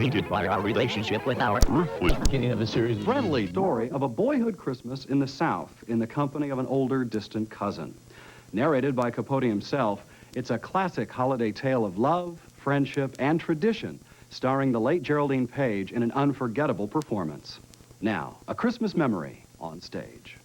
tainted by our relationship with our ruthless beginning of the series. Friendly story of a boyhood Christmas in the South in the company of an older, distant cousin. Narrated by Capote himself, it's a classic holiday tale of love, friendship, and tradition, starring the late Geraldine Page in an unforgettable performance. Now, A Christmas Memory on stage.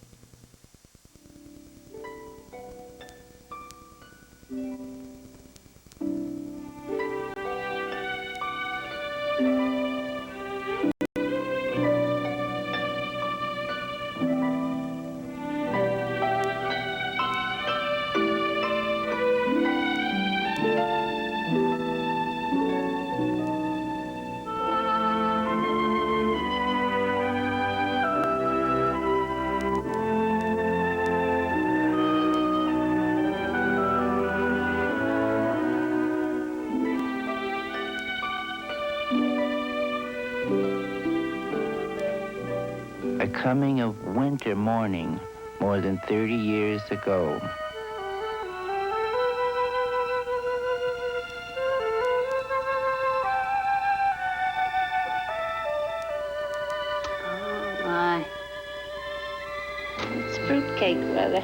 A coming of winter morning more than 30 years ago. Oh, my. It's fruitcake weather.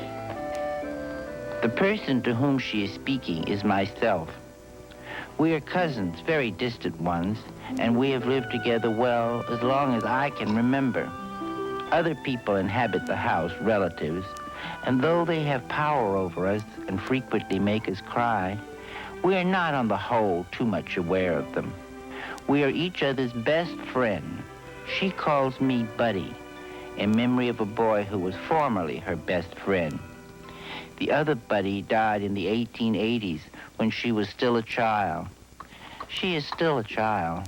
The person to whom she is speaking is myself. We are cousins, very distant ones, and we have lived together well as long as I can remember. Other people inhabit the house, relatives, and though they have power over us and frequently make us cry, we are not on the whole too much aware of them. We are each other's best friend. She calls me Buddy, in memory of a boy who was formerly her best friend. The other Buddy died in the 1880s when she was still a child. She is still a child.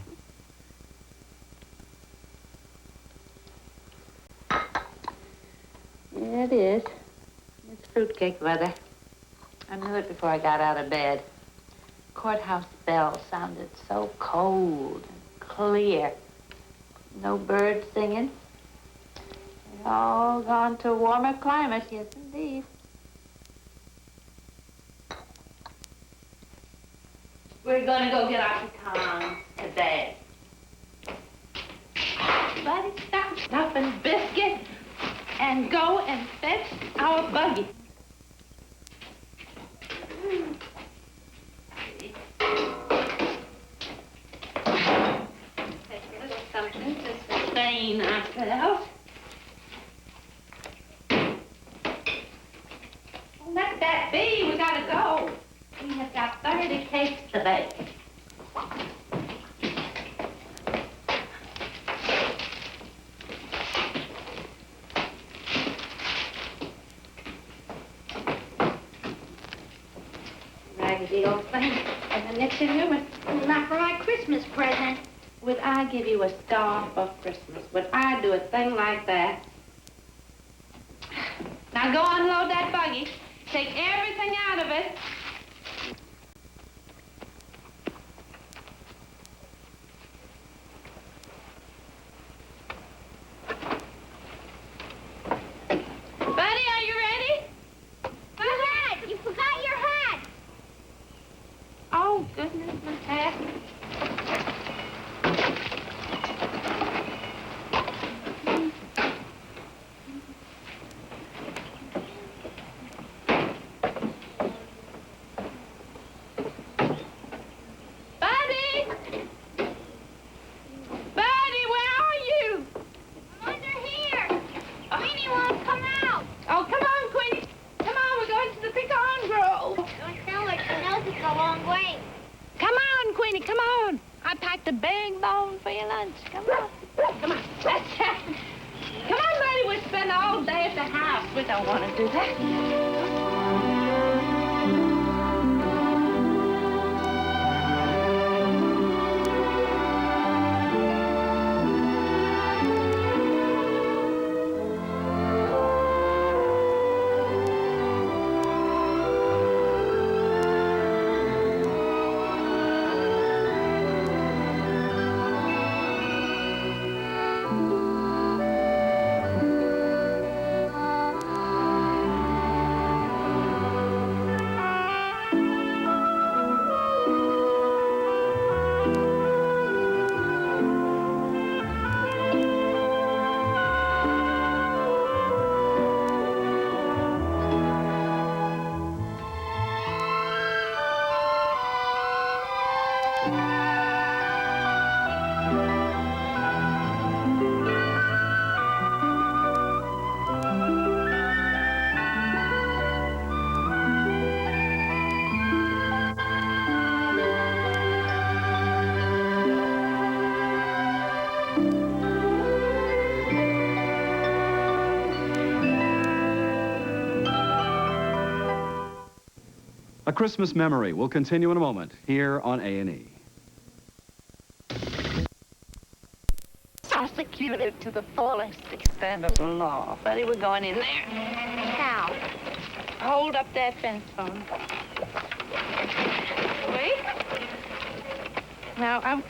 Yeah, it is. It's fruitcake weather. I knew it before I got out of bed. Courthouse bell sounded so cold and clear. No birds singing. They're all gone to a warmer climate, yes, indeed. We're gonna go get our pecans today. Buddy, stop stuffing biscuits and go and fetch our buggy. Take a little something to sustain ourselves. Well, let that be. We gotta go. We have got 30 cakes to bake. Raggedy old thing. And the next room is not for my Christmas present. Would I give you a star for Christmas? Would I do a thing like that? Now go unload that buggy. Take everything out of it. Buddy, are you ready? Dad, you forgot your hat. Oh, goodness, my hat. Buddy! Buddy, where are you? I'm under here. Queenie won't come out. Oh, come on, Queenie. Come on, we're going to the pecan grove. Don't sound like she knows it's a long way. Come on, Queenie, come on. I packed a big bone for your lunch. Come on. Come on. Let's chat. Come on, buddy. We'll spend all day at the house. We don't want to do that. A Christmas Memory will continue in a moment here on A&E. Prosecuted to the fullest extent of the law. Buddy, we're going in there. How? Hold up that fence phone. Wait. Now,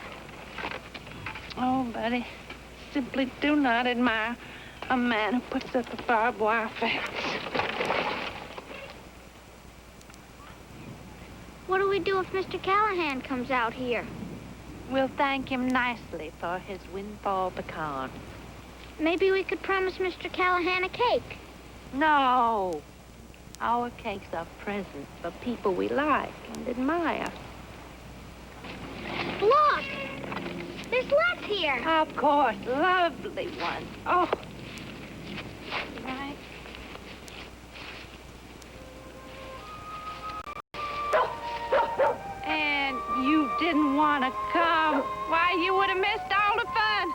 Oh, buddy, simply do not admire a man who puts up a barbed wire fence. What do we do if Mr. Callahan comes out here? We'll thank him nicely for his windfall pecan. Maybe we could promise Mr. Callahan a cake. No. Our cakes are presents for people we like and admire. Look! There's Les here. Of course, lovely one. Oh. Right. And you didn't want to come. Why, you would have missed all the fun.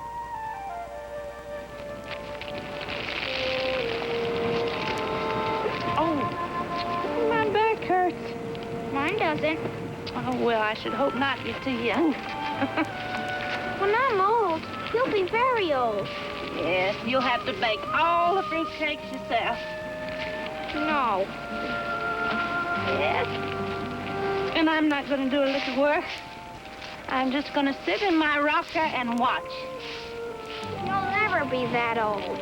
Oh, my back hurts. Mine doesn't. Oh, well, I should hope not. You're too young. When I'm old, you'll be very old. Yes, you'll have to bake all the fruitcakes yourself. No. Yes. And I'm not going to do a little work. I'm just going to sit in my rocker and watch. You'll never be that old.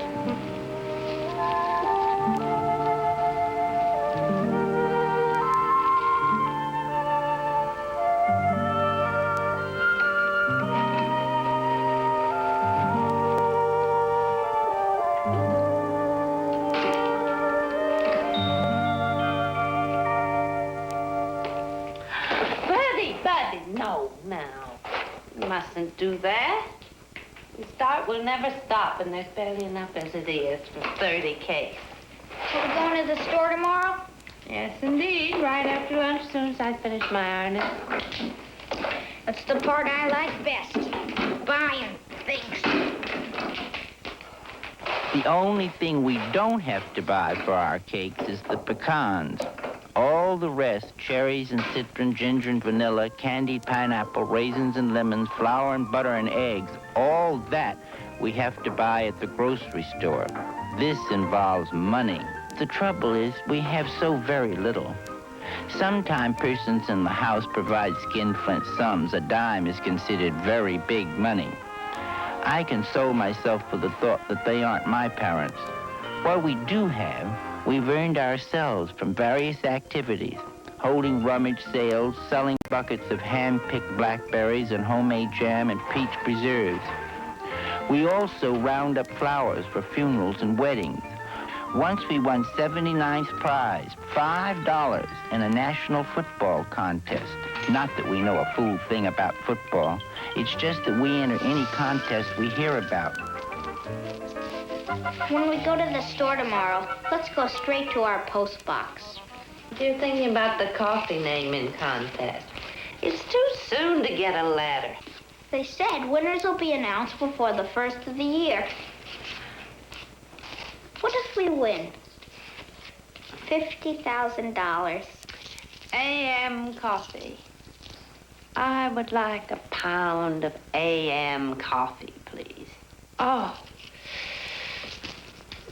No, now. You mustn't do that. The start will never stop, and there's barely enough as it is for 30 cakes. Are we going to the store tomorrow? Yes, indeed. Right after lunch, as soon as I finish my ironing. That's the part I like best. Buying things. The only thing we don't have to buy for our cakes is the pecans. All the rest, cherries and citron, ginger and vanilla, candied pineapple, raisins and lemons, flour and butter and eggs, all that we have to buy at the grocery store. This involves money. The trouble is we have so very little. Sometimes persons in the house provide skinflint sums. A dime is considered very big money. I console myself for the thought that they aren't my parents. What we do have, we've earned ourselves from various activities, holding rummage sales, selling buckets of hand-picked blackberries and homemade jam and peach preserves. We also round up flowers for funerals and weddings. Once we won 79th prize, $5 in a national football contest. Not that we know a fool thing about football. It's just that we enter any contest we hear about. When we go to the store tomorrow, let's go straight to our post box. You're thinking about the coffee naming contest. It's too soon to get a letter. They said winners will be announced before the first of the year. What if we win? $50,000. A.M. coffee. I would like a pound of A.M. coffee, please. Oh,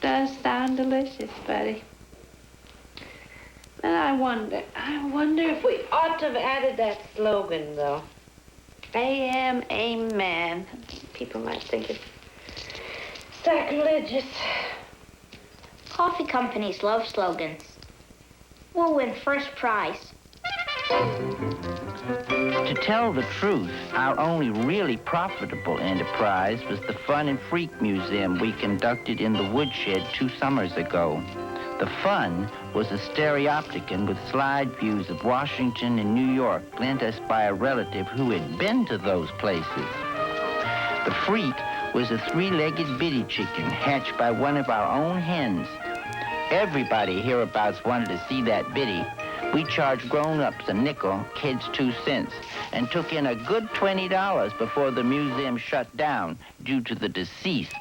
does sound delicious, buddy. And I wonder if we ought to have added that slogan, though. A.M. Amen. People might think it's sacrilegious. Coffee companies love slogans. We'll win first prize. To tell the truth, our only really profitable enterprise was the Fun and Freak Museum we conducted in the woodshed 2 summers ago. The Fun was a stereopticon with slide views of Washington and New York lent us by a relative who had been to those places. The Freak was a 3-legged bitty chicken hatched by one of our own hens. Everybody hereabouts wanted to see that bitty. We charged grown-ups a nickel, kids 2 cents, and took in a good $20 before the museum shut down due to the decease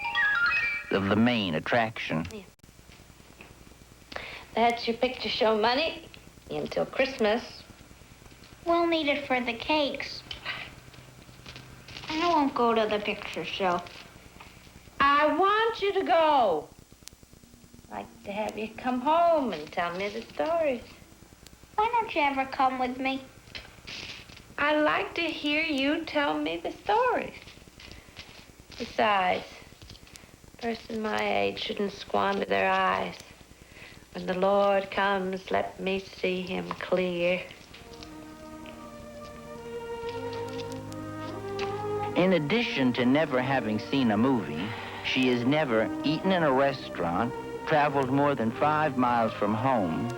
of the main attraction. That's your picture show money until Christmas. We'll need it for the cakes. I won't go to the picture show. I want you to go. I'd like to have you come home and tell me the stories. Why don't you ever come with me? I like to hear you tell me the stories. Besides, a person my age shouldn't squander their eyes. When the Lord comes, let me see him clear. In addition to never having seen a movie, she has never eaten in a restaurant, traveled more than 5 miles from home,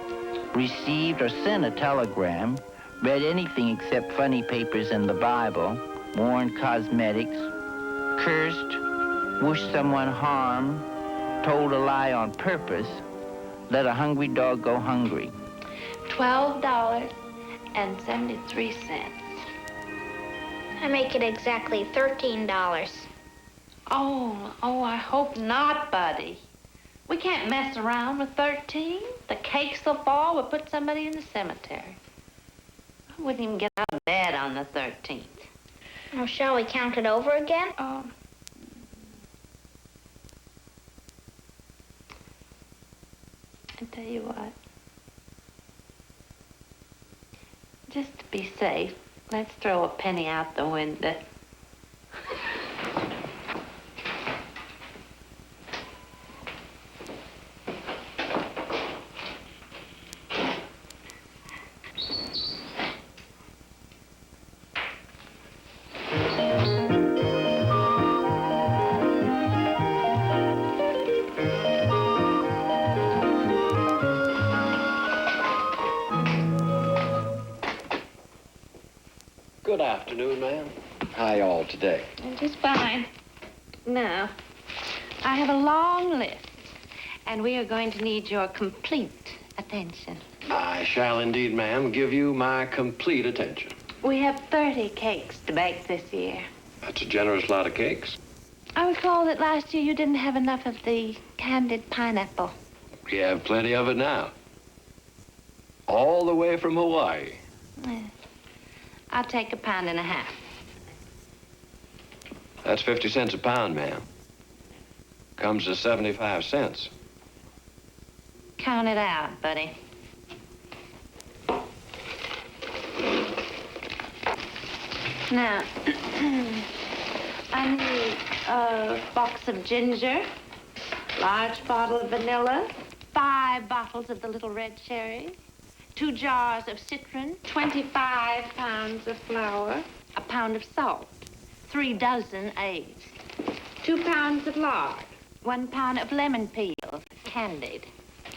received or sent a telegram, read anything except funny papers in the Bible, worn cosmetics, cursed, wished someone harm, told a lie on purpose, let a hungry dog go hungry. $12.73. I make it exactly $13. Oh, I hope not, buddy. We can't mess around with 13. The cakes will fall. We'll put somebody in the cemetery. I wouldn't even get out of bed on the 13th. Oh, shall we count it over again? Oh. I tell you what. Just to be safe, let's throw a penny out the window. Good afternoon, ma'am. How y'all today? Just fine. Now, I have a long list, and we are going to need your complete attention. I shall indeed, ma'am, give you my complete attention. We have 30 cakes to bake this year. That's a generous lot of cakes. I recall that last year you didn't have enough of the candied pineapple. We have plenty of it now. All the way from Hawaii. I'll take 1.5 pounds. That's 50 cents a pound, ma'am. Comes to 75 cents. Count it out, buddy. Now, I need a box of ginger, large bottle of vanilla, 5 bottles of the little red cherry, 2 jars of citron, 25 pounds of flour, 1 pound of salt, 3 dozen eggs, 2 pounds of lard, 1 pound of lemon peel, candied,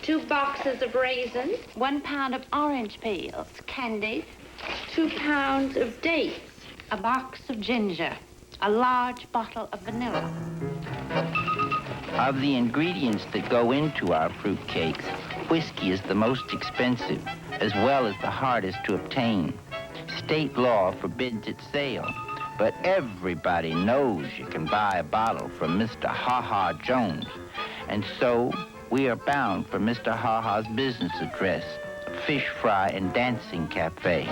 2 boxes of raisins, 1 pound of orange peels, candied, 2 pounds of dates, a box of ginger, a large bottle of vanilla. Of the ingredients that go into our fruit cakes, whiskey is the most expensive, as well as the hardest to obtain. State law forbids its sale, but everybody knows you can buy a bottle from Mr. Ha Ha Jones. And so we are bound for Mr. Ha Ha's business address, Fish Fry and Dancing Cafe.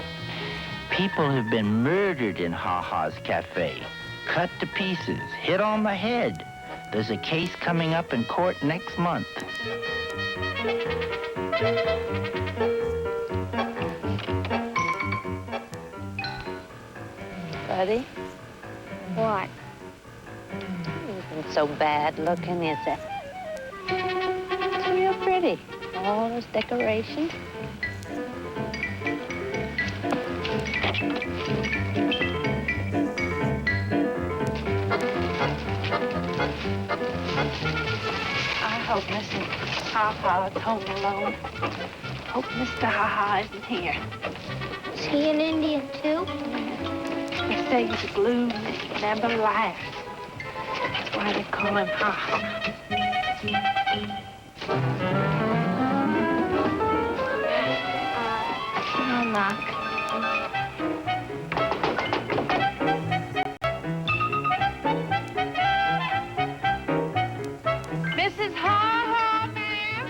People have been murdered in Ha Ha's cafe, cut to pieces, hit on the head. There's a case coming up in court next month. Buddy, What? it isn't so bad looking, is it? It's real pretty. All those decorations. I hope Mrs. Ha-Ha is home alone. Hope Mr. Ha-Ha isn't here. Is he an Indian, too? They say he's gloomy, never laughs. That's why they call him Ha-Ha. I'll knock. Mrs. Ha-Ha, ma'am?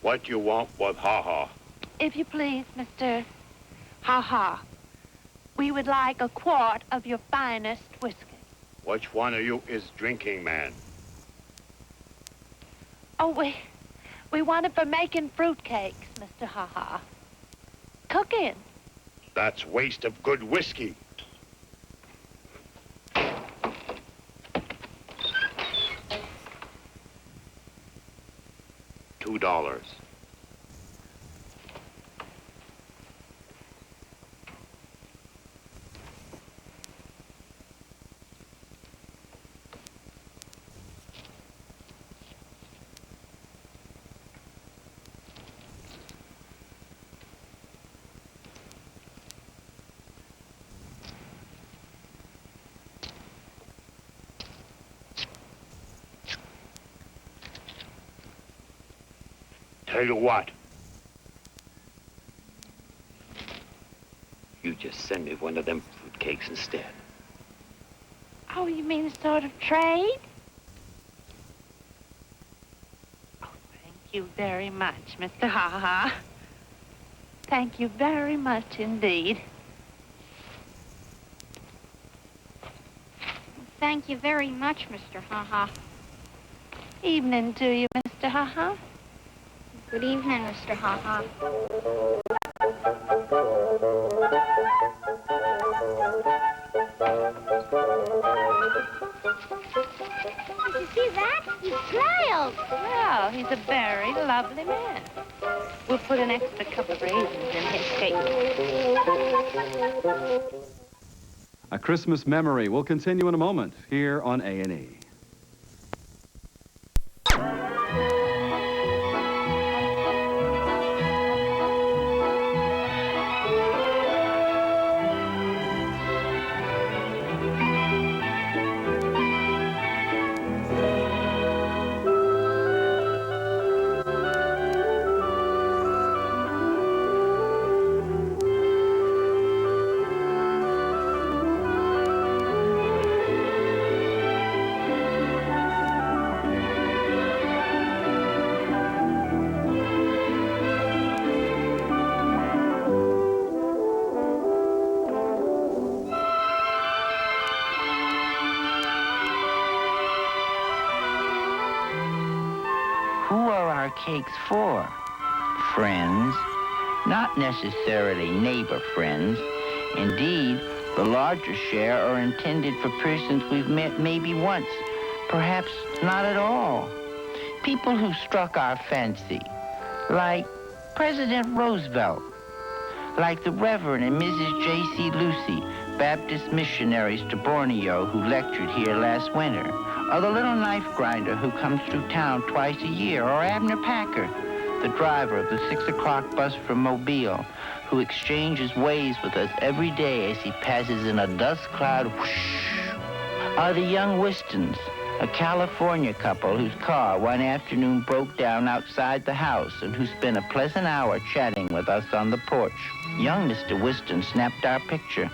What you want with Ha-Ha? If you please, Mr. Ha-Ha, we would like a quart of your finest whiskey. Which one of you is drinking man? Oh, we want it for making fruitcakes, Mr. Ha-Ha. Cooking. That's waste of good whiskey. $2. Tell you what. You just send me one of them fruitcakes instead. Oh, you mean a sort of trade? Oh, thank you very much, Mr. Ha-Ha. Thank you very much indeed. Thank you very much, Mr. Ha-Ha. Evening to you, Mr. Ha-Ha. Good evening, Mr. Ha-Ha. Did you see that? He smiled. Well, he's a very lovely man. We'll put an extra cup of raisins in his cake. A Christmas Memory will continue in a moment here on A&E. Who are our cakes for? Friends, not necessarily neighbor friends. Indeed, the larger share are intended for persons we've met maybe once, perhaps not at all. People who struck our fancy, like President Roosevelt, like the Reverend and Mrs. J.C. Lucy, Baptist missionaries to Borneo who lectured here last winter, or the little knife grinder who comes through town twice a year, or Abner Packer, the driver of the 6 o'clock bus from Mobile, who exchanges waves with us every day as he passes in a dust cloud whoosh. Or the young Wistons, a California couple whose car one afternoon broke down outside the house and who spent a pleasant hour chatting with us on the porch. Young Mr. Wiston snapped our picture,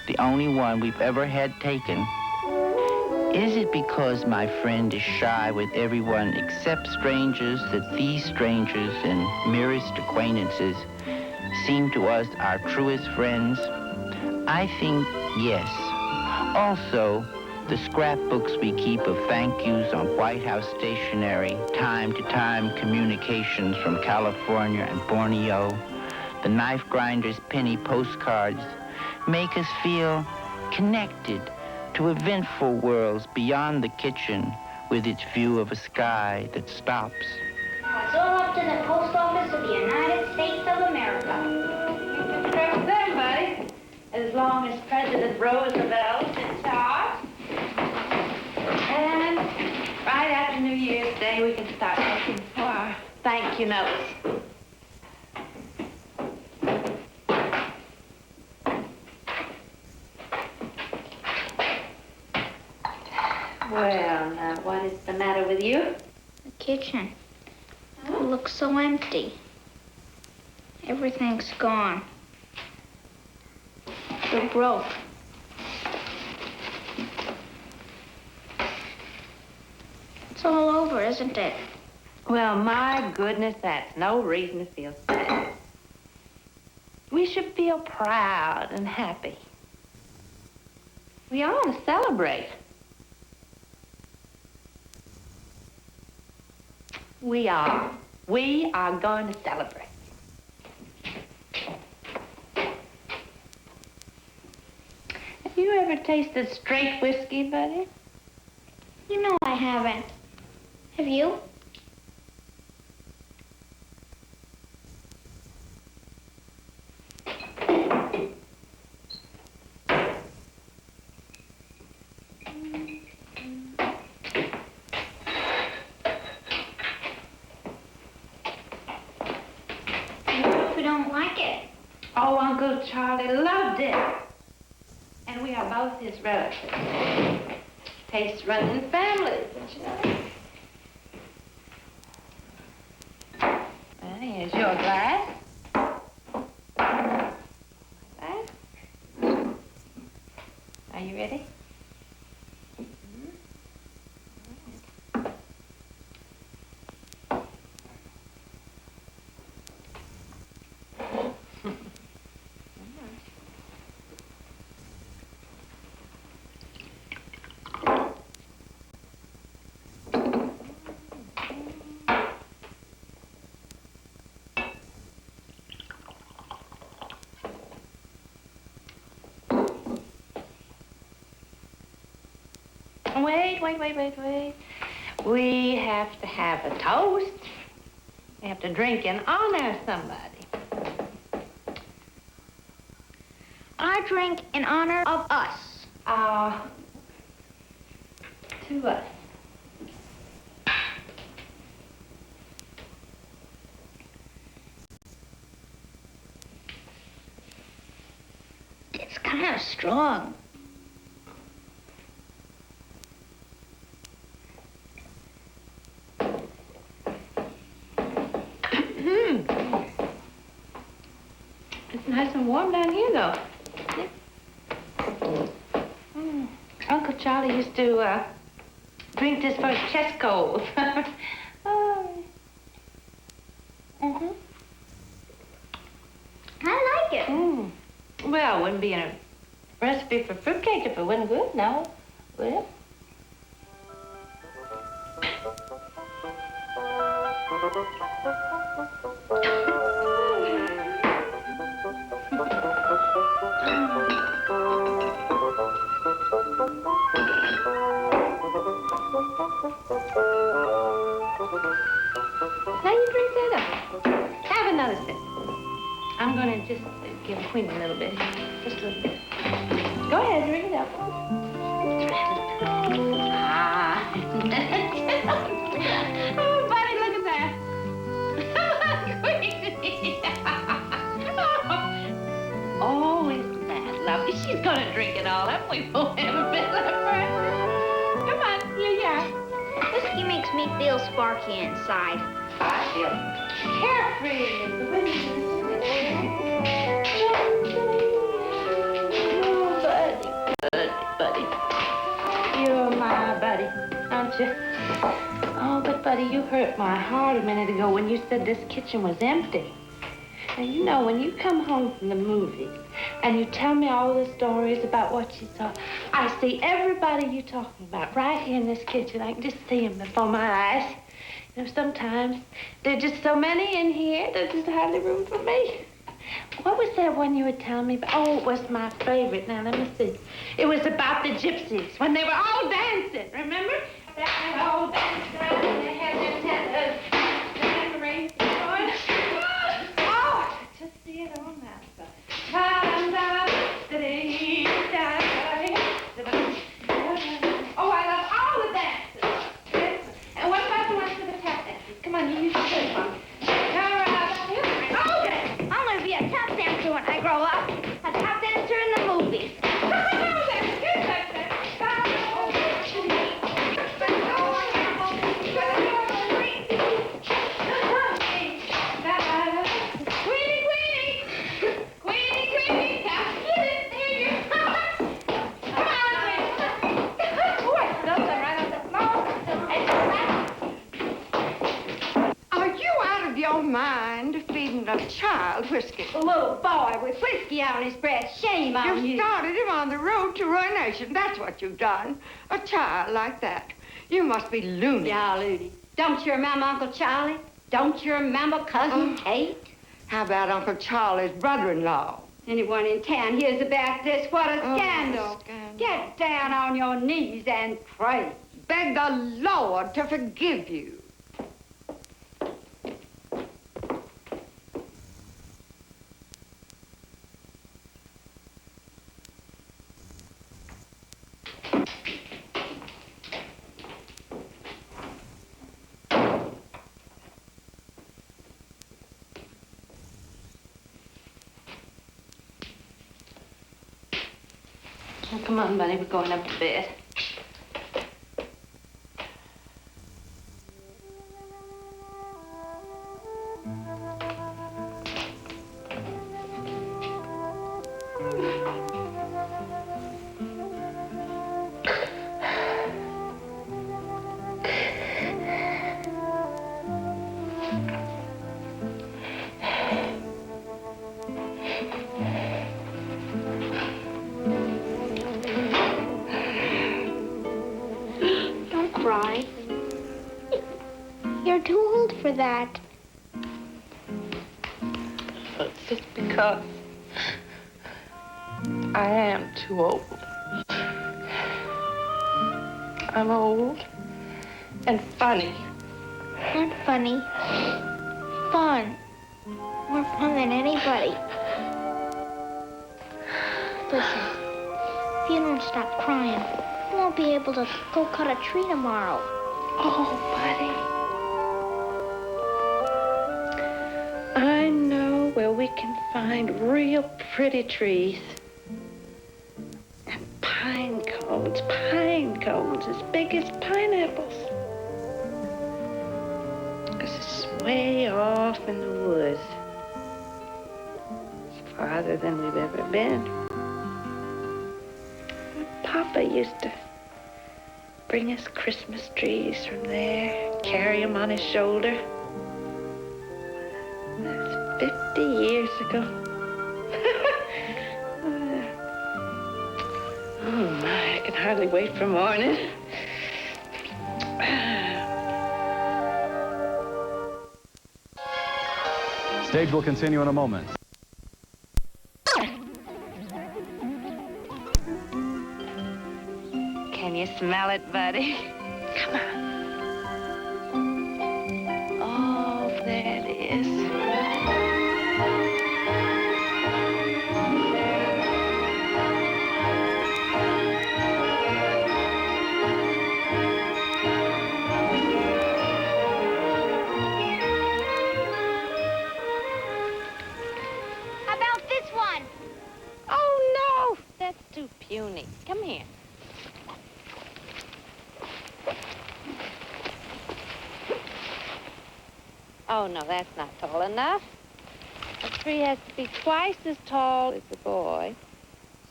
the only one we've ever had taken. Is it because my friend is shy with everyone except strangers that these strangers and merest acquaintances seem to us our truest friends? I think yes. Also, the scrapbooks we keep of thank yous on White House stationery, time-to-time communications from California and Borneo, the knife grinder's penny postcards, make us feel connected to eventful worlds beyond the kitchen with its view of a sky that stops. It's all up to the Post Office of the United States of America. Trust them, buddy. As long as President Roosevelt is in charge. And right after New Year's Day, we can start looking for our thank you notes. Well, now, what is the matter with you? The kitchen. It looks so empty. Everything's gone. They're broke. It's all over, isn't it? Well, my goodness, that's no reason to feel sad. We should feel proud and happy. We ought to celebrate. We are. We are going to celebrate. Have you ever tasted straight whiskey, buddy? You know I haven't. Have you? We don't like it. Oh, Uncle Charlie loved it. And we are both his relatives. Tastes run in families, don't you know? Well, here's your glass. Glass. Are you ready? Wait. We have to have a toast. We have to drink in honor of somebody. I drink in honor of us. To us. It's kind of strong. It's nice and warm down here, though. Uncle Charlie used to drink this for his chest cold. Oh. Mm-hmm. I like it. Well, it wouldn't be in a recipe for fruitcake if it wasn't good, no. Would it? Now you drink that up. Have another sip. I'm gonna just give Queenie a little bit. Just a little bit. Go ahead, drink it up. Ah. Oh, buddy, look at that. Queenie. Oh, isn't that lovely? She's gonna drink it all up. We won't have a bit left for her. Come on, here you are. Whiskey makes me feel sparky inside. I feel carefree in the wind. Oh, buddy. You're my buddy, aren't you? Oh, but buddy, you hurt my heart a minute ago when you said this kitchen was empty. And you know, when you come home from the movies and you tell me all the stories about what you saw, I see everybody you're talking about right here in this kitchen. I can just see them before my eyes. You know, sometimes there are just so many in here, there's just hardly room for me. What was that one you were telling me about? Oh, it was my favorite. Now, let me see. It was about the gypsies, when they were all dancing, remember? They all danced around and they had their decorations going. Oh, I could just see it all now. Oh, I love all the dances. And what about the ones for the tap dances? Come on, you use the first one. I'm gonna be a tap dancer when I grow up. A tap dancer in the movies. mind feeding a child whiskey? A little boy with whiskey on his breath. Shame on you. You started him on the road to ruination. That's what you've done. A child like that. You must be loony. Yeah, Looney. Don't you remember Uncle Charlie? Don't you remember Cousin Kate? How about Uncle Charlie's brother-in-law? Anyone in town hears about this, what a scandal. Scandal. Get down on your knees and pray. Beg the Lord to forgive you. Oh, come on, buddy. We're going up to bed. Don't cry. You're too old for that. It's just because I am too old. I'm old and funny. Not funny. Fun. More fun than anybody. Listen, if you don't stop crying, you won't be able to go cut a tree tomorrow. Oh, buddy. I know where we can find real pretty trees. And pine cones as big as pineapples. 'Cause it's way off in the woods. It's farther than we've ever been. Papa used to bring us Christmas trees from there, carry them on his shoulder. That's 50 years ago. Oh my, I can hardly wait for morning. Stage will continue in a moment. Can you smell it, buddy? Come on. Oh, there it is. How about this one? Oh, no, that's too puny. Come here. Oh, no, that's not tall enough. A tree has to be twice as tall as a boy,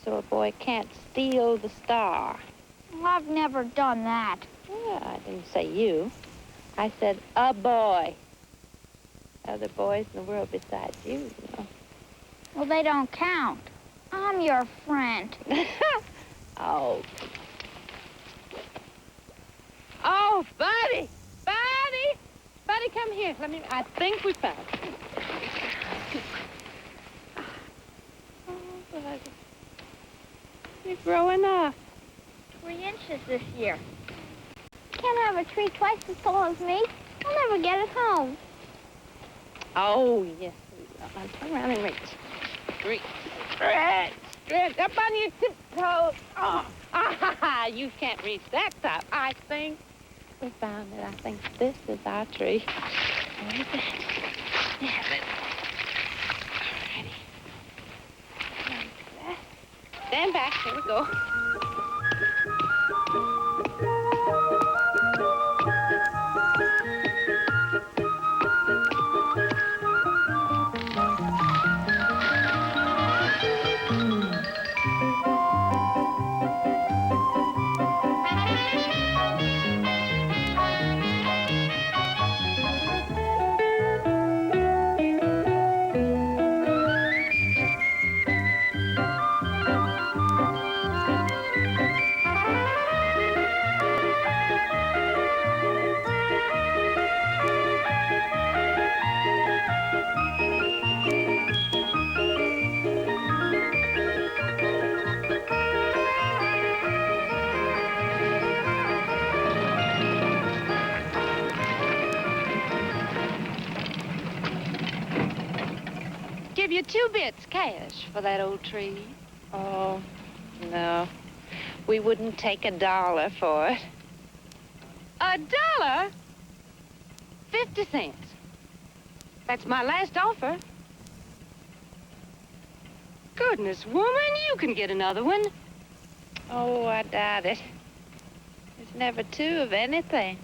so a boy can't steal the star. Well, I've never done that. Yeah, I didn't say you. I said a boy. Other boys in the world besides you, know. Well, they don't count. I'm your friend. Oh. Oh, buddy! Buddy! Buddy, come here. I think we found it. Oh, buddy. You're growing up. 3 inches this year. Can't have a tree twice as tall as me. I'll never get it home. Oh, yes. Now turn around and reach. Reach. Stretch. Stretch. Up on your tiptoes. Oh. Ah, you can't reach that top. I think we found it. I think this is our tree. What is it? Yeah, it. Alrighty. Stand back. Here we go. give you 2 bits cash for that old tree. Oh, no. We wouldn't take $1 for it. $1? 50 cents. That's my last offer. Goodness, woman, you can get another one. Oh, I doubt it. There's never 2 of anything.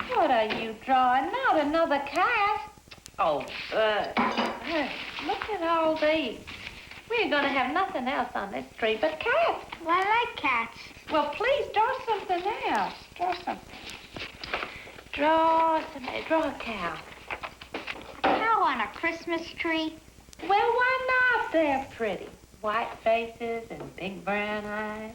What are you drawing? Not another cat. Oh, hey, look at all these. We're gonna have nothing else on this tree but cats. Well, I like cats. Well, please draw something else. Draw something. Draw something. Draw a cow. Cow on a Christmas tree? Well, why not? They're pretty. White faces and big brown eyes.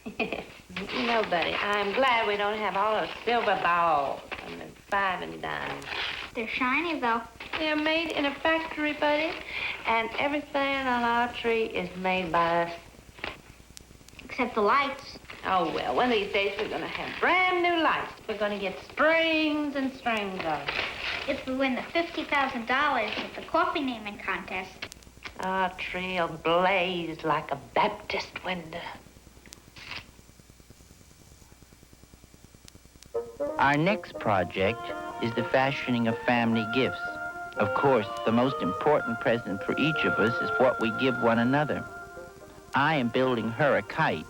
You know, Buddy, I'm glad we don't have all those silver balls and the 5 and dimes. They're shiny, though. They're made in a factory, Buddy, and everything on our tree is made by us. Except the lights. Oh, well, one of these days we're gonna have brand new lights. We're gonna get strings and strings of them. If we win the $50,000 at the coffee naming contest. Our tree will blaze like a Baptist window. Our next project is the fashioning of family gifts. Of course, the most important present for each of us is what we give one another. I am building her a kite.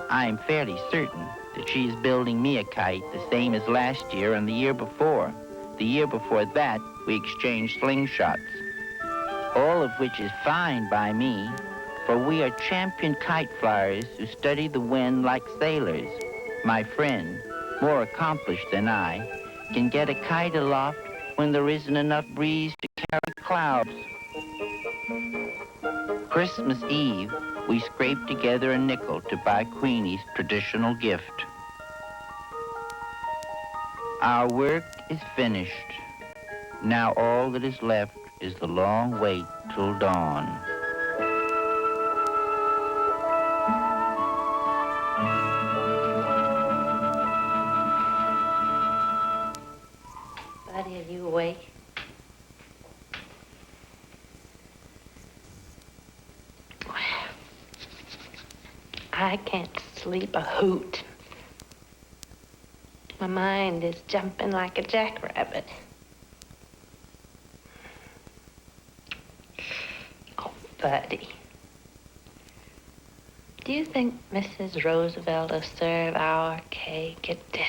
I am fairly certain that she is building me a kite the same as last year and the year before. The year before that, we exchanged slingshots. All of which is fine by me, for we are champion kite flyers who study the wind like sailors. My friend, more accomplished than I, can get a kite aloft when there isn't enough breeze to carry clouds. Christmas Eve, we scraped together a nickel to buy Queenie's traditional gift. Our work is finished. Now all that is left is the long wait till dawn. Buddy, are you awake? I can't sleep a hoot. My mind is jumping like a jackrabbit. Oh, Buddy. Do you think Mrs. Roosevelt will serve our cake at dinner?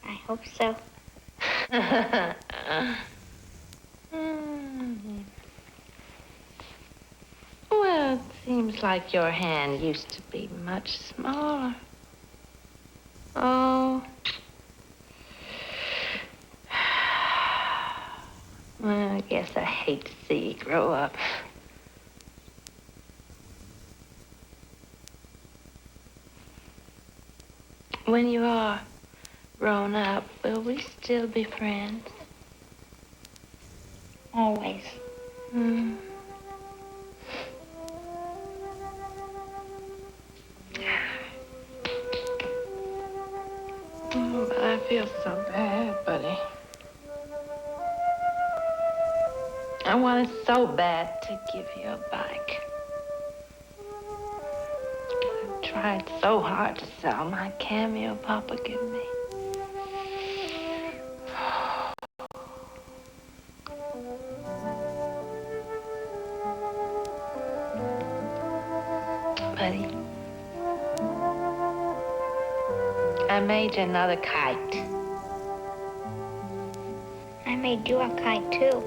I hope so. Well, it seems like your hand used to be much smaller. Oh. Well, I guess I hate to see you grow up. When you are grown up, will we still be friends? Always. Hmm. Oh, but I feel so bad, Buddy. I wanted so bad to give you a bike. I tried so hard to sell my cameo Papa gave me. Buddy, I made you another kite. I made you a kite, too.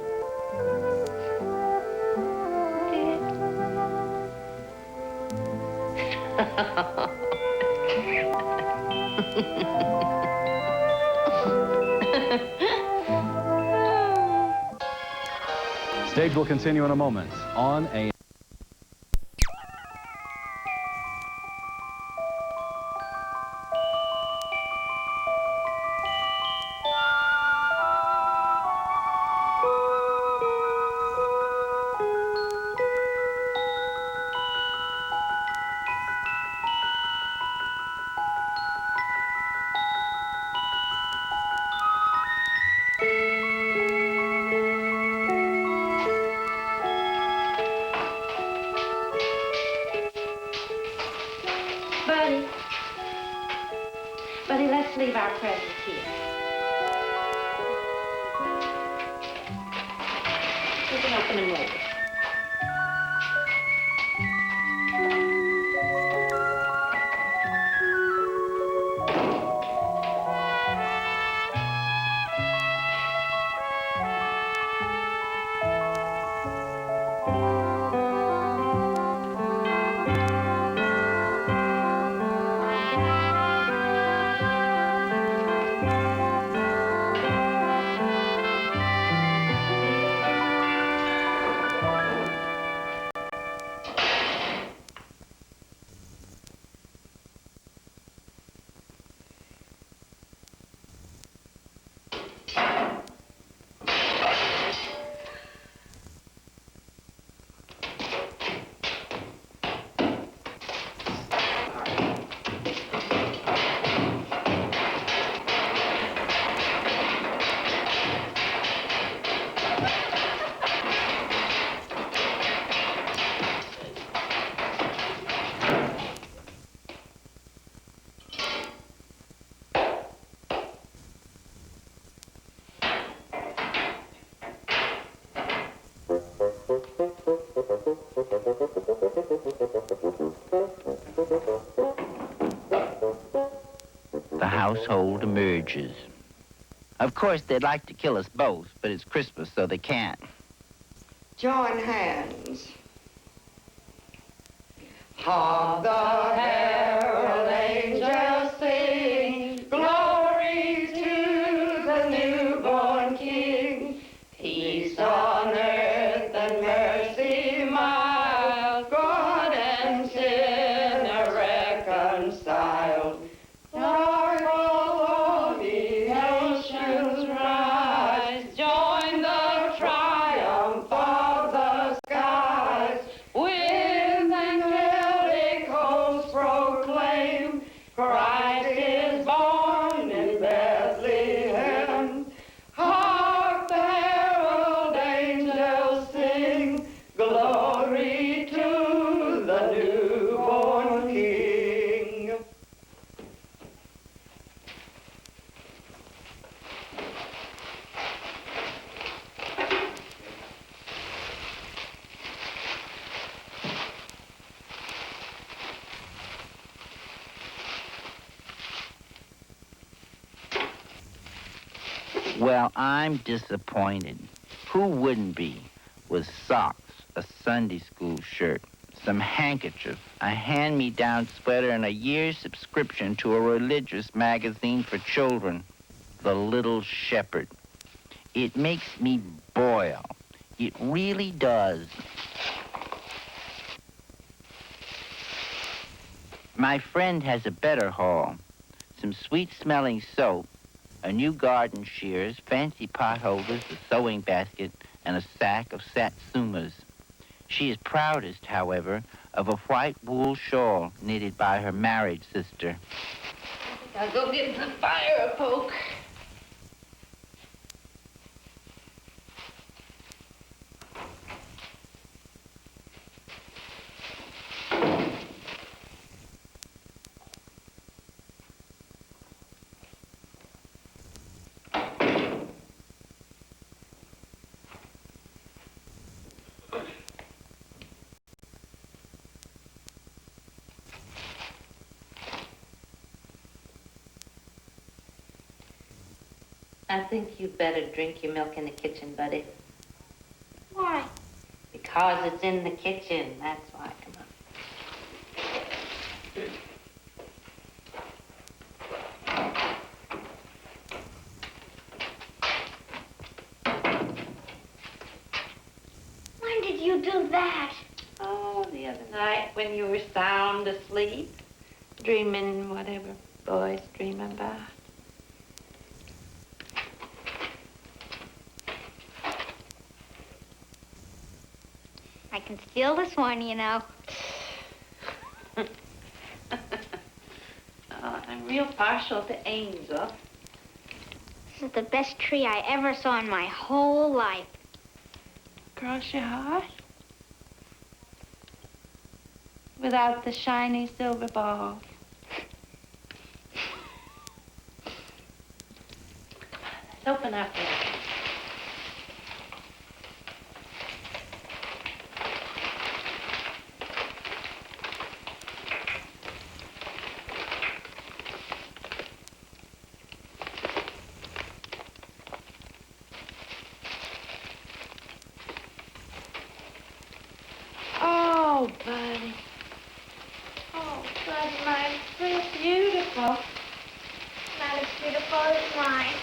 Stage will continue in a moment on a... presents here. You can open them later. The household emerges. Of course, they'd like to kill us both, but it's Christmas, so they can't. Join hands. Hark the herald angels sing, glory to the newborn King. Peace on earth and mercy mild, God and sinner reconciled. Joyful the nations rise, join the triumph of the skies. With angelic hosts proclaim, Christ is born in Bethlehem. Hark the herald angels sing, glory to the newborn King. Well, I'm disappointed. Who wouldn't be? With socks, a Sunday school shirt, some handkerchief, a hand-me-down sweater, and a year's subscription to a religious magazine for children, The Little Shepherd. It makes me boil. It really does. My friend has a better haul. Some sweet-smelling soap, a new garden shears, fancy pot holders, a sewing basket, and a sack of satsumas. She is proudest, however, of a white wool shawl knitted by her married sister. I'll go give the fire a poke. I think you better drink your milk in the kitchen, buddy. Why? Because it's in the kitchen, that's why. Come on. When did you do that? Oh, the other night when you were sound asleep, dreaming whatever boys dream about. I can steal this one, you know. I'm real partial to Angel. This is the best tree I ever saw in my whole life. Cross your heart? Without the shiny silver ball. Let's open up here. Oh, buddy. Oh, buddy, mine. So beautiful. Not as beautiful as mine.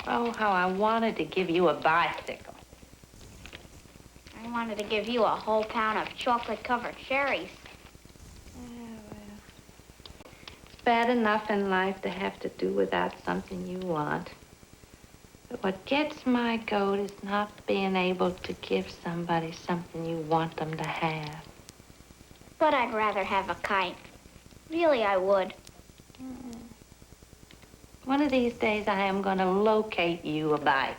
Oh, how I wanted to give you a bicycle. I wanted to give you a whole pound of chocolate-covered cherries. It's bad enough in life to have to do without something you want. But what gets my goat is not being able to give somebody something you want them to have. But I'd rather have a kite. Really, I would. One of these days, I am going to locate you a bike.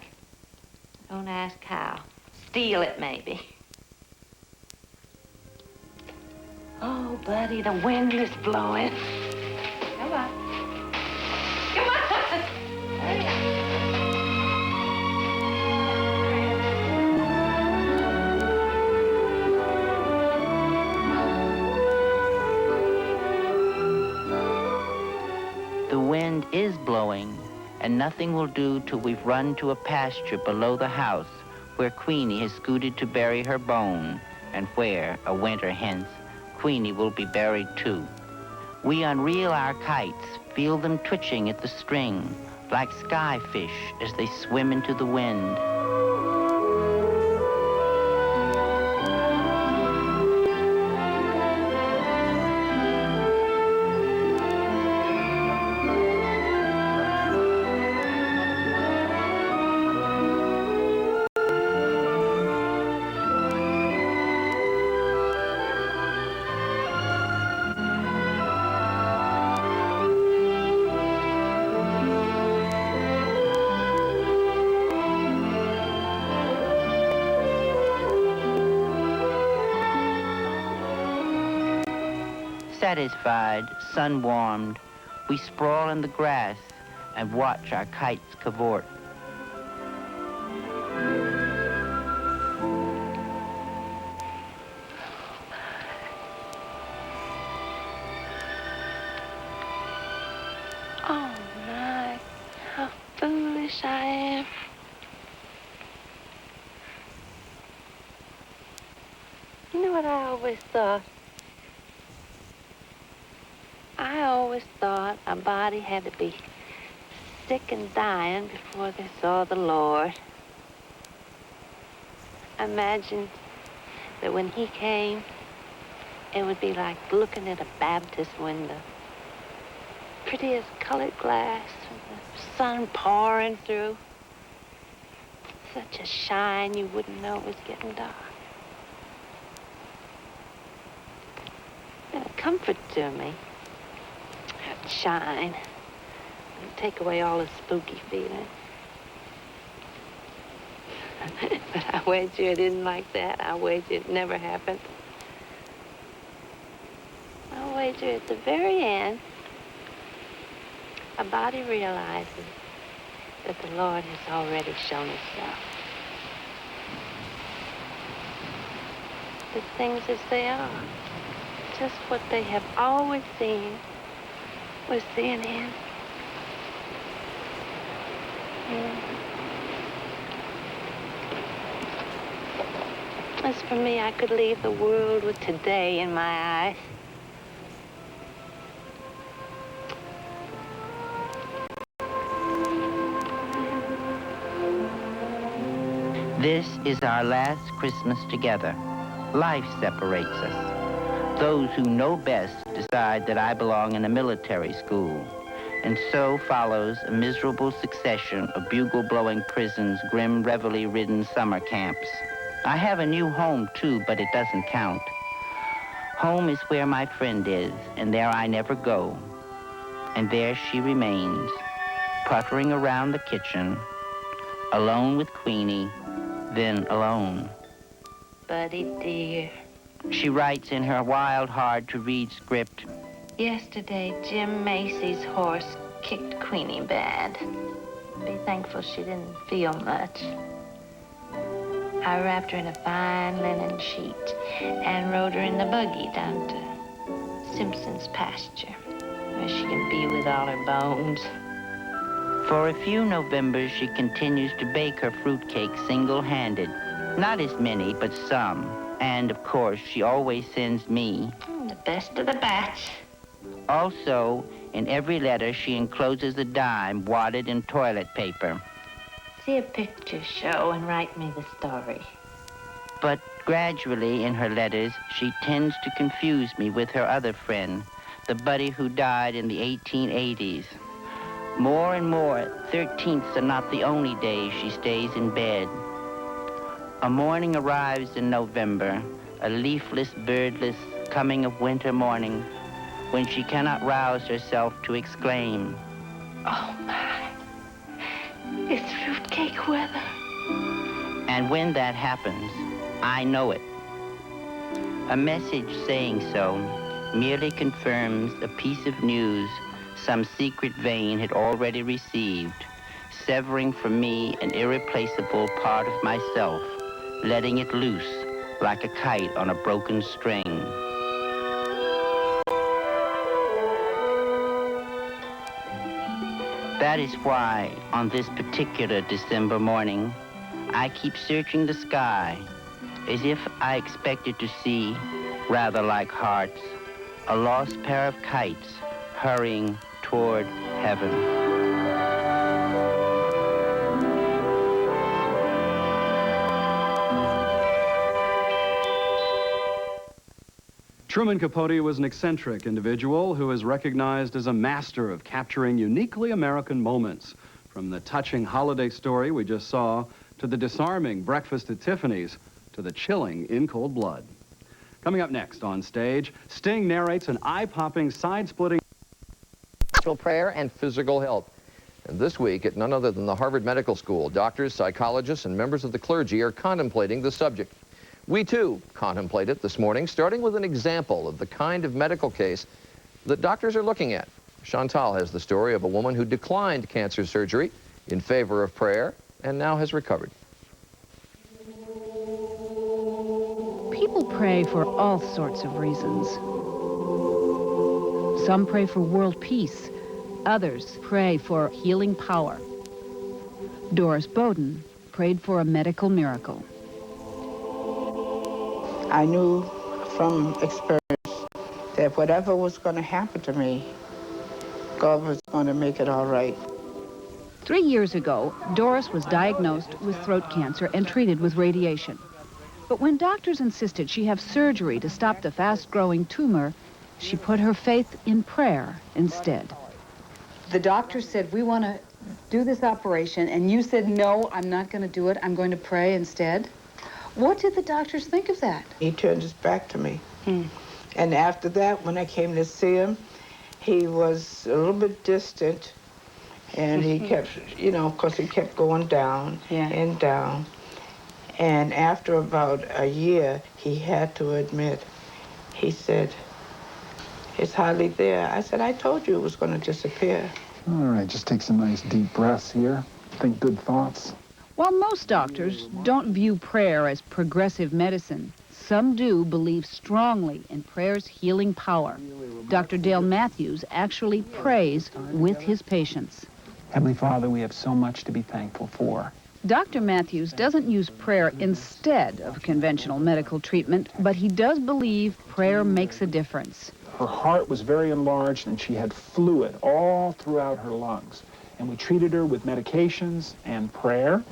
Don't ask how. Steal it, maybe. Oh, buddy, the wind is blowing. Come on. Come on. Hurry up. The wind is blowing, and nothing will do till we've run to a pasture below the house where Queenie has scooted to bury her bone, and where, a winter hence, Queenie will be buried too. We unreel our kites, feel them twitching at the string, like skyfish as they swim into the wind. Satisfied, sun-warmed, we sprawl in the grass and watch our kites cavort. Oh, my, how foolish I am. You know what I always thought? I always thought a body had to be sick and dying before they saw the Lord. I imagined that when he came, it would be like looking at a Baptist window. Pretty as colored glass, with the sun pouring through. Such a shine you wouldn't know it was getting dark. And a comfort to me. That shine. It'd take away all the spooky feeling. But I wager it isn't like that. I wager it never happened. I wager at the very end, a body realizes that the Lord has already shown himself. That things as they are, just what they have always seen, was seeing him. As for me, I could leave the world with today in my eyes. This is our last Christmas together. Life separates us. Those who know best decide that I belong in a military school, and so follows a miserable succession of bugle-blowing prisons, grim reveille-ridden summer camps. I have a new home, too, but it doesn't count. Home is where my friend is, and there I never go. And there she remains, puttering around the kitchen, alone with Queenie, then alone. Buddy dear. She writes in her wild, hard-to-read script, Yesterday, Jim Macy's horse kicked Queenie bad. Be thankful she didn't feel much. I wrapped her in a fine linen sheet and rode her in the buggy down to Simpson's pasture, where she can be with all her bones. For a few Novembers, she continues to bake her fruitcake single-handed. Not as many, but some. And, of course, she always sends me. The best of the batch. Also, in every letter, she encloses a dime wadded in toilet paper. See a picture show and write me the story. But gradually, in her letters, she tends to confuse me with her other friend, the buddy who died in the 1880s. More and more, 13ths are not the only days she stays in bed. A morning arrives in November, a leafless, birdless coming of winter morning, when she cannot rouse herself to exclaim, Oh, my. It's fruitcake weather. and when that happens, I know it. A message saying so merely confirms a piece of news some secret vein had already received, severing from me an irreplaceable part of myself, letting it loose like a kite on a broken string. That is why, on this particular December morning, I keep searching the sky, as if I expected to see, rather like hearts, a lost pair of kites hurrying toward heaven. Truman Capote was an eccentric individual who is recognized as a master of capturing uniquely American moments, from the touching holiday story we just saw, to the disarming Breakfast at Tiffany's, to the chilling In Cold Blood. Coming up next on stage, Sting narrates an eye-popping, side-splitting prayer and physical health. And this week, at none other than the Harvard Medical School, doctors, psychologists, and members of the clergy are contemplating the subject. We, too, contemplate it this morning, starting with an example of the kind of medical case that doctors are looking at. Chantal has the story of a woman who declined cancer surgery in favor of prayer and now has recovered. People pray for all sorts of reasons. Some pray for world peace. Others pray for healing power. Doris Bowden prayed for a medical miracle. I knew from experience that whatever was going to happen to me, God was going to make it all right. 3 years ago, Doris was diagnosed with throat cancer and treated with radiation. But when doctors insisted she have surgery to stop the fast-growing tumor, she put her faith in prayer instead. The doctor said, we want to do this operation, and you said, no, I'm not going to do it. I'm going to pray instead. What did the doctors think of that? He turned his back to me. And after that, when I came to see him, he was a little bit distant, and he kept, you know, because he kept going down and down. And after about a year, he had to admit, he said, it's hardly there. I said, I told you it was going to disappear. All right, just take some nice deep breaths here. Think good thoughts. While most doctors don't view prayer as progressive medicine, some do believe strongly in prayer's healing power. Dr. Dale Matthews actually prays with his patients. Heavenly Father, we have so much to be thankful for. Dr. Matthews doesn't use prayer instead of conventional medical treatment, but he does believe prayer makes a difference. Her heart was very enlarged and she had fluid all throughout her lungs. And we treated her with medications and prayer.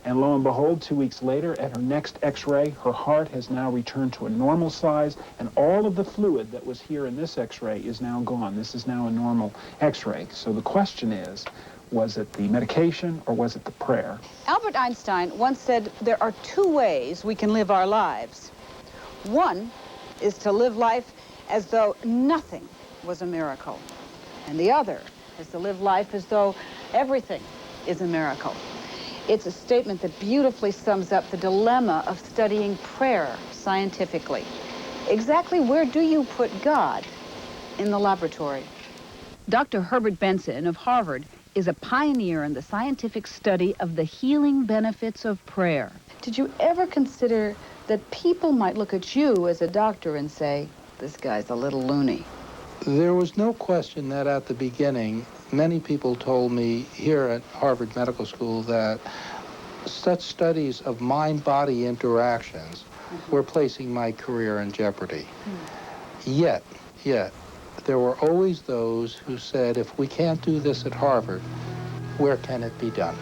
And lo and behold, 2 weeks later, at her next x-ray, her heart has now returned to a normal size, and all of the fluid that was here in this x-ray is now gone. This is now a normal x-ray. So the question is, was it the medication or was it the prayer? Albert Einstein once said there are two ways we can live our lives. One is to live life as though nothing was a miracle. And the other is to live life as though everything is a miracle. It's a statement that beautifully sums up the dilemma of studying prayer scientifically. Exactly where do you put God in the laboratory? Dr. Herbert Benson of Harvard is a pioneer in the scientific study of the healing benefits of prayer. Did you ever consider that people might look at you as a doctor and say, this guy's a little loony? There was no question that at the beginning, many people told me here at Harvard Medical School that such studies of mind-body interactions were placing my career in jeopardy. Yet, there were always those who said, if we can't do this at Harvard, where can it be done?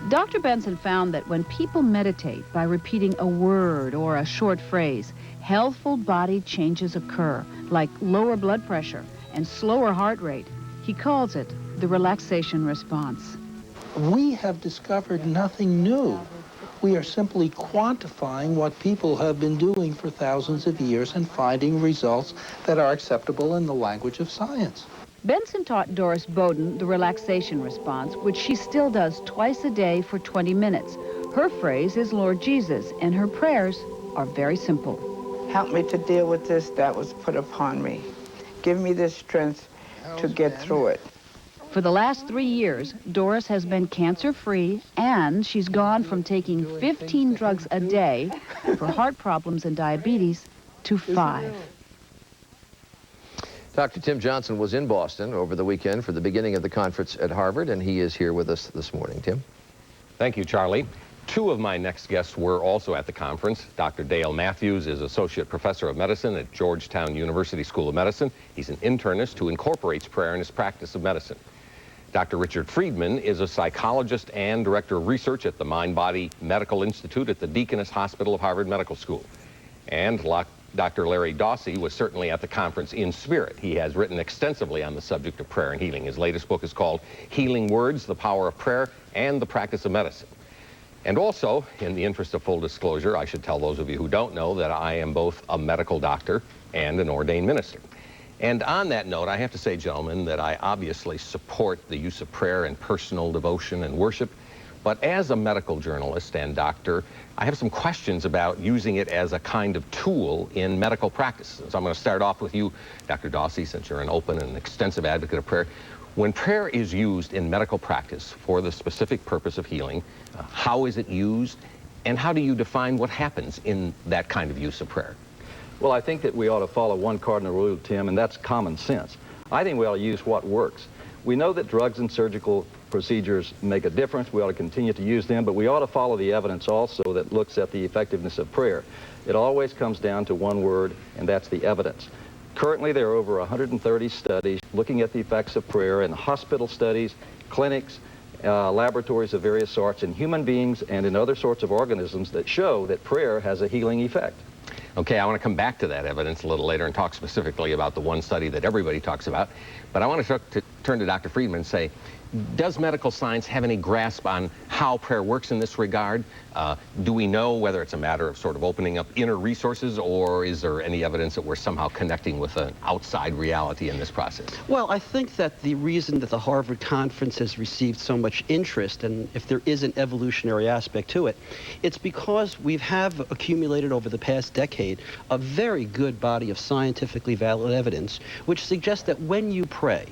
Dr. Benson found that when people meditate by repeating a word or a short phrase, healthful body changes occur, like lower blood pressure and slower heart rate. He calls it the relaxation response. We have discovered nothing new. We are simply quantifying what people have been doing for thousands of years and finding results that are acceptable in the language of science. Benson taught Doris Bowden the relaxation response, which she still does twice a day for 20 minutes. Her phrase is Lord Jesus, and her prayers are very simple. Help me to deal with this that was put upon me. Give me the strength to get through it. For the last 3 years, Doris has been cancer-free, and she's gone from taking 15 drugs a day for heart problems and diabetes to 5. Dr. Tim Johnson was in Boston over the weekend for the beginning of the conference at Harvard, and he is here with us this morning. Tim? Thank you, Charlie. 2 of my next guests were also at the conference. Dr. Dale Matthews is Associate Professor of Medicine at Georgetown University School of Medicine. He's an internist who incorporates prayer in his practice of medicine. Dr. Richard Friedman is a psychologist and Director of Research at the Mind-Body Medical Institute at the Deaconess Hospital of Harvard Medical School. And Dr. Larry Dawsey was certainly at the conference in spirit. He has written extensively on the subject of prayer and healing. His latest book is called Healing Words, The Power of Prayer and the Practice of Medicine. And also, in the interest of full disclosure, I should tell those of you who don't know that I am both a medical doctor and an ordained minister. And on that note, I have to say, gentlemen, that I obviously support the use of prayer and personal devotion and worship. But as a medical journalist and doctor, I have some questions about using it as a kind of tool in medical practice. So I'm going to start off with you, Dr. Dawsey, since you're an open and extensive advocate of prayer. When prayer is used in medical practice for the specific purpose of healing, how is it used, and how do you define what happens in that kind of use of prayer? Well, I think that we ought to follow one cardinal rule, Tim, and that's common sense. I think we ought to use what works. We know that drugs and surgical procedures make a difference. We ought to continue to use them, but we ought to follow the evidence also that looks at the effectiveness of prayer. It always comes down to one word, and that's the evidence. Currently, there are over 130 studies looking at the effects of prayer in hospital studies, clinics, laboratories of various sorts, in human beings and in other sorts of organisms that show that prayer has a healing effect. Okay, I want to come back to that evidence a little later and talk specifically about the one study that everybody talks about. But I want to turn to Dr. Friedman and say, does medical science have any grasp on how prayer works in this regard? Do we know whether it's a matter of sort of opening up inner resources, or is there any evidence that we're somehow connecting with an outside reality in this process? Well, I think that the reason that the Harvard Conference has received so much interest, and if there is an evolutionary aspect to it, it's because we have accumulated over the past decade a very good body of scientifically valid evidence which suggests that when you pray,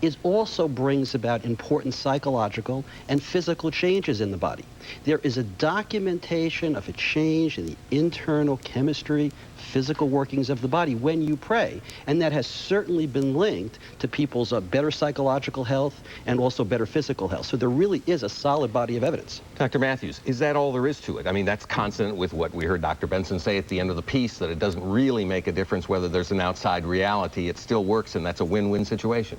it also brings about important psychological and physical changes in the body. There is a documentation of a change in the internal chemistry, physical workings of the body when you pray, and that has certainly been linked to people's better psychological health and also better physical health. So there really is a solid body of evidence. Dr. Matthews, is that all there is to it? I mean, that's consonant with what we heard Dr. Benson say at the end of the piece, that it doesn't really make a difference whether there's an outside reality. It still works, and that's a win-win situation.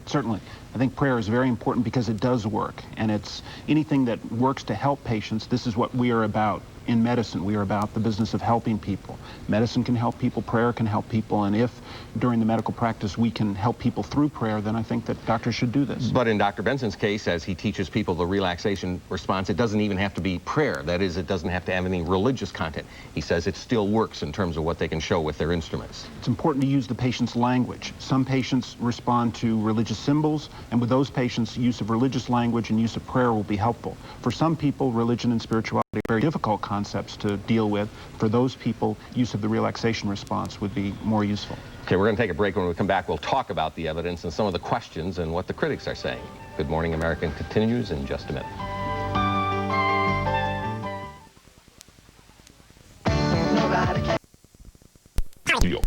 Certainly. I think prayer is very important because it does work, and it's anything that works to help patients. This is what we are about. In medicine, we are about the business of helping people. Medicine can help people, prayer can help people, and if during the medical practice we can help people through prayer, then I think that doctors should do this. But in Dr. Benson's case, as he teaches people the relaxation response, it doesn't even have to be prayer. That is, it doesn't have to have any religious content. He says it still works in terms of what they can show with their instruments. It's important to use the patient's language. Some patients respond to religious symbols, and with those patients, use of religious language and use of prayer will be helpful. For some people, religion and spirituality are very difficult concepts to deal with. For those people, use of the relaxation response would be more useful. Okay, we're going to take a break. When we come back, we'll talk about the evidence and some of the questions and what the critics are saying. Good Morning America continues in just a minute.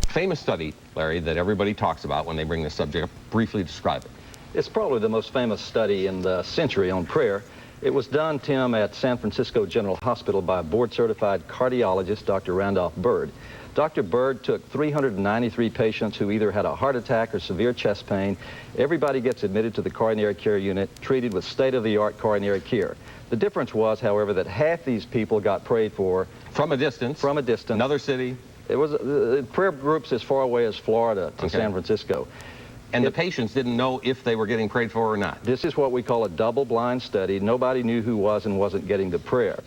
Famous study, Larry, that everybody talks about when they bring this subject up. Briefly describe it. It's probably the most famous study in the century on prayer. It was done, Tim, at San Francisco General Hospital by a board-certified cardiologist, Dr. Randolph Bird. Dr. Bird took 393 patients who either had a heart attack or severe chest pain. Everybody gets admitted to the coronary care unit, treated with state-of-the-art coronary care. The difference was, however, that half these people got prayed for. From a distance? From a distance. Another city? It was prayer groups as far away as Florida to San Francisco. And the patients didn't know if they were getting prayed for or not? This is what we call a double-blind study. Nobody knew who was and wasn't getting the prayer.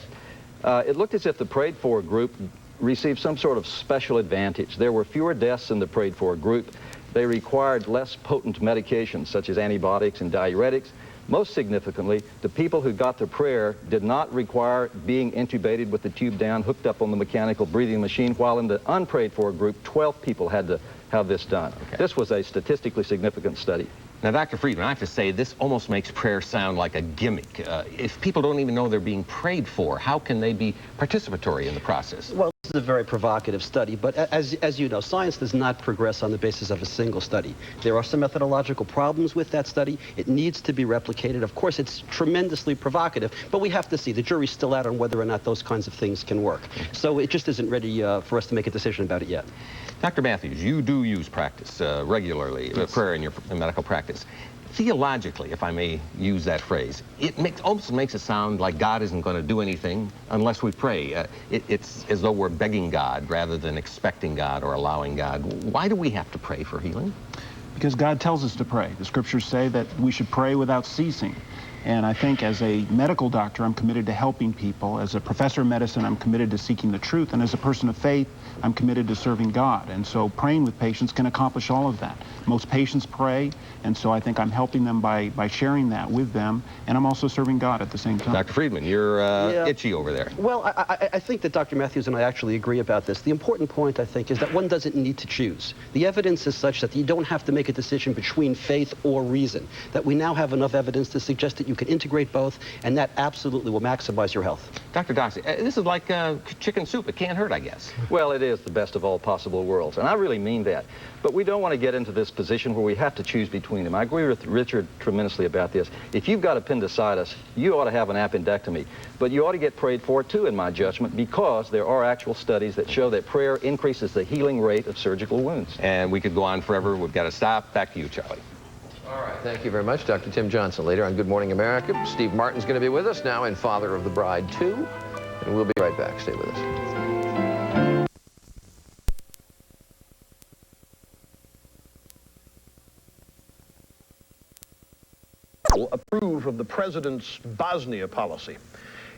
It looked as if the prayed for group received some sort of special advantage. There were fewer deaths in the prayed for group. They required less potent medications, such as antibiotics and diuretics. Most significantly, the people who got the prayer did not require being intubated with the tube down, hooked up on the mechanical breathing machine, while in the unprayed for group, 12 people had to have this done. This was a statistically significant study. Now, Dr. Friedman, I have to say, this almost makes prayer sound like a gimmick. If people don't even know they're being prayed for, how can they be participatory in the process? Well, this is a very provocative study, but as you know, science does not progress on the basis of a single study. There are some methodological problems with that study. It needs to be replicated. Of course, it's tremendously provocative, but we have to see. The jury's still out on whether or not those kinds of things can work. So it just isn't ready for us to make a decision about it yet. Dr. Matthews, you do use practice regularly, prayer in your medical practice. Theologically, if I may use that phrase, it almost makes it sound like God isn't going to do anything unless we pray. It's as though we're begging God rather than expecting God or allowing God. Why do we have to pray for healing? Because God tells us to pray. The scriptures say that we should pray without ceasing. And I think as a medical doctor, I'm committed to helping people. As a professor of medicine, I'm committed to seeking the truth. And as a person of faith, I'm committed to serving God. And so praying with patients can accomplish all of that. Most patients pray, and so I think I'm helping them by sharing that with them. And I'm also serving God at the same time. Dr. Friedman, you're itchy over there. Well, I think that Dr. Matthews and I actually agree about this. The important point, I think, is that one doesn't need to choose. The evidence is such that you don't have to make a decision between faith or reason, that we now have enough evidence to suggest that you can integrate both, and that absolutely will maximize your health. Dr. Doxey, this is like chicken soup. It can't hurt, I guess. Well, it is the best of all possible worlds, and I really mean that. But we don't want to get into this position where we have to choose between them. I agree with Richard tremendously about this. If you've got appendicitis, you ought to have an appendectomy. But you ought to get prayed for, too, in my judgment, because there are actual studies that show that prayer increases the healing rate of surgical wounds. And we could go on forever. We've got to stop. Back to you, Charlie. All right, thank you very much, Dr. Tim Johnson. Later on Good Morning America, Steve Martin's going to be with us now in Father of the Bride 2. And we'll be right back. Stay with us. Approve of the president's Bosnia policy.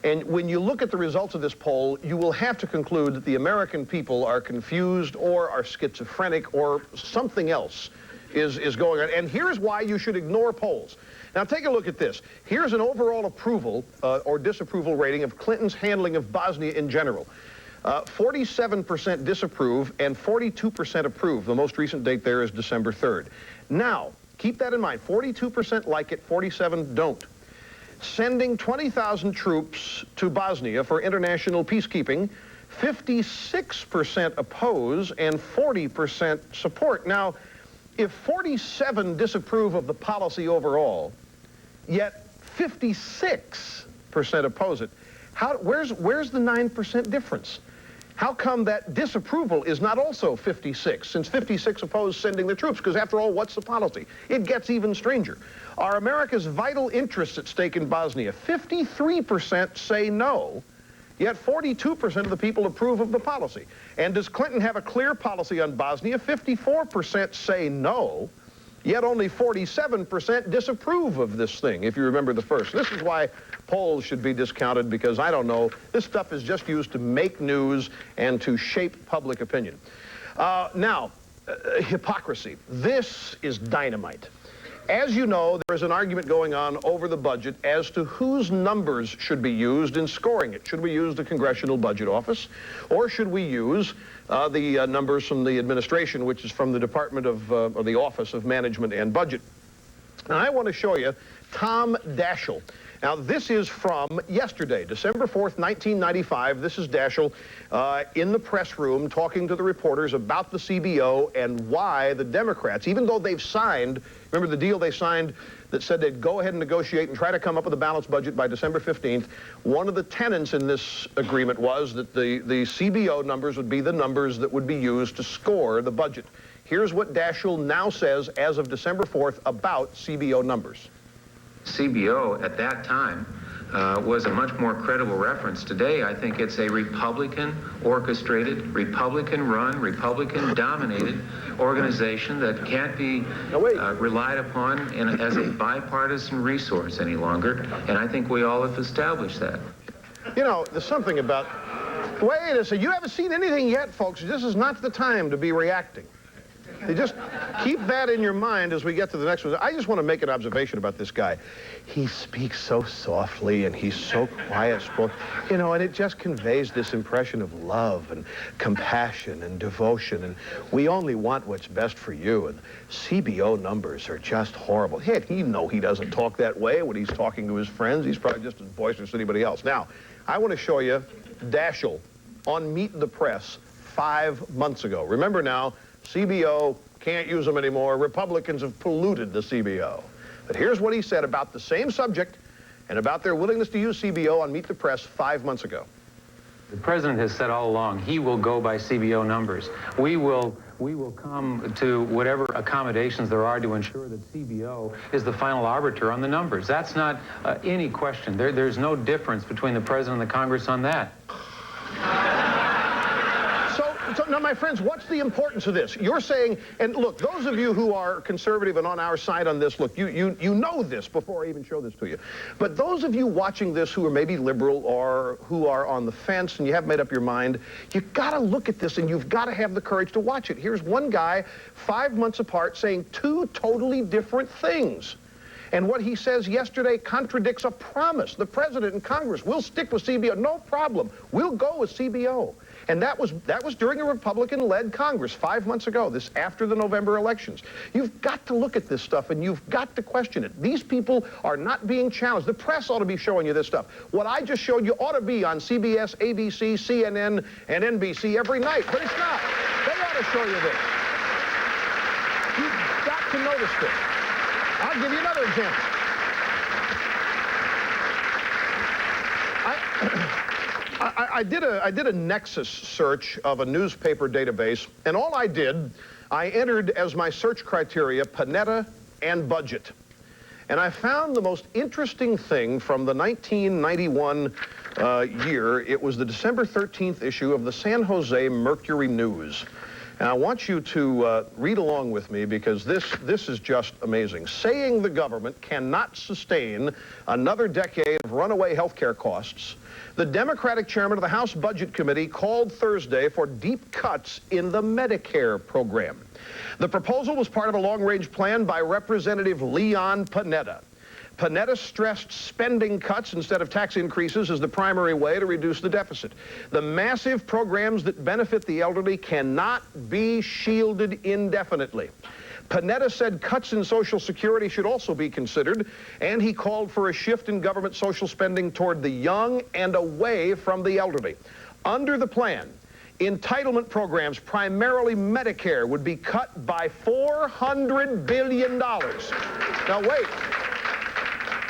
And when you look at the results of this poll, you will have to conclude that the American people are confused or are schizophrenic or something else is going on. And here's why you should ignore polls. Now take a look at this. Here's an overall approval or disapproval rating of Clinton's handling of Bosnia in general. 47% disapprove and 42% approve. The most recent date there is December 3rd. Now, keep that in mind. 42% like it, 47 don't. Sending 20,000 troops to Bosnia for international peacekeeping, 56% oppose and 40% support. Now, if 47 disapprove of the policy overall, yet 56% oppose it, where's the 9% difference? How come that disapproval is not also 56, since 56 oppose sending the troops? Because after all, what's the policy? It gets even stranger. Are America's vital interests at stake in Bosnia? 53% say no, yet 42% of the people approve of the policy. And does Clinton have a clear policy on Bosnia? 54% say no, yet only 47% disapprove of this thing, if you remember the first. This is why polls should be discounted, because I don't know, this stuff is just used to make news and to shape public opinion. Hypocrisy. This is dynamite. As you know, there is an argument going on over the budget as to whose numbers should be used in scoring it. Should we use the Congressional Budget Office, or should we use the numbers from the administration, which is from the Department of, or the Office of Management and Budget? And I want to show you Tom Daschle. Now, this is from yesterday, December 4th, 1995. This is Daschle in the press room talking to the reporters about the CBO and why the Democrats, even though they've signed, remember the deal they signed that said they'd go ahead and negotiate and try to come up with a balanced budget by December 15th, one of the tenets in this agreement was that the CBO numbers would be the numbers that would be used to score the budget. Here's what Daschle now says as of December 4th about CBO numbers. CBO at that time was a much more credible reference. Today, I think it's a Republican-orchestrated, Republican-run, Republican-dominated organization that can't be relied upon as a bipartisan resource any longer, and I think we all have established that. You know, there's something about... Wait a second, you haven't seen anything yet, folks. This is not the time to be reacting. You just keep that in your mind as we get to the next one. I just want to make an observation about this guy. He speaks so softly and he's so quiet-spoken, you know, and it just conveys this impression of love and compassion and devotion, and we only want what's best for you, and CBO numbers are just horrible. Heck, you know he doesn't talk that way when he's talking to his friends. He's probably just as boisterous as anybody else. Now, I want to show you Daschle on Meet the Press 5 months ago. Remember now, CBO, can't use them anymore. Republicans have polluted the CBO. But here's what he said about the same subject and about their willingness to use CBO on Meet the Press 5 months ago. The president has said all along he will go by CBO numbers. We will come to whatever accommodations there are to ensure that CBO is the final arbiter on the numbers. That's not any question. There's no difference between the president and the Congress on that. So now, my friends, what's the importance of this? You're saying, and look, those of you who are conservative and on our side on this, look, you know this before I even show this to you. But those of you watching this who are maybe liberal or who are on the fence and you haven't made up your mind, you've got to look at this and you've got to have the courage to watch it. Here's one guy 5 months apart saying two totally different things. And what he says yesterday contradicts a promise. The president and Congress will stick with CBO. No problem. We'll go with CBO. And that was during a Republican-led Congress 5 months ago, this after the November elections. You've got to look at this stuff, and you've got to question it. These people are not being challenged. The press ought to be showing you this stuff. What I just showed you ought to be on CBS, ABC, CNN, and NBC every night, but it's not. They ought to show you this. You've got to notice this. I'll give you another example. I did a nexus search of a newspaper database, and all I did, I entered as my search criteria Panetta and budget. And I found the most interesting thing from the 1991 year. It was the December 13th issue of the San Jose Mercury News. And I want you to read along with me because this is just amazing. Saying the government cannot sustain another decade of runaway health care costs, the Democratic chairman of the House Budget Committee called Thursday for deep cuts in the Medicare program. The proposal was part of a long-range plan by Representative Leon Panetta. Panetta stressed spending cuts instead of tax increases as the primary way to reduce the deficit. The massive programs that benefit the elderly cannot be shielded indefinitely. Panetta said cuts in Social Security should also be considered, and he called for a shift in government social spending toward the young and away from the elderly. Under the plan, entitlement programs, primarily Medicare, would be cut by $400 billion. Now, wait.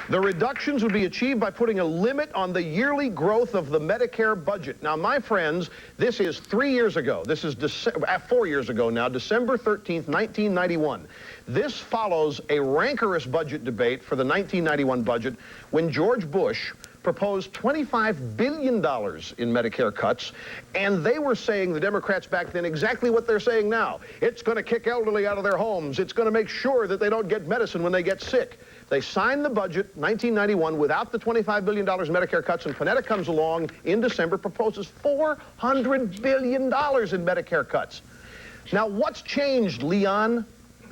The reductions would be achieved by putting a limit on the yearly growth of the Medicare budget. Now, my friends, this is 3 years ago. This is 4 years ago now, December 13th, 1991. This follows a rancorous budget debate for the 1991 budget when George Bush proposed $25 billion in Medicare cuts, and they were saying, the Democrats back then, exactly what they're saying now. It's going to kick elderly out of their homes. It's going to make sure that they don't get medicine when they get sick. They signed the budget, 1991, without the $25 billion Medicare cuts, and Panetta comes along in December, proposes $400 billion in Medicare cuts. Now, what's changed, Leon,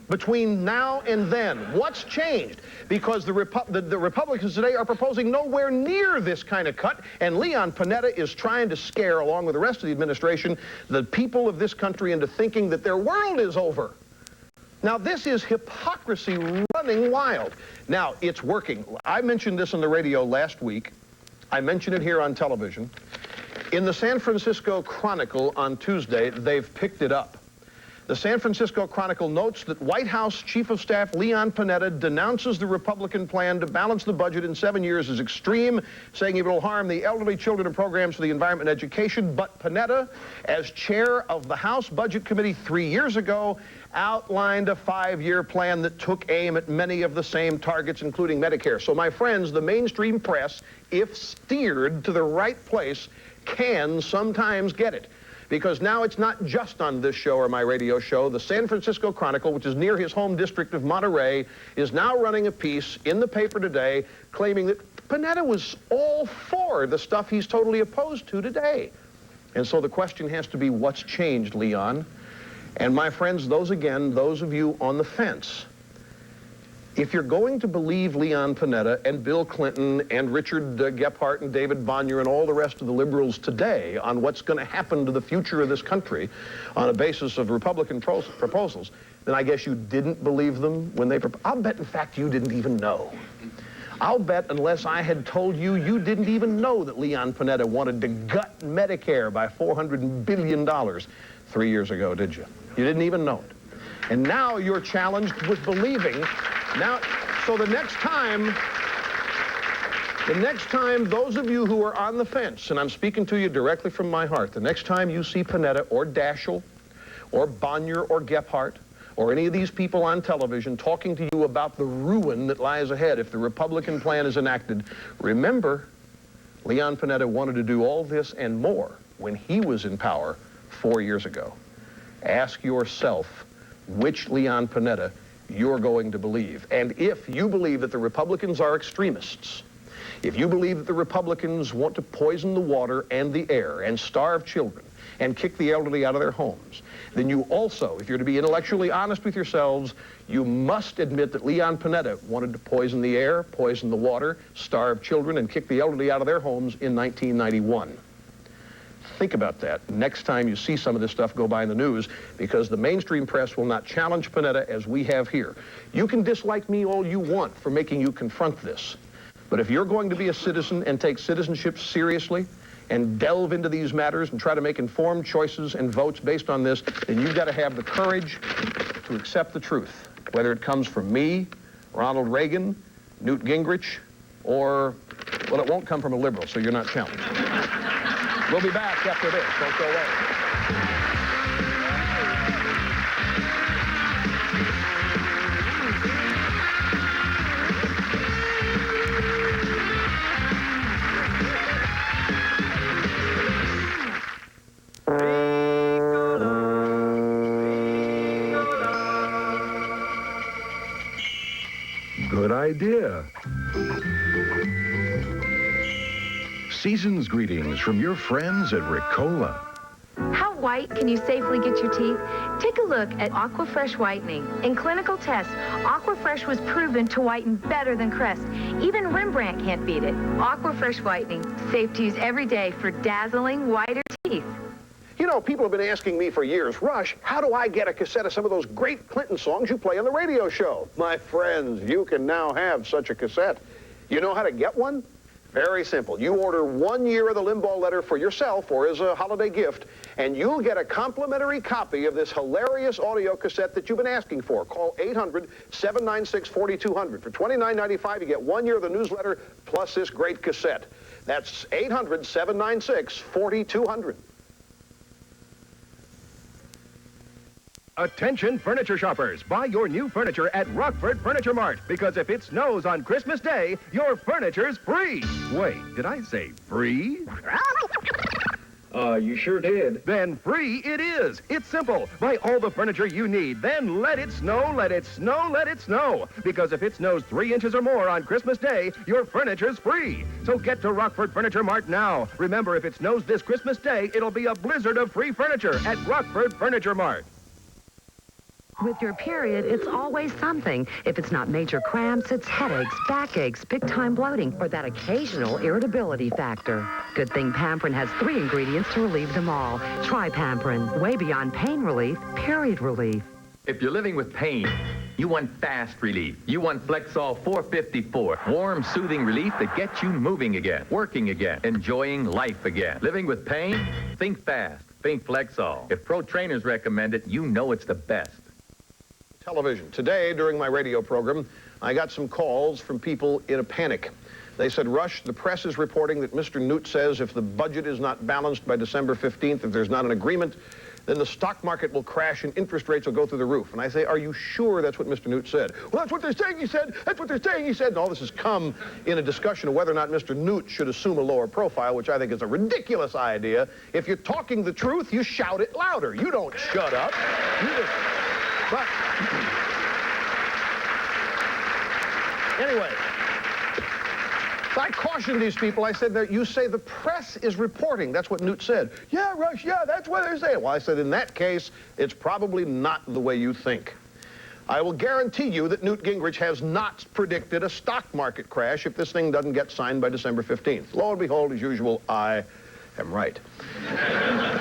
between now and then? What's changed? Because the Republicans today are proposing nowhere near this kind of cut, and Leon Panetta is trying to scare, along with the rest of the administration, the people of this country into thinking that their world is over. Now, this is hypocrisy running wild. Now, it's working. I mentioned this on the radio last week. I mentioned it here on television. In the San Francisco Chronicle on Tuesday, they've picked it up. The San Francisco Chronicle notes that White House Chief of Staff Leon Panetta denounces the Republican plan to balance the budget in 7 years as extreme, saying it will harm the elderly, children, and programs for the environment and education. But Panetta, as chair of the House Budget Committee 3 years ago, outlined a 5-year plan that took aim at many of the same targets, including Medicare. So, my friends, the mainstream press, if steered to the right place, can sometimes get it. Because now it's not just on this show or my radio show. The San Francisco Chronicle, which is near his home district of Monterey, is now running a piece in the paper today claiming that Panetta was all for the stuff he's totally opposed to today. And so the question has to be, what's changed, Leon? And my friends, those of you on the fence, if you're going to believe Leon Panetta and Bill Clinton and Richard Gephardt and David Bonnier and all the rest of the liberals today on what's going to happen to the future of this country on a basis of Republican proposals, then I guess you didn't believe them when they proposed. I'll bet, in fact, you didn't even know. I'll bet, unless I had told you, you didn't even know that Leon Panetta wanted to gut Medicare by $400 billion 3 years ago, did you? You didn't even know it. And now you're challenged with believing. Now, so the next time those of you who are on the fence, and I'm speaking to you directly from my heart, the next time you see Panetta or Daschle or Bonnier or Gephardt or any of these people on television talking to you about the ruin that lies ahead if the Republican plan is enacted, remember, Leon Panetta wanted to do all this and more when he was in power 4 years ago. Ask yourself which Leon Panetta you're going to believe. And if you believe that the Republicans are extremists, if you believe that the Republicans want to poison the water and the air and starve children and kick the elderly out of their homes, then you also, if you're to be intellectually honest with yourselves, you must admit that Leon Panetta wanted to poison the air, poison the water, starve children, and kick the elderly out of their homes in 1991. Think about that next time you see some of this stuff go by in the news, because the mainstream press will not challenge Panetta as we have here. You can dislike me all you want for making you confront this, but if you're going to be a citizen and take citizenship seriously and delve into these matters and try to make informed choices and votes based on this, then you've got to have the courage to accept the truth, whether it comes from me, Ronald Reagan, Newt Gingrich, or, well, it won't come from a liberal, so you're not challenged. We'll be back after this. Don't go away. Good idea. Season's greetings from your friends at Ricola. How white can you safely get your teeth? Take a look at Aquafresh Whitening. In clinical tests, Aquafresh was proven to whiten better than Crest. Even Rembrandt can't beat it. Aquafresh Whitening, safe to use every day for dazzling whiter teeth. You know, people have been asking me for years, Rush, how do I get a cassette of some of those great Clinton songs you play on the radio show? My friends, you can now have such a cassette. You know how to get one? Very simple. You order 1 year of the Limbaugh Letter for yourself or as a holiday gift, and you'll get a complimentary copy of this hilarious audio cassette that you've been asking for. Call 800-796-4200. For $29.95, you get 1 year of the newsletter plus this great cassette. That's 800-796-4200. Attention furniture shoppers, buy your new furniture at Rockford Furniture Mart, because if it snows on Christmas Day, your furniture's free. Wait, did I say free? You sure did. Then free it is. It's simple. Buy all the furniture you need, then let it snow, let it snow, let it snow. Because if it snows 3 inches or more on Christmas Day, your furniture's free. So get to Rockford Furniture Mart now. Remember, if it snows this Christmas Day, it'll be a blizzard of free furniture at Rockford Furniture Mart. With your period, it's always something. If it's not major cramps, it's headaches, backaches, big-time bloating, or that occasional irritability factor. Good thing Pamprin has 3 ingredients to relieve them all. Try Pamprin, way beyond pain relief, period relief. If you're living with pain, You want fast relief. You want Flexol 454. Warm, soothing relief that gets you moving again, working again, enjoying life again. Living with pain? Think fast. Think Flexol. If pro trainers recommend it, you know it's the best. Television. Today, during my radio program, I got some calls from people in a panic. They said, Rush, the press is reporting that Mr. Newt says if the budget is not balanced by December 15th, if there's not an agreement, then the stock market will crash and interest rates will go through the roof. And I say, are you sure that's what Mr. Newt said? Well, that's what they're saying he said. That's what they're saying he said. And all this has come in a discussion of whether or not Mr. Newt should assume a lower profile, which I think is a ridiculous idea. If you're talking the truth, you shout it louder. You don't shut up. You just... But... Anyway... So I cautioned these people. I said, you say the press is reporting. That's what Newt said. Yeah, Rush, yeah, that's what they're saying. Well, I said, in that case, it's probably not the way you think. I will guarantee you that Newt Gingrich has not predicted a stock market crash if this thing doesn't get signed by December 15th. Lo and behold, as usual, I am right.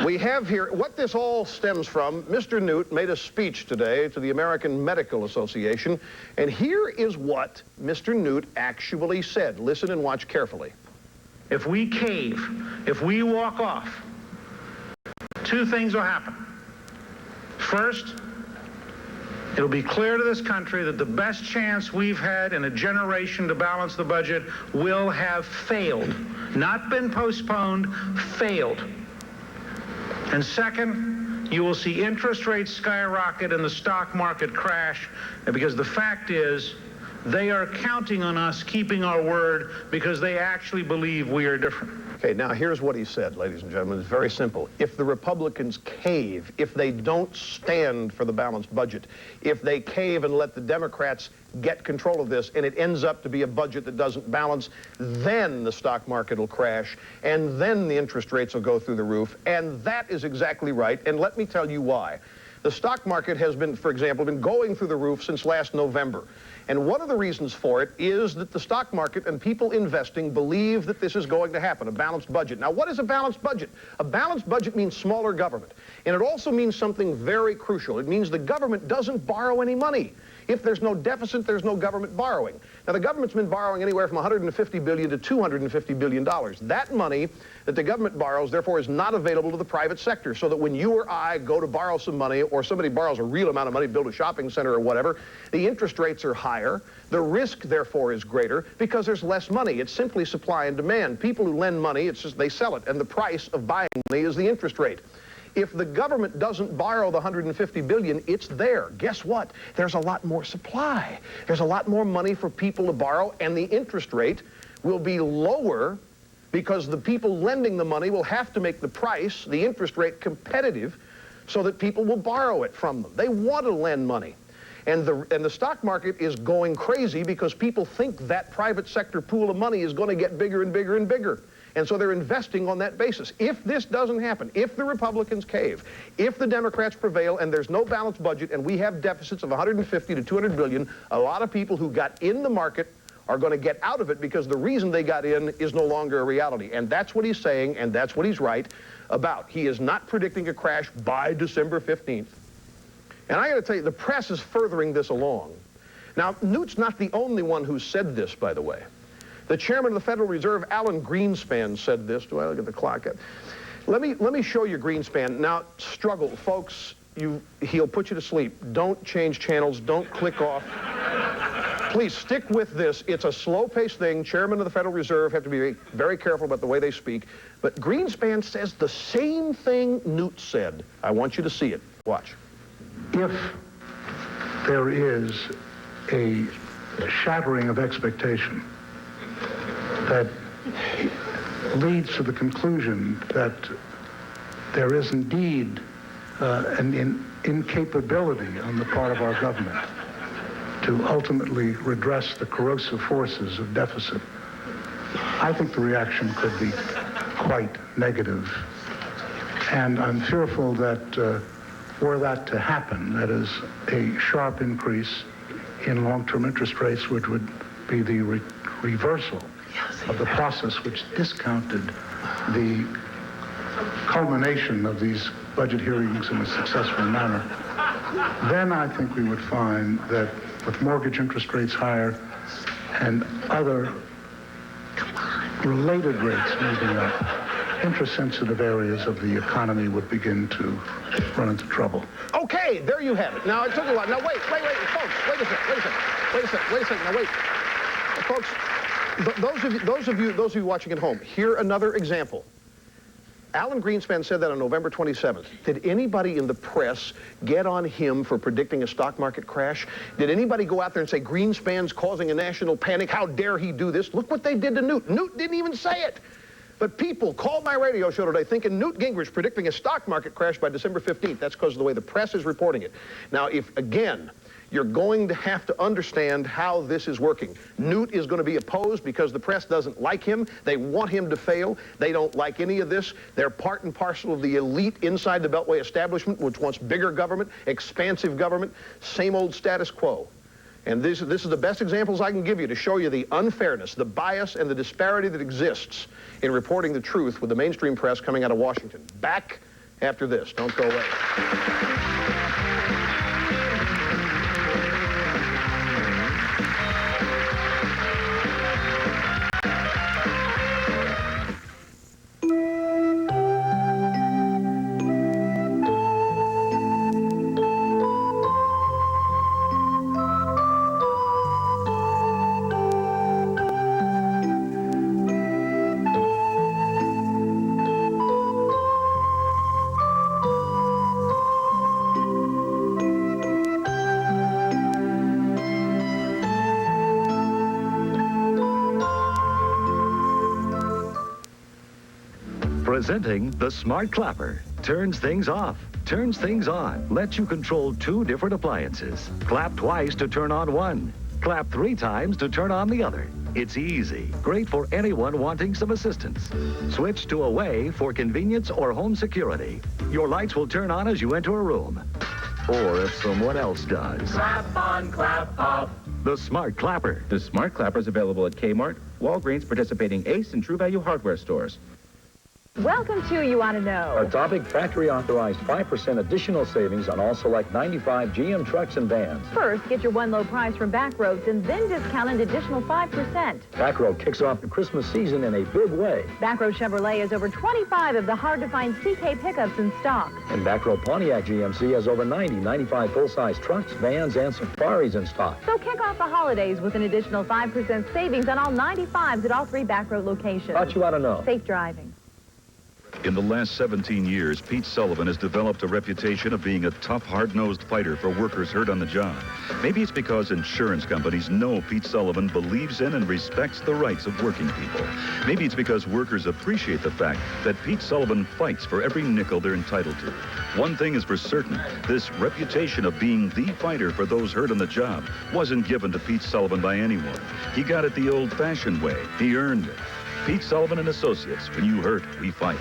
We have here, what this all stems from, Mr. Newt made a speech today to the American Medical Association, and here is what Mr. Newt actually said. Listen and watch carefully. If we cave, if we walk off, two things will happen. First, it'll be clear to this country that the best chance we've had in a generation to balance the budget will have failed. Not been postponed, failed. And second, you will see interest rates skyrocket and the stock market crash, because the fact is, they are counting on us keeping our word because they actually believe we are different. Okay, now here's what he said, ladies and gentlemen. It's very simple. If the Republicans cave, if they don't stand for the balanced budget, if they cave and let the Democrats get control of this and it ends up to be a budget that doesn't balance, then the stock market will crash and then the interest rates will go through the roof. And that is exactly right. And let me tell you why. The stock market has been, for example, been going through the roof since last November. And one of the reasons for it is that the stock market and people investing believe that this is going to happen, a balanced budget. Now, what is a balanced budget? A balanced budget means smaller government. And it also means something very crucial. It means the government doesn't borrow any money. If there's no deficit, there's no government borrowing. Now, the government's been borrowing anywhere from $150 billion to $250 billion. That money that the government borrows, therefore, is not available to the private sector, so that when you or I go to borrow some money, or somebody borrows a real amount of money to build a shopping center or whatever, the interest rates are higher. The risk, therefore, is greater because there's less money. It's simply supply and demand. People who lend money, it's just they sell it, and the price of buying money is the interest rate. If the government doesn't borrow the $150 billion, it's there. Guess what? There's a lot more supply. There's a lot more money for people to borrow, and the interest rate will be lower because the people lending the money will have to make the price, the interest rate, competitive so that people will borrow it from them. They want to lend money. And the stock market is going crazy because people think that private sector pool of money is going to get bigger and bigger and bigger. And so they're investing on that basis. If this doesn't happen, if the Republicans cave, if the Democrats prevail and there's no balanced budget and we have deficits of 150 to 200 billion, a lot of people who got in the market are going to get out of it because the reason they got in is no longer a reality. And that's what he's saying, and that's what he's right about. He is not predicting a crash by December 15th. And I got to tell you, the press is furthering this along. Now, Newt's not the only one who said this, by the way. The chairman of the Federal Reserve, Alan Greenspan, said this. Do I look at the clock? Let me show you Greenspan. Now, struggle, folks. He'll put you to sleep. Don't change channels. Don't click off. Please stick with this. It's a slow-paced thing. Chairman of the Federal Reserve have to be very careful about the way they speak. But Greenspan says the same thing Newt said. I want you to see it. Watch. If there is a shattering of expectation that leads to the conclusion that there is indeed an incapability on the part of our government to ultimately redress the corrosive forces of deficit, I think the reaction could be quite negative. And I'm fearful that were that to happen, that is, a sharp increase in long-term interest rates, which would be the reversal of the process which discounted the culmination of these budget hearings in a successful manner, then I think we would find that with mortgage interest rates higher and other related rates moving up, interest-sensitive areas of the economy would begin to run into trouble. Okay, there you have it. Now, it took a while. Now, wait, folks, wait a second. Now, wait. Folks, those of you watching at home, hear another example. Alan Greenspan said that on November 27th. Did anybody in the press get on him for predicting a stock market crash? Did anybody go out there and say, Greenspan's causing a national panic? How dare he do this? Look what they did to Newt. Newt didn't even say it. But people called my radio show today thinking Newt Gingrich predicting a stock market crash by December 15th. That's because of the way the press is reporting it. Now, if, again, you're going to have to understand how this is working. Newt is going to be opposed because the press doesn't like him. They want him to fail. They don't like any of this. They're part and parcel of the elite inside the Beltway establishment, which wants bigger government, expansive government, same old status quo. And this is the best examples I can give you to show you the unfairness, the bias, and the disparity that exists in reporting the truth with the mainstream press coming out of Washington. Back after this. Don't go away. Presenting the Smart Clapper. Turns things off, turns things on, lets you control 2 different appliances. Clap twice to turn on one. Clap 3 times to turn on the other. It's easy, great for anyone wanting some assistance. Switch to away for convenience or home security. Your lights will turn on as you enter a room. Or if someone else does. Clap on, clap off. The Smart Clapper. The Smart Clapper is available at Kmart, Walgreens, participating Ace and True Value hardware stores. Welcome to You Want to Know. Our topic, factory authorized 5% additional savings on all select 95 GM trucks and vans. First, get your one low price from Backroads and then discount an additional 5%. Backroad kicks off the Christmas season in a big way. Backroad Chevrolet has over 25 of the hard-to-find CK pickups in stock. And Backroad Pontiac GMC has over 95 full-size trucks, vans, and safaris in stock. So kick off the holidays with an additional 5% savings on all 95s at all 3 Backroad locations. Thought you ought to know. Safe driving. In the last 17 years, Pete Sullivan has developed a reputation of being a tough, hard-nosed fighter for workers hurt on the job. Maybe it's because insurance companies know Pete Sullivan believes in and respects the rights of working people. Maybe it's because workers appreciate the fact that Pete Sullivan fights for every nickel they're entitled to. One thing is for certain, this reputation of being the fighter for those hurt on the job wasn't given to Pete Sullivan by anyone. He got it the old-fashioned way. He earned it. Pete Sullivan and Associates. When you hurt, we fight.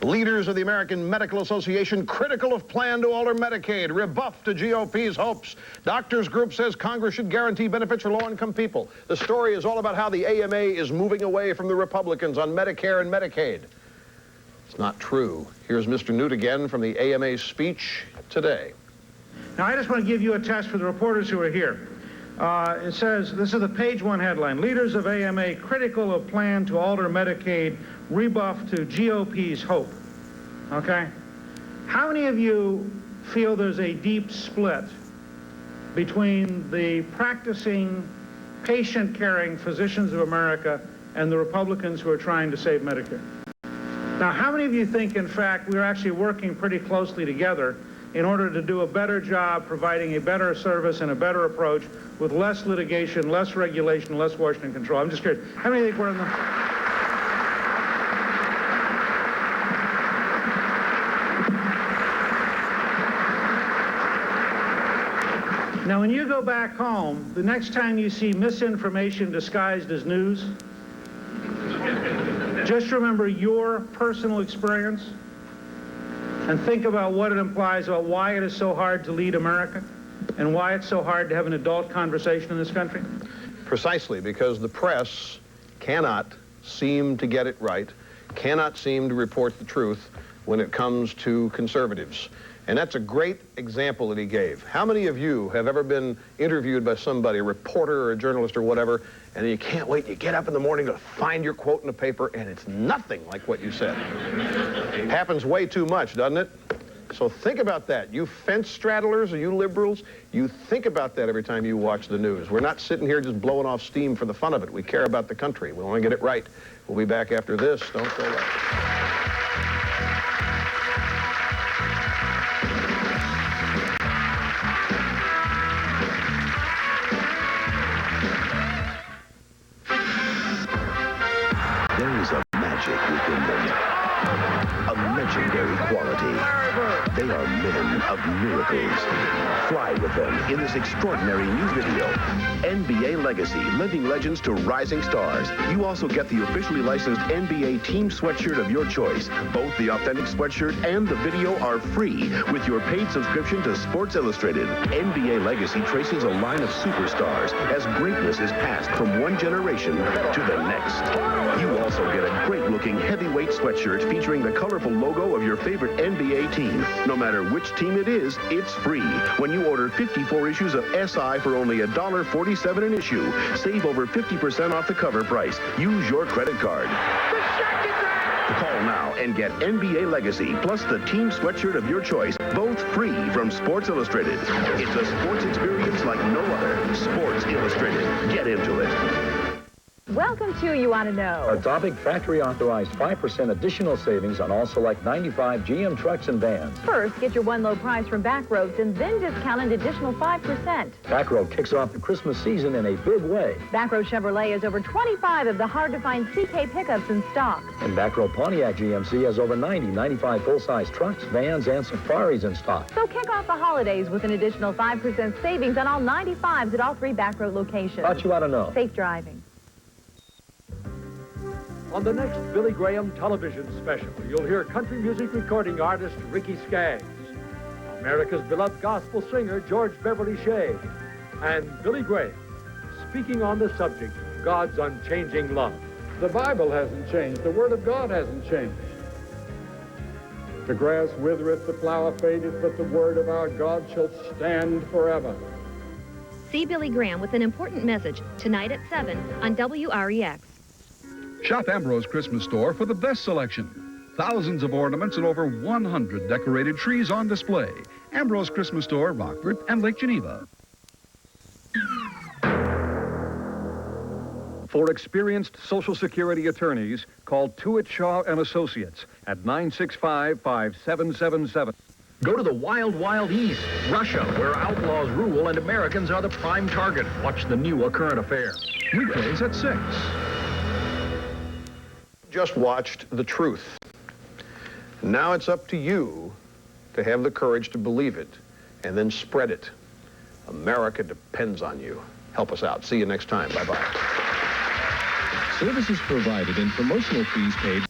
Leaders of the American Medical Association critical of plan to alter Medicaid, rebuff to GOP's hopes. Doctors group says Congress should guarantee benefits for low-income people. The story is all about how the AMA is moving away from the Republicans on Medicare and Medicaid. It's not true. Here's Mr. Newt again from the AMA's speech today. Now, I just want to give you a test for the reporters who are here. It says, this is the page 1 headline, Leaders of AMA critical of plan to alter Medicaid, rebuff to GOP's hope. Okay? How many of you feel there's a deep split between the practicing, patient-caring physicians of America and the Republicans who are trying to save Medicare? Now, how many of you think, in fact, we're actually working pretty closely together in order to do a better job providing a better service and a better approach with less litigation, less regulation, less Washington control? I'm just curious. How many think we're in the... Now, when you go back home, the next time you see misinformation disguised as news, just remember your personal experience and think about what it implies about why it is so hard to lead America and why it's so hard to have an adult conversation in this country. Precisely because the press cannot seem to get it right, cannot seem to report the truth when it comes to conservatives. And that's a great example that he gave. How many of you have ever been interviewed by somebody, a reporter or a journalist or whatever, and you can't wait, you get up in the morning to find your quote in the paper, and it's nothing like what you said? It happens way too much, doesn't it? So think about that. You fence straddlers or you liberals, you think about that every time you watch the news. We're not sitting here just blowing off steam for the fun of it. We care about the country. We want to get it right. We'll be back after this. Don't go away. There is a magic within them, a legendary quality. They are men of miracles. Fly with them in this extraordinary new video, NBA Legacy, Living Legends to Rising Stars. You also get the officially licensed NBA team sweatshirt of your choice. Both the authentic sweatshirt and the video are free with your paid subscription to Sports Illustrated. NBA Legacy traces a line of superstars as greatness is passed from one generation to the next. You also get a great-looking heavyweight sweatshirt featuring the colorful logo of your favorite NBA team. No matter which team it is, it's free when you order 54 issues of SI for only $1.47 an issue. Save over 50% off the cover price. Use your credit card. Call now and get NBA Legacy plus the team sweatshirt of your choice, both free from Sports Illustrated. It's a sports experience like no other. Sports Illustrated. Get into it. Welcome to You Want to Know. Atomic factory authorized 5% additional savings on all select 95 GM trucks and vans. First, get your one low price from Backroads and then discount an additional 5%. Backroad kicks off the Christmas season in a big way. Backroad Chevrolet has over 25 of the hard-to-find CK pickups in stock. And Backroad Pontiac GMC has over 95 full-size trucks, vans, and safaris in stock. So kick off the holidays with an additional 5% savings on all 95s at all 3 Backroad locations. Thought you ought to know. Safe driving. On the next Billy Graham television special, you'll hear country music recording artist Ricky Skaggs, America's beloved gospel singer George Beverly Shea, and Billy Graham speaking on the subject, God's unchanging love. The Bible hasn't changed. The Word of God hasn't changed. The grass withereth, the flower fadeth, but the Word of our God shall stand forever. See Billy Graham with an important message tonight at 7 on WREX. Shop Ambrose Christmas Store for the best selection. Thousands of ornaments and over 100 decorated trees on display. Ambrose Christmas Store, Rockford and Lake Geneva. For experienced Social Security attorneys, call Tuitt Shaw and Associates at 965-5777. Go to the wild, wild east, Russia, where outlaws rule and Americans are the prime target. Watch the new A Current Affair. Weekdays at 6. Just watched The Truth. Now it's up to you to have the courage to believe it and then spread it. America depends on you. Help us out. See you next time. Bye-bye. Services provided and promotional fees paid.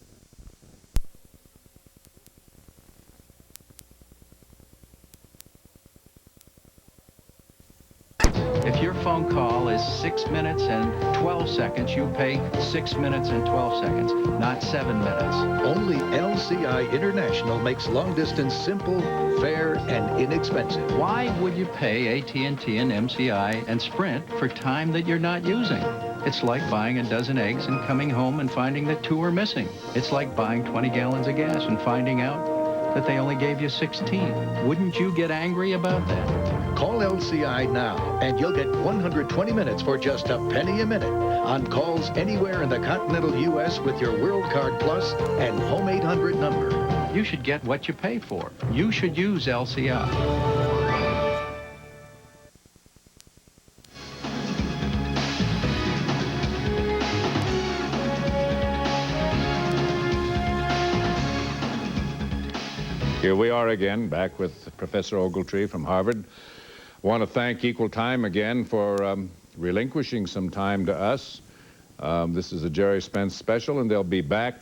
If your phone call is 6 minutes and 12 seconds, you pay 6 minutes and 12 seconds, not 7 minutes. Only LCI International makes long distance simple, fair, and inexpensive. Why would you pay AT&T and MCI and Sprint for time that you're not using? It's like buying a dozen eggs and coming home and finding that 2 are missing. It's like buying 20 gallons of gas and finding out that they only gave you 16. Wouldn't you get angry about that? Call LCI now, and you'll get 120 minutes for just a penny a minute on calls anywhere in the continental U.S. with your World Card Plus and Home 800 number. You should get what you pay for. You should use LCI. Here we are again, back with Professor Ogletree from Harvard. I want to thank Equal Time again for relinquishing some time to us. This is a Jerry Spence special, and they'll be back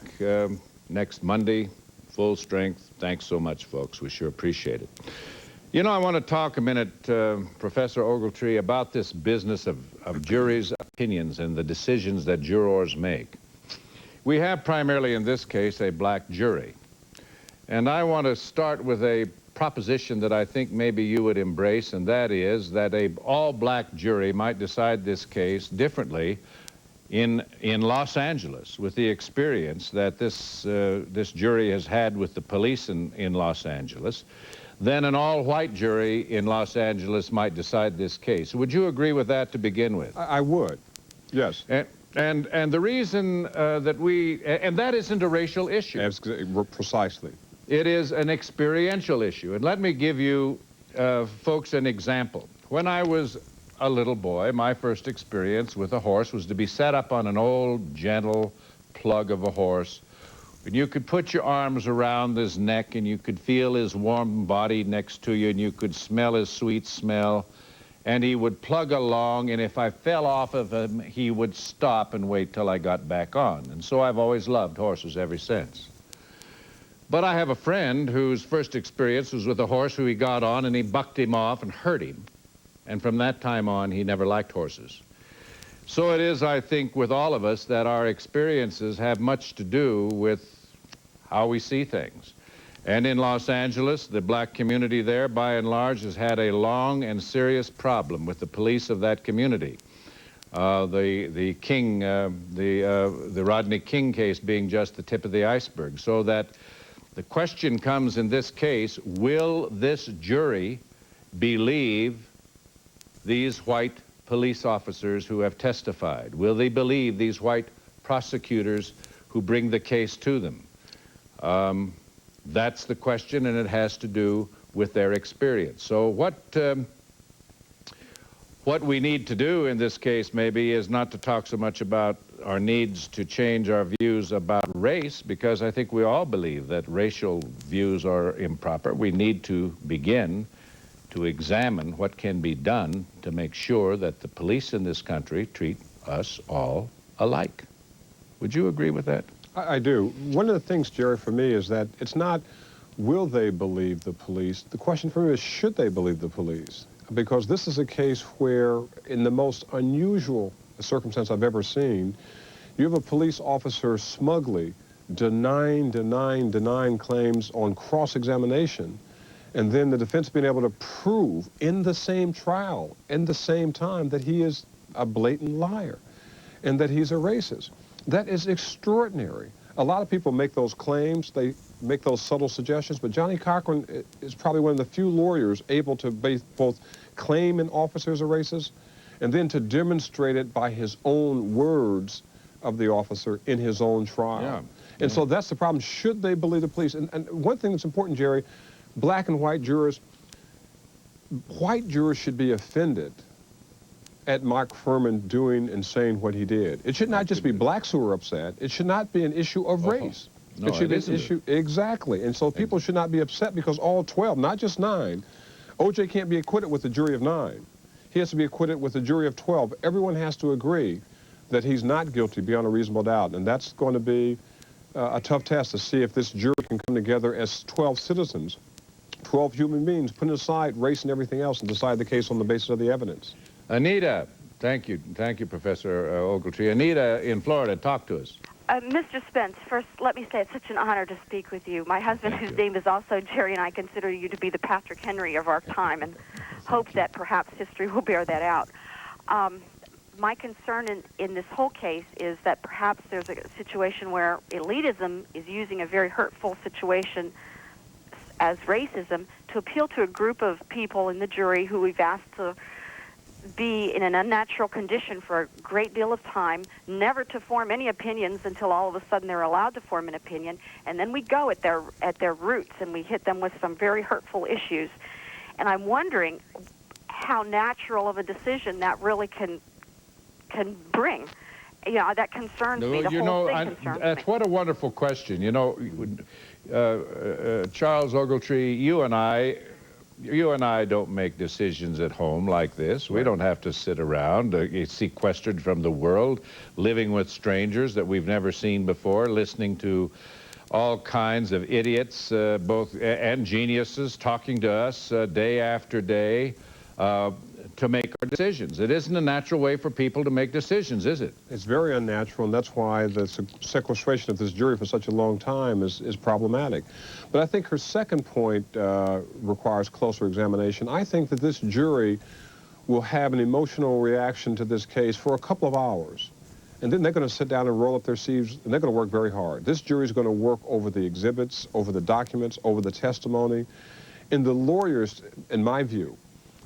next Monday, full strength. Thanks so much, folks. We sure appreciate it. You know, I want to talk a minute, Professor Ogletree, about this business of juries' opinions and the decisions that jurors make. We have primarily, in this case, a black jury. And I want to start with a proposition that I think maybe you would embrace, and that is that a all-black jury might decide this case differently in Los Angeles, with the experience that this jury has had with the police in Los Angeles, than an all-white jury in Los Angeles might decide this case. Would you agree with that to begin with? I would, yes. And the reason that and that isn't a racial issue. Precisely. It is an experiential issue. And let me give you folks an example. When I was a little boy, my first experience with a horse was to be set up on an old, gentle plug of a horse. And you could put your arms around his neck, and you could feel his warm body next to you, and you could smell his sweet smell. And he would plug along, and if I fell off of him, he would stop and wait till I got back on. And so I've always loved horses ever since. But I have a friend whose first experience was with a horse who he got on, and he bucked him off and hurt him. And from that time on, he never liked horses. So it is, I think, with all of us that our experiences have much to do with how we see things. And in Los Angeles, the black community there, by and large, has had a long and serious problem with the police of that community. The Rodney King case being just the tip of the iceberg. So that the question comes in this case, will this jury believe these white police officers who have testified? Will they believe these white prosecutors who bring the case to them? That's the question, and it has to do with their experience. So what we need to do in this case maybe is not to talk so much about our needs to change our views about race, because I think we all believe that racial views are improper. We need to begin to examine what can be done to make sure that the police in this country treat us all alike. Would you agree with that? I do. One of the things, Jerry, for me is that it's not will they believe the police. The question for me is should they believe the police? Because this is a case where, in the most unusual circumstance I've ever seen, you have a police officer smugly denying claims on cross-examination, and then the defense being able to prove in the same trial, in the same time, that he is a blatant liar and that he's a racist. That is extraordinary. A lot of people make those claims, they make those subtle suggestions, but Johnny Cochran is probably one of the few lawyers able to both claim an officer as a racist and then to demonstrate it by his own words of the officer in his own trial. And so that's the problem. Should they believe the police? And one thing that's important, Jerry, black and white jurors should be offended at Mark Furman doing and saying what he did. It should not just be blacks who are upset. It should not be an issue of race. No, it should be an isn't issue, exactly. And so people should not be upset because all 12, not just 9, O.J. can't be acquitted with a jury of 9. He has to be acquitted with a jury of 12. Everyone has to agree that he's not guilty beyond a reasonable doubt. And that's going to be a tough test to see if this jury can come together as 12 citizens, 12 human beings, putting aside race and everything else and decide the case on the basis of the evidence. Anita, thank you, Professor Ogletree. Anita in Florida, talk to us. Mr. Spence, first, let me say it's such an honor to speak with you. My husband, whose name is also Jerry, and I consider you to be the Patrick Henry of our time, and hope that perhaps history will bear that out. My concern in this whole case is that perhaps there's a situation where elitism is using a very hurtful situation as racism to appeal to a group of people in the jury who we've asked to be in an unnatural condition for a great deal of time, never to form any opinions until all of a sudden they're allowed to form an opinion, and then we go at their roots and we hit them with some very hurtful issues. And I'm wondering how natural of a decision that really can bring. You know, that concerns me. The whole thing concerns me. What a wonderful question. You know, Charles Ogletree, you and I don't make decisions at home like this. We don't have to sit around, sequestered from the world, living with strangers that we've never seen before, listening to all kinds of idiots, both and geniuses, talking to us day after day, to make our decisions. It isn't a natural way for people to make decisions, is it? It's very unnatural, and that's why the sequestration of this jury for such a long time is problematic. But I think her second point requires closer examination. I think that this jury will have an emotional reaction to this case for a couple of hours. And then they're going to sit down and roll up their sleeves, and they're going to work very hard. This jury is going to work over the exhibits, over the documents, over the testimony. And the lawyers, in my view,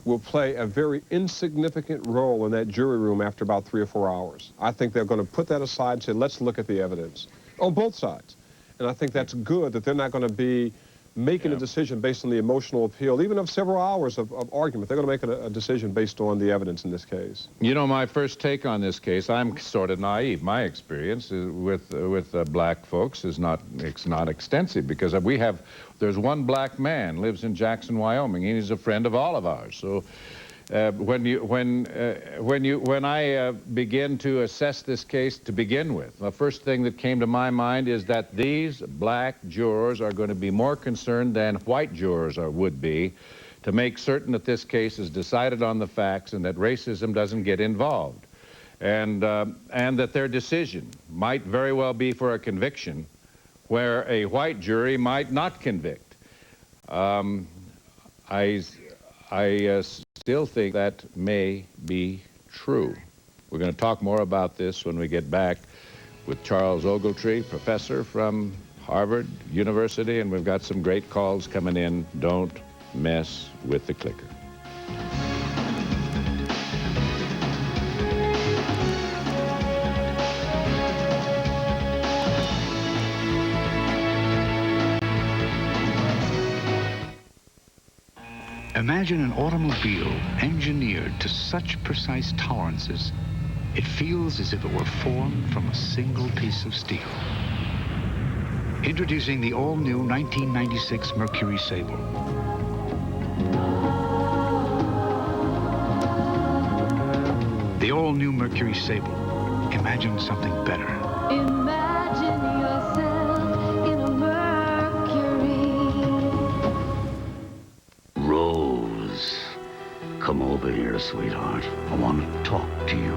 will play a very insignificant role in that jury room after about 3 or 4 hours. I think they're going to put that aside and say, let's look at the evidence on both sides. And I think that's good that they're not going to be making a decision based on the emotional appeal, even of several hours of argument. They're going to make a decision based on the evidence in this case. You know, my first take on this case, I'm sort of naive. My experience with black folks is not extensive, because there's one black man lives in Jackson, Wyoming, and he's a friend of all of ours. So when I begin to assess this case to begin with, the first thing that came to my mind is that these black jurors are going to be more concerned than white jurors would be to make certain that this case is decided on the facts and that racism doesn't get involved, and that their decision might very well be for a conviction where a white jury might not convict. I still think that may be true. We're going to talk more about this when we get back with Charles Ogletree, professor from Harvard University, and we've got some great calls coming in. Don't mess with the clicker. Imagine an automobile engineered to such precise tolerances, it feels as if it were formed from a single piece of steel. Introducing the all-new 1996 Mercury Sable. The all-new Mercury Sable. Imagine something better. Imagine yourself in a Mercury. Rose, come over here, sweetheart. I want to talk to you.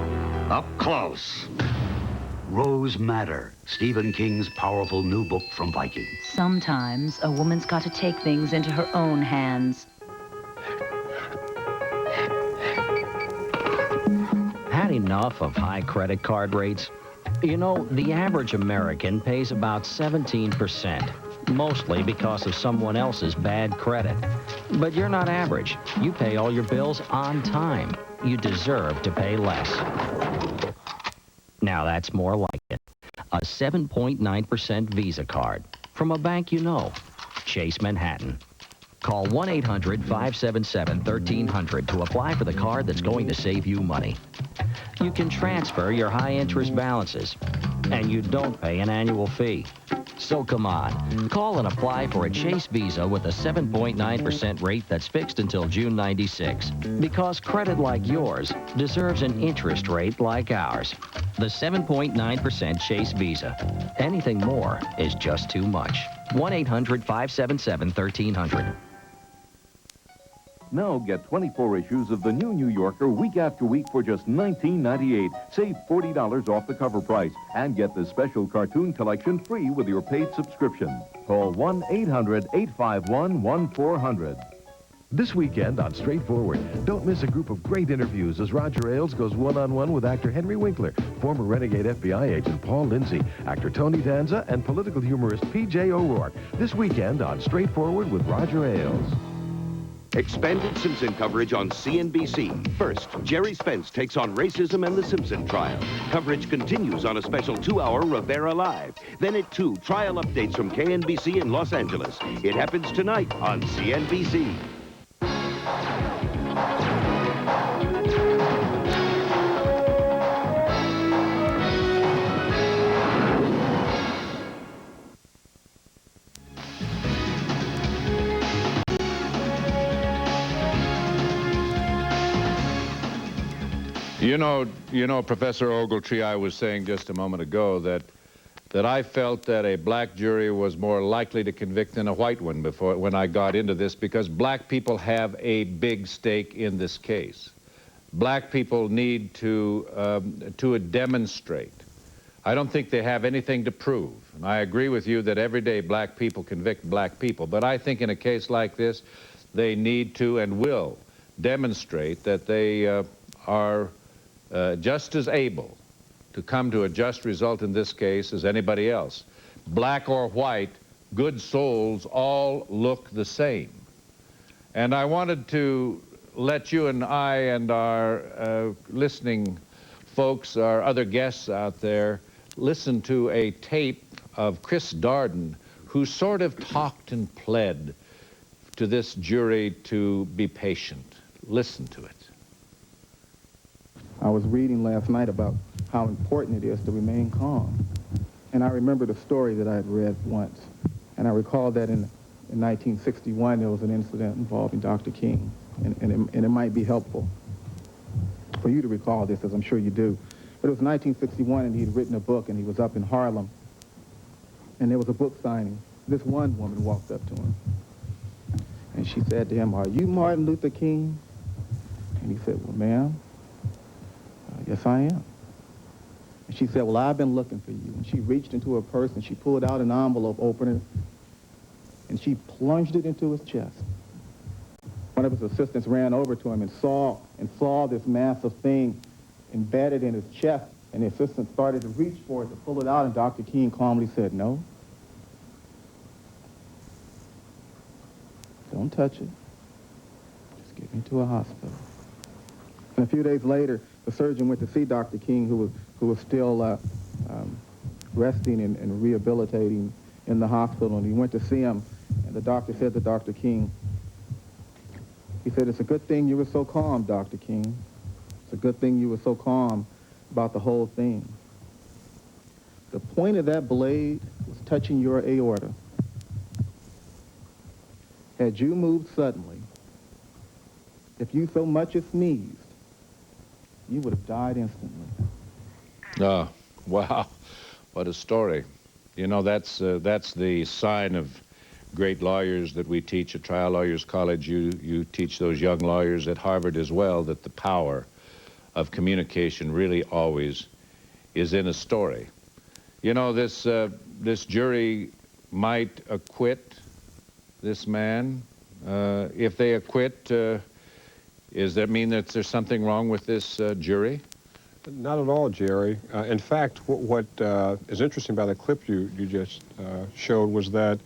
Up close. Rose Matter, Stephen King's powerful new book from Viking. Sometimes a woman's got to take things into her own hands. Had enough of high credit card rates? You know, the average American pays about 17%, mostly because of someone else's bad credit. But you're not average. You pay all your bills on time. You deserve to pay less. Now that's more like it. A 7.9% Visa card from a bank you know, Chase Manhattan. Call 1-800-577-1300 to apply for the card that's going to save you money. You can transfer your high-interest balances, and you don't pay an annual fee. So come on, call and apply for a Chase Visa with a 7.9% rate that's fixed until June 96. Because credit like yours deserves an interest rate like ours. The 7.9% Chase Visa. Anything more is just too much. 1-800-577-1300. Now get 24 issues of the new New Yorker week after week for just $19.98. Save $40 off the cover price and get the special cartoon collection free with your paid subscription. Call 1-800-851-1400. This weekend on Straightforward, don't miss a group of great interviews as Roger Ailes goes one-on-one with actor Henry Winkler, former renegade FBI agent Paul Lindsay, actor Tony Danza, and political humorist P.J. O'Rourke. This weekend on Straightforward with Roger Ailes. Expanded Simpson coverage on CNBC. First, Jerry Spence takes on racism and the Simpson trial. Coverage continues on a special 2-hour Rivera Live. Then at 2, trial updates from KNBC in Los Angeles. It happens tonight on CNBC. You know, Professor Ogletree, I was saying just a moment ago that I felt that a black jury was more likely to convict than a white one when I got into this, because black people have a big stake in this case. black people need to demonstrate. I don't think they have anything to prove. And I agree with you that every day black people convict black people. But I think in a case like this, they need to and will demonstrate that they are just as able to come to a just result in this case as anybody else. Black or white, good souls all look the same. And I wanted to let you and I and our listening folks, our other guests out there, listen to a tape of Chris Darden, who sort of talked and pled to this jury to be patient. Listen to it. I was reading last night about how important it is to remain calm. And I remembered a story that I had read once. And I recall that in 1961, there was an incident involving Dr. King. And it might be helpful for you to recall this, as I'm sure you do. But it was 1961, and he had written a book, and he was up in Harlem. And there was a book signing. This one woman walked up to him. And she said to him, "Are you Martin Luther King?" And he said, "Well, ma'am, yes, I am." And she said, "Well, I've been looking for you." And she reached into her purse, and she pulled out an envelope opener, and she plunged it into his chest. One of his assistants ran over to him and saw this massive thing embedded in his chest, and the assistant started to reach for it to pull it out, and Dr. King calmly said, "No. Don't touch it. Just get me to a hospital." And a few days later, the surgeon went to see Dr. King, who was still resting and rehabilitating in the hospital, and he went to see him, and the doctor said to Dr. King, he said, "It's a good thing you were so calm, Dr. King. It's a good thing you were so calm about the whole thing. The point of that blade was touching your aorta. Had you moved suddenly, if you so much as sneezed, you would have died instantly." Oh, wow. What a story. You know, that's the sign of great lawyers that we teach at Trial Lawyers College. You teach those young lawyers at Harvard as well, that the power of communication really always is in a story. You know, this jury might acquit this man. If they acquit, does that mean that there's something wrong with this jury? Not at all, Jerry. In fact, what is interesting about the clip you just showed was that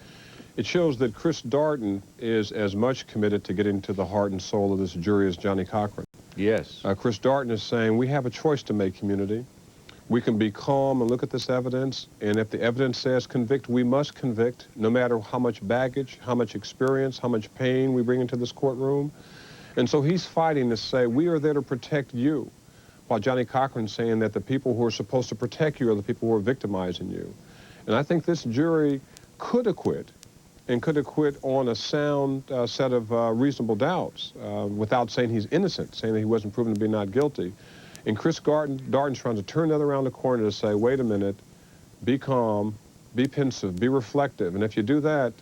it shows that Chris Darden is as much committed to getting to the heart and soul of this jury as Johnny Cochran. Yes. Chris Darden is saying we have a choice to make, community. We can be calm and look at this evidence, and if the evidence says convict, we must convict, no matter how much baggage, how much experience, how much pain we bring into this courtroom. And so he's fighting to say we are there to protect you, while Johnny Cochran's saying that the people who are supposed to protect you are the people who are victimizing you. And I think this jury could acquit, and could acquit on a sound set of reasonable doubts, without saying he's innocent, saying that he wasn't proven to be not guilty. And Chris Darden's trying to turn that around the corner to say, wait a minute, be calm, be pensive, be reflective. And if you do that,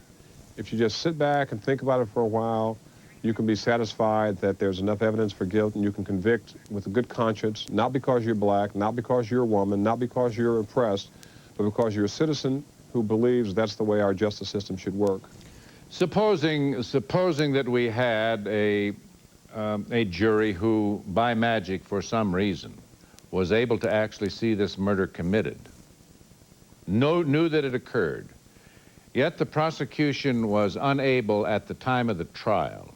if you just sit back and think about it for a while, you can be satisfied that there's enough evidence for guilt, and you can convict with a good conscience, not because you're black, not because you're a woman, not because you're oppressed, but because you're a citizen who believes that's the way our justice system should work. Supposing that we had a jury who, by magic, for some reason, was able to actually see this murder committed, knew that it occurred, yet the prosecution was unable at the time of the trial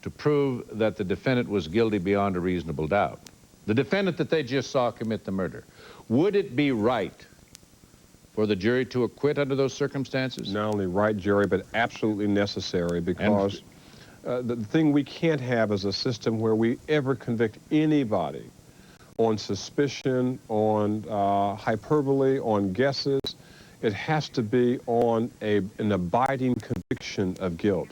to prove that the defendant was guilty beyond a reasonable doubt. The defendant that they just saw commit the murder. Would it be right for the jury to acquit under those circumstances? Not only right, Jerry, but absolutely necessary, because the thing we can't have is a system where we ever convict anybody on suspicion, on hyperbole, on guesses. It has to be on an abiding conviction of guilt.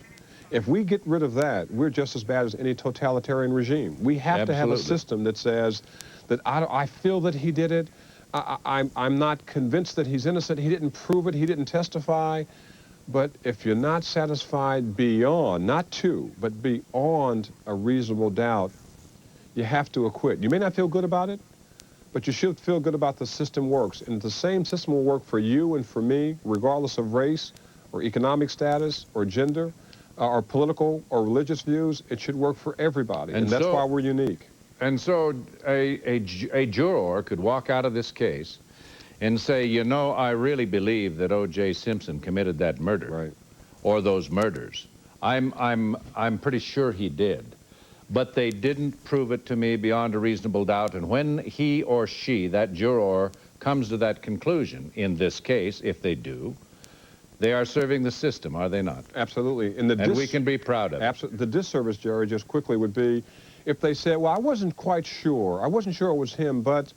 If we get rid of that, we're just as bad as any totalitarian regime. We have to have a system that says that I feel that he did it. I'm not convinced that he's innocent. He didn't prove it. He didn't testify. But if you're not satisfied beyond, not to, but beyond a reasonable doubt, you have to acquit. You may not feel good about it, but you should feel good about the system works. And the same system will work for you and for me, regardless of race or economic status or gender or political or religious views. It should work for everybody, and that's why we're unique. And so a juror could walk out of this case and say, you know, I really believe that O.J. Simpson committed that murder, right, or those murders. I'm pretty sure he did. But they didn't prove it to me beyond a reasonable doubt. And when he or she, that juror, comes to that conclusion, in this case, if they do, they are serving the system, are they not? Absolutely. And we can be proud of it. The disservice, Jerry, just quickly would be if they said, well, I wasn't quite sure. I wasn't sure it was him, but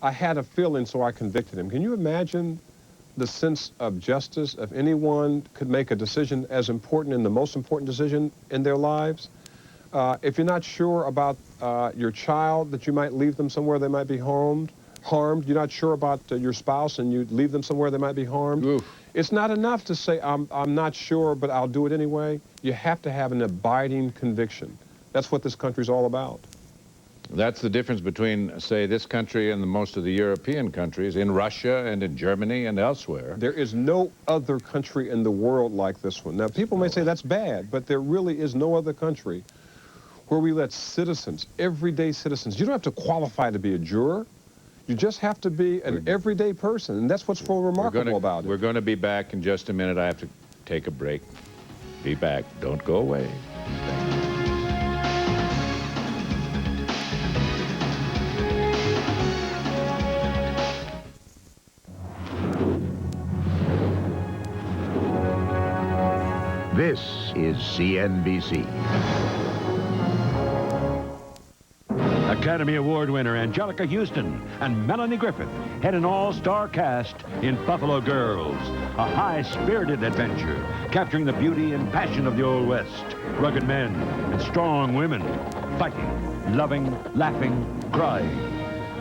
I had a feeling, so I convicted him. Can you imagine the sense of justice if anyone could make a decision as important and the most important decision in their lives? If you're not sure about your child, that you might leave them somewhere they might be harmed, you're not sure about your spouse and you leave them somewhere they might be harmed, oof. It's not enough to say, I'm not sure, but I'll do it anyway. You have to have an abiding conviction. That's what this country's all about. That's the difference between, say, this country and most of the European countries, in Russia and in Germany and elsewhere. There is no other country in the world like this one. Now, people may say that's bad, but there really is no other country where we let citizens, everyday citizens, you don't have to qualify to be a juror. You just have to be an everyday person, and that's what's so remarkable about it. We're going to be back in just a minute. I have to take a break. Be back. Don't go away. This is CNBC. Academy Award winner Angelica Houston and Melanie Griffith head an all-star cast in Buffalo Girls, a high-spirited adventure capturing the beauty and passion of the Old West. Rugged men and strong women fighting, loving, laughing, crying,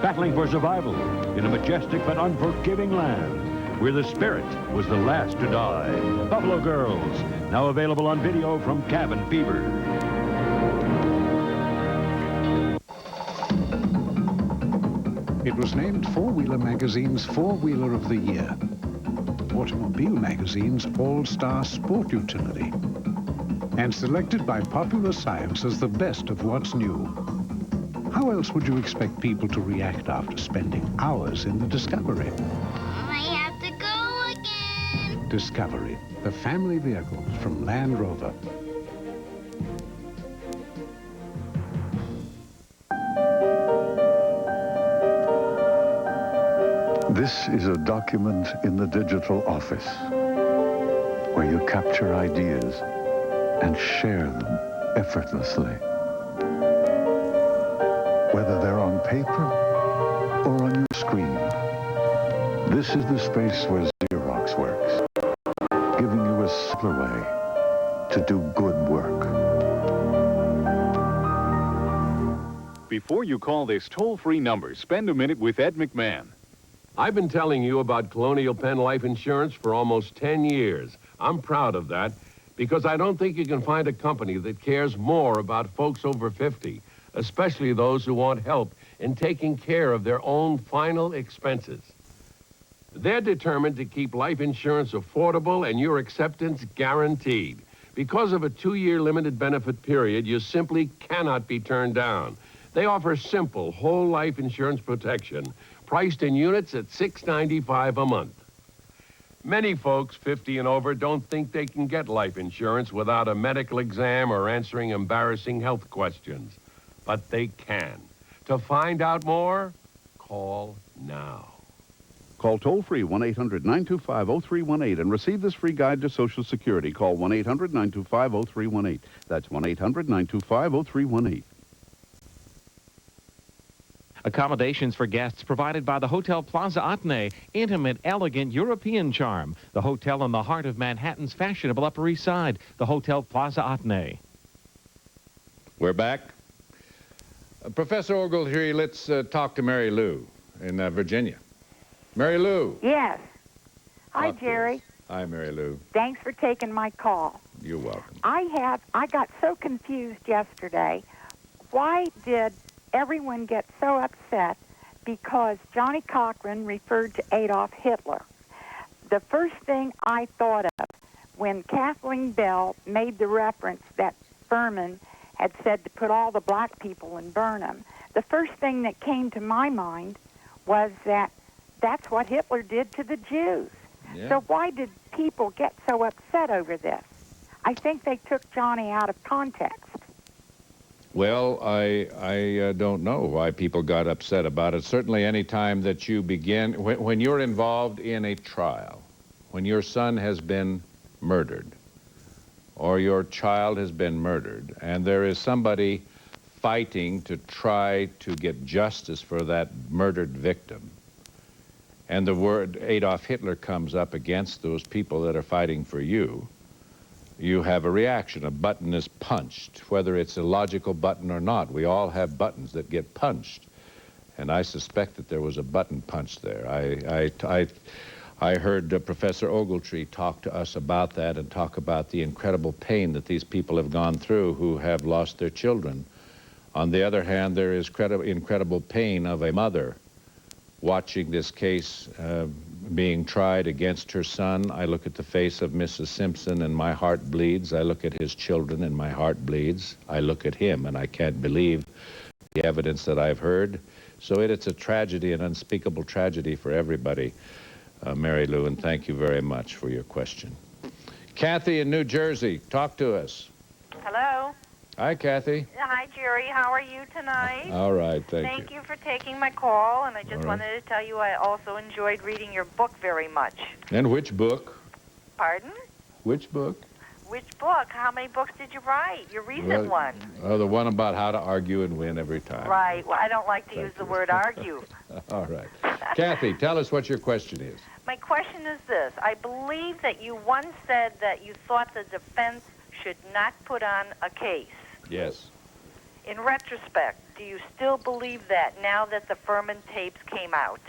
battling for survival in a majestic but unforgiving land where the spirit was the last to die. Buffalo Girls, now available on video from Cabin Fever. It was named Four-Wheeler Magazine's Four-Wheeler of the Year, Automobile Magazine's All-Star Sport Utility, and selected by Popular Science as the best of what's new. How else would you expect people to react after spending hours in the Discovery? I have to go again. Discovery, the family vehicle from Land Rover. This is a document in the digital office where you capture ideas and share them effortlessly. Whether they're on paper or on your screen, this is the space where Xerox works, giving you a simpler way to do good work. Before you call this toll-free number, spend a minute with Ed McMahon. I've been telling you about Colonial Penn Life Insurance for almost 10 years. I'm proud of that because I don't think you can find a company that cares more about folks over 50, especially those who want help in taking care of their own final expenses. They're determined to keep life insurance affordable and your acceptance guaranteed. Because of a 2-year limited benefit period, you simply cannot be turned down. They offer simple whole life insurance protection priced in units at $6.95 a month. Many folks 50 and over don't think they can get life insurance without a medical exam or answering embarrassing health questions. But they can. To find out more, call now. Call toll-free 1-800-925-0318 and receive this free guide to Social Security. Call 1-800-925-0318. That's 1-800-925-0318. Accommodations for guests provided by the Hotel Plaza Atene. Intimate, elegant European charm. The hotel in the heart of Manhattan's fashionable Upper East Side. The Hotel Plaza Atene. We're back. Professor Ogletree, let's talk to Mary Lou in Virginia. Mary Lou. Yes. Hi, Jerry. Hi, Mary Lou. Thanks for taking my call. You're welcome. I got so confused yesterday. Why did everyone gets so upset because Johnny Cochran referred to Adolf Hitler. The first thing I thought of when Kathleen Bell made the reference that Furman had said to put all the black people and burn them, the first thing that came to my mind was that that's what Hitler did to the Jews. Yeah. So why did people get so upset over this? I think they took Johnny out of context. Well, I don't know why people got upset about it. Certainly any time that you begin, when you're involved in a trial, when your son has been murdered, or your child has been murdered, and there is somebody fighting to try to get justice for that murdered victim, and the word Adolf Hitler comes up against those people that are fighting for you, you have a reaction. A button is punched, whether it's a logical button or not. We all have buttons that get punched, and I suspect that there was a button punched there. I heard Professor Ogletree talk to us about that and talk about the incredible pain that these people have gone through who have lost their children. On the other hand, there is incredible pain of a mother watching this case being tried against her son. I look at the face of Mrs. Simpson and my heart bleeds. I look at his children and my heart bleeds. I look at him and I can't believe the evidence that I've heard. So it's a tragedy, an unspeakable tragedy for everybody, Mary Lou, and thank you very much for your question. Kathy in New Jersey, talk to us. Hello. Hi, Kathy. Hi, Jerry. How are you tonight? All right, thank you. Thank you for taking my call, and I just All right. wanted to tell you I also enjoyed reading your book very much. And which book? Pardon? Which book? Which book? How many books did you write? Your recent one. Oh, the one about how to argue and win every time. Right. Well, I don't like to use the word argue. All right. Kathy, tell us what your question is. My question is this. I believe that you once said that you thought the defense should not put on a case. Yes. In retrospect, do you still believe that now that the Furman tapes came out?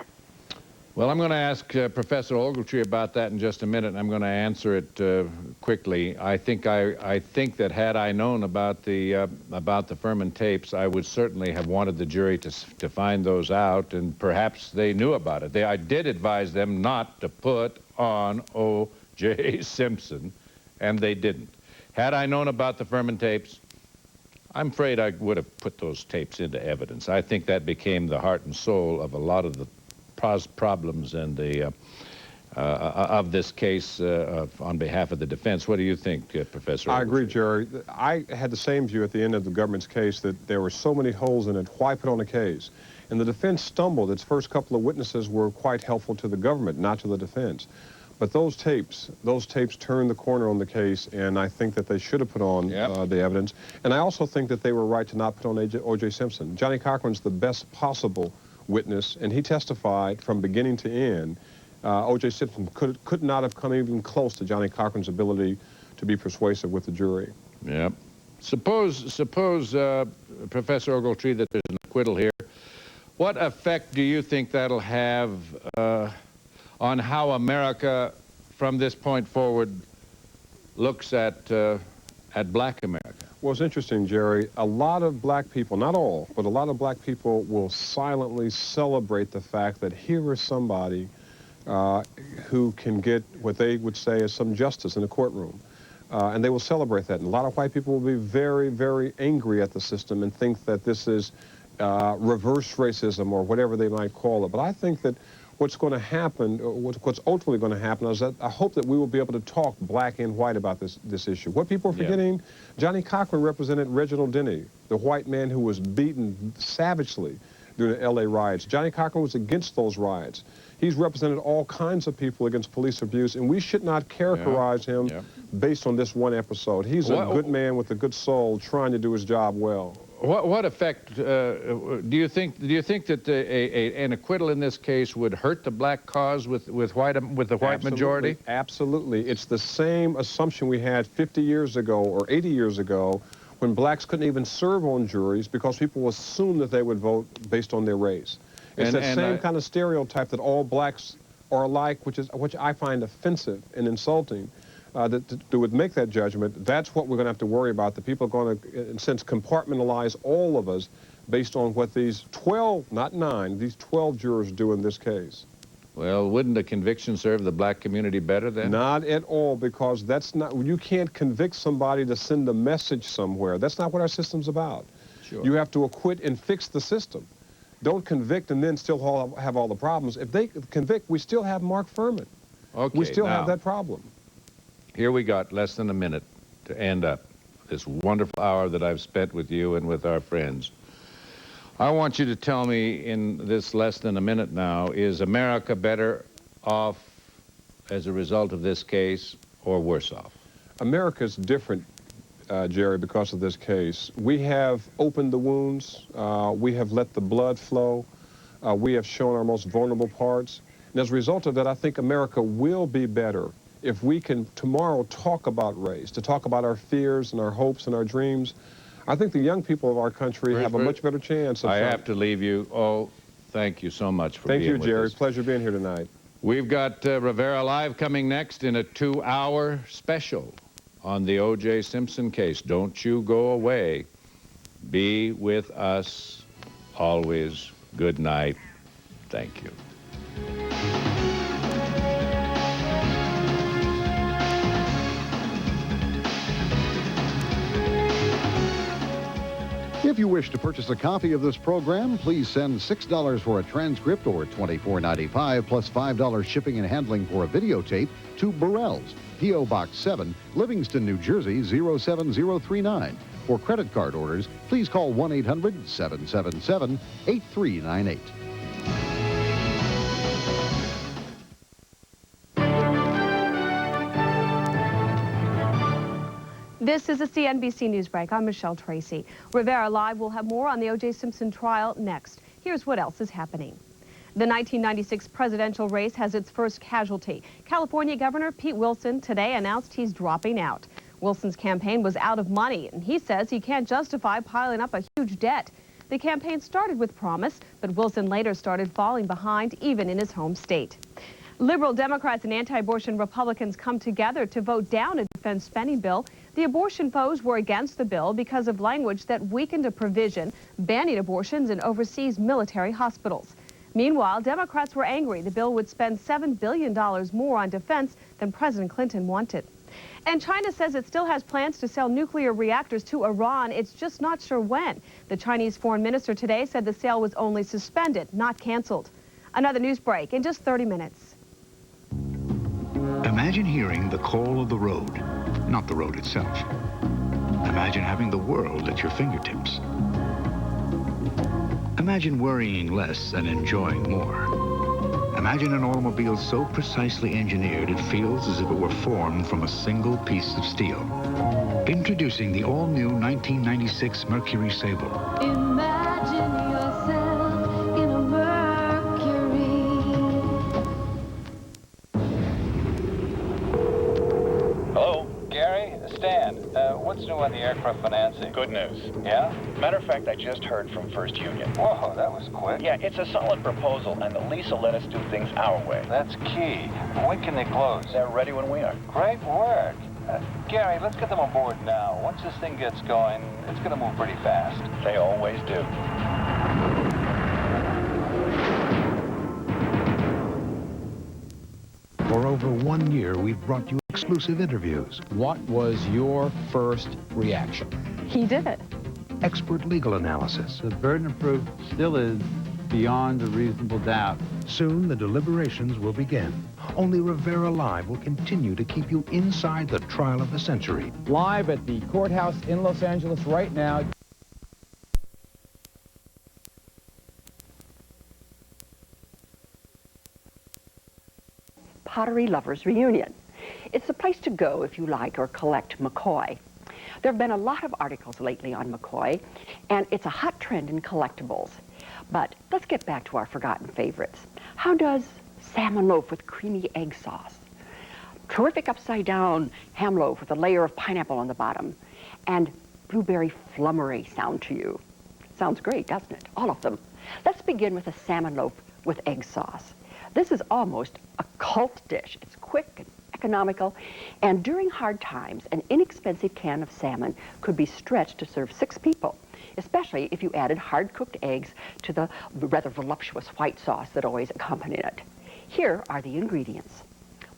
Well, I'm going to ask Professor Ogletree about that in just a minute, and I'm going to answer it quickly. I think that had I known about the Furman tapes, I would certainly have wanted the jury to find those out, and perhaps they knew about it. I did advise them not to put on O.J. Simpson, and they didn't. Had I known about the Furman tapes, I'm afraid I would have put those tapes into evidence. I think that became the heart and soul of a lot of the problems and the of this case on behalf of the defense. What do you think, Professor? I agree, Jerry. I had the same view at the end of the government's case that there were so many holes in it. Why put on a case? And the defense stumbled. Its first couple of witnesses were quite helpful to the government, not to the defense. But those tapes turned the corner on the case, and I think that they should have put on the evidence. And I also think that they were right to not put on O.J. Simpson. Johnny Cochran's the best possible witness, and he testified from beginning to end. O.J. Simpson could not have come even close to Johnny Cochran's ability to be persuasive with the jury. Yep. Suppose Professor Ogletree, that there's an acquittal here. What effect do you think that'll have on how America, from this point forward, looks at black America? Well, it's interesting, Jerry. A lot of black people, not all, but a lot of black people will silently celebrate the fact that here is somebody who can get what they would say is some justice in the courtroom. And they will celebrate that. And a lot of white people will be very, very angry at the system and think that this is reverse racism or whatever they might call it. But I think that what's going to happen, what's ultimately going to happen, is that I hope that we will be able to talk black and white about this issue. What people are forgetting, Johnny Cochran represented Reginald Denny, the white man who was beaten savagely during the L.A. riots. Johnny Cochran was against those riots. He's represented all kinds of people against police abuse, and we should not characterize him based on this one episode. He's a good man with a good soul trying to do his job well. What effect do you think that an acquittal in this case would hurt the black cause with the white majority? Absolutely. It's the same assumption we had 50 years ago or 80 years ago when blacks couldn't even serve on juries because people assumed that they would vote based on their race. It's that same kind of stereotype that all blacks are alike, which I find offensive and insulting. That would make that judgment. That's what we're going to have to worry about. The people are going to, in a sense, compartmentalize all of us based on what these 12, not 9, these 12 jurors do in this case. Well, wouldn't a conviction serve the black community better then? Not at all, because that's not, you can't convict somebody to send a message somewhere. That's not what our system's about. Sure. You have to acquit and fix the system. Don't convict and then still have all the problems. If they convict, we still have Mark Furman. Okay, we still now, have that problem. Here we got less than a minute to end up this wonderful hour that I've spent with you and with our friends. I want you to tell me in this less than a minute now, is America better off as a result of this case or worse off? America's different, Jerry, because of this case. We have opened the wounds. We have let the blood flow. We have shown our most vulnerable parts. And as a result of that, I think America will be better if we can tomorrow talk about race, to talk about our fears and our hopes and our dreams. I think the young people of our country have a much better chance. I have to leave you. Oh, thank you so much for being with us. Thank you, Jerry. Pleasure being here tonight. We've got Rivera Live coming next in a 2-hour special on the O.J. Simpson case. Don't you go away. Be with us always. Good night. Thank you. If you wish to purchase a copy of this program, please send $6 for a transcript or $24.95 plus $5 shipping and handling for a videotape to Burrell's, P.O. Box 7, Livingston, New Jersey 07039. For credit card orders, please call 1-800-777-8398. This is a CNBC News Break. I'm Michelle Tracy. Rivera Live will have more on the O.J. Simpson trial next. Here's what else is happening. The 1996 presidential race has its first casualty. California Governor Pete Wilson today announced he's dropping out. Wilson's campaign was out of money, and he says he can't justify piling up a huge debt. The campaign started with promise, but Wilson later started falling behind, even in his home state. Liberal Democrats and anti-abortion Republicans come together to vote down a defense spending bill. The abortion foes were against the bill because of language that weakened a provision banning abortions in overseas military hospitals. Meanwhile, Democrats were angry the bill would spend $7 billion more on defense than President Clinton wanted. And China says it still has plans to sell nuclear reactors to Iran. It's just not sure when. The Chinese foreign minister today said the sale was only suspended, not canceled. Another news break in just 30 minutes. Imagine hearing the call of the road, not the road itself. Imagine having the world at your fingertips. Imagine worrying less and enjoying more. Imagine an automobile so precisely engineered it feels as if it were formed from a single piece of steel. Introducing the all-new 1996 Mercury Sable. Imagine yourself in a Mercury. Hello, Gary, Stan. What's new on the aircraft financing? Good news. Yeah? Matter of fact, I just heard from First Union. Whoa, that was quick. Yeah, it's a solid proposal, and the lease will let us do things our way. That's key. When can they close? They're ready when we are. Great work. Gary, let's get them on board now. Once this thing gets going, it's going to move pretty fast. They always do. For over 1 year, we've brought you exclusive interviews. What was your first reaction? He did it. Expert legal analysis. The burden of proof still is beyond a reasonable doubt. Soon, the deliberations will begin. Only Rivera Live will continue to keep you inside the trial of the century. Live at the courthouse in Los Angeles right now. Pottery Lovers Reunion. It's the place to go if you like or collect McCoy. There have been a lot of articles lately on McCoy, and it's a hot trend in collectibles. But let's get back to our forgotten favorites. How does salmon loaf with creamy egg sauce, terrific upside-down ham loaf with a layer of pineapple on the bottom, and blueberry flummery sound to you? Sounds great, doesn't it? All of them. Let's begin with a salmon loaf with egg sauce. This is almost a cult dish. It's quick and economical, and during hard times, an inexpensive can of salmon could be stretched to serve 6 people. especially if you added hard-cooked eggs to the rather voluptuous white sauce that always accompanied it. Here are the ingredients.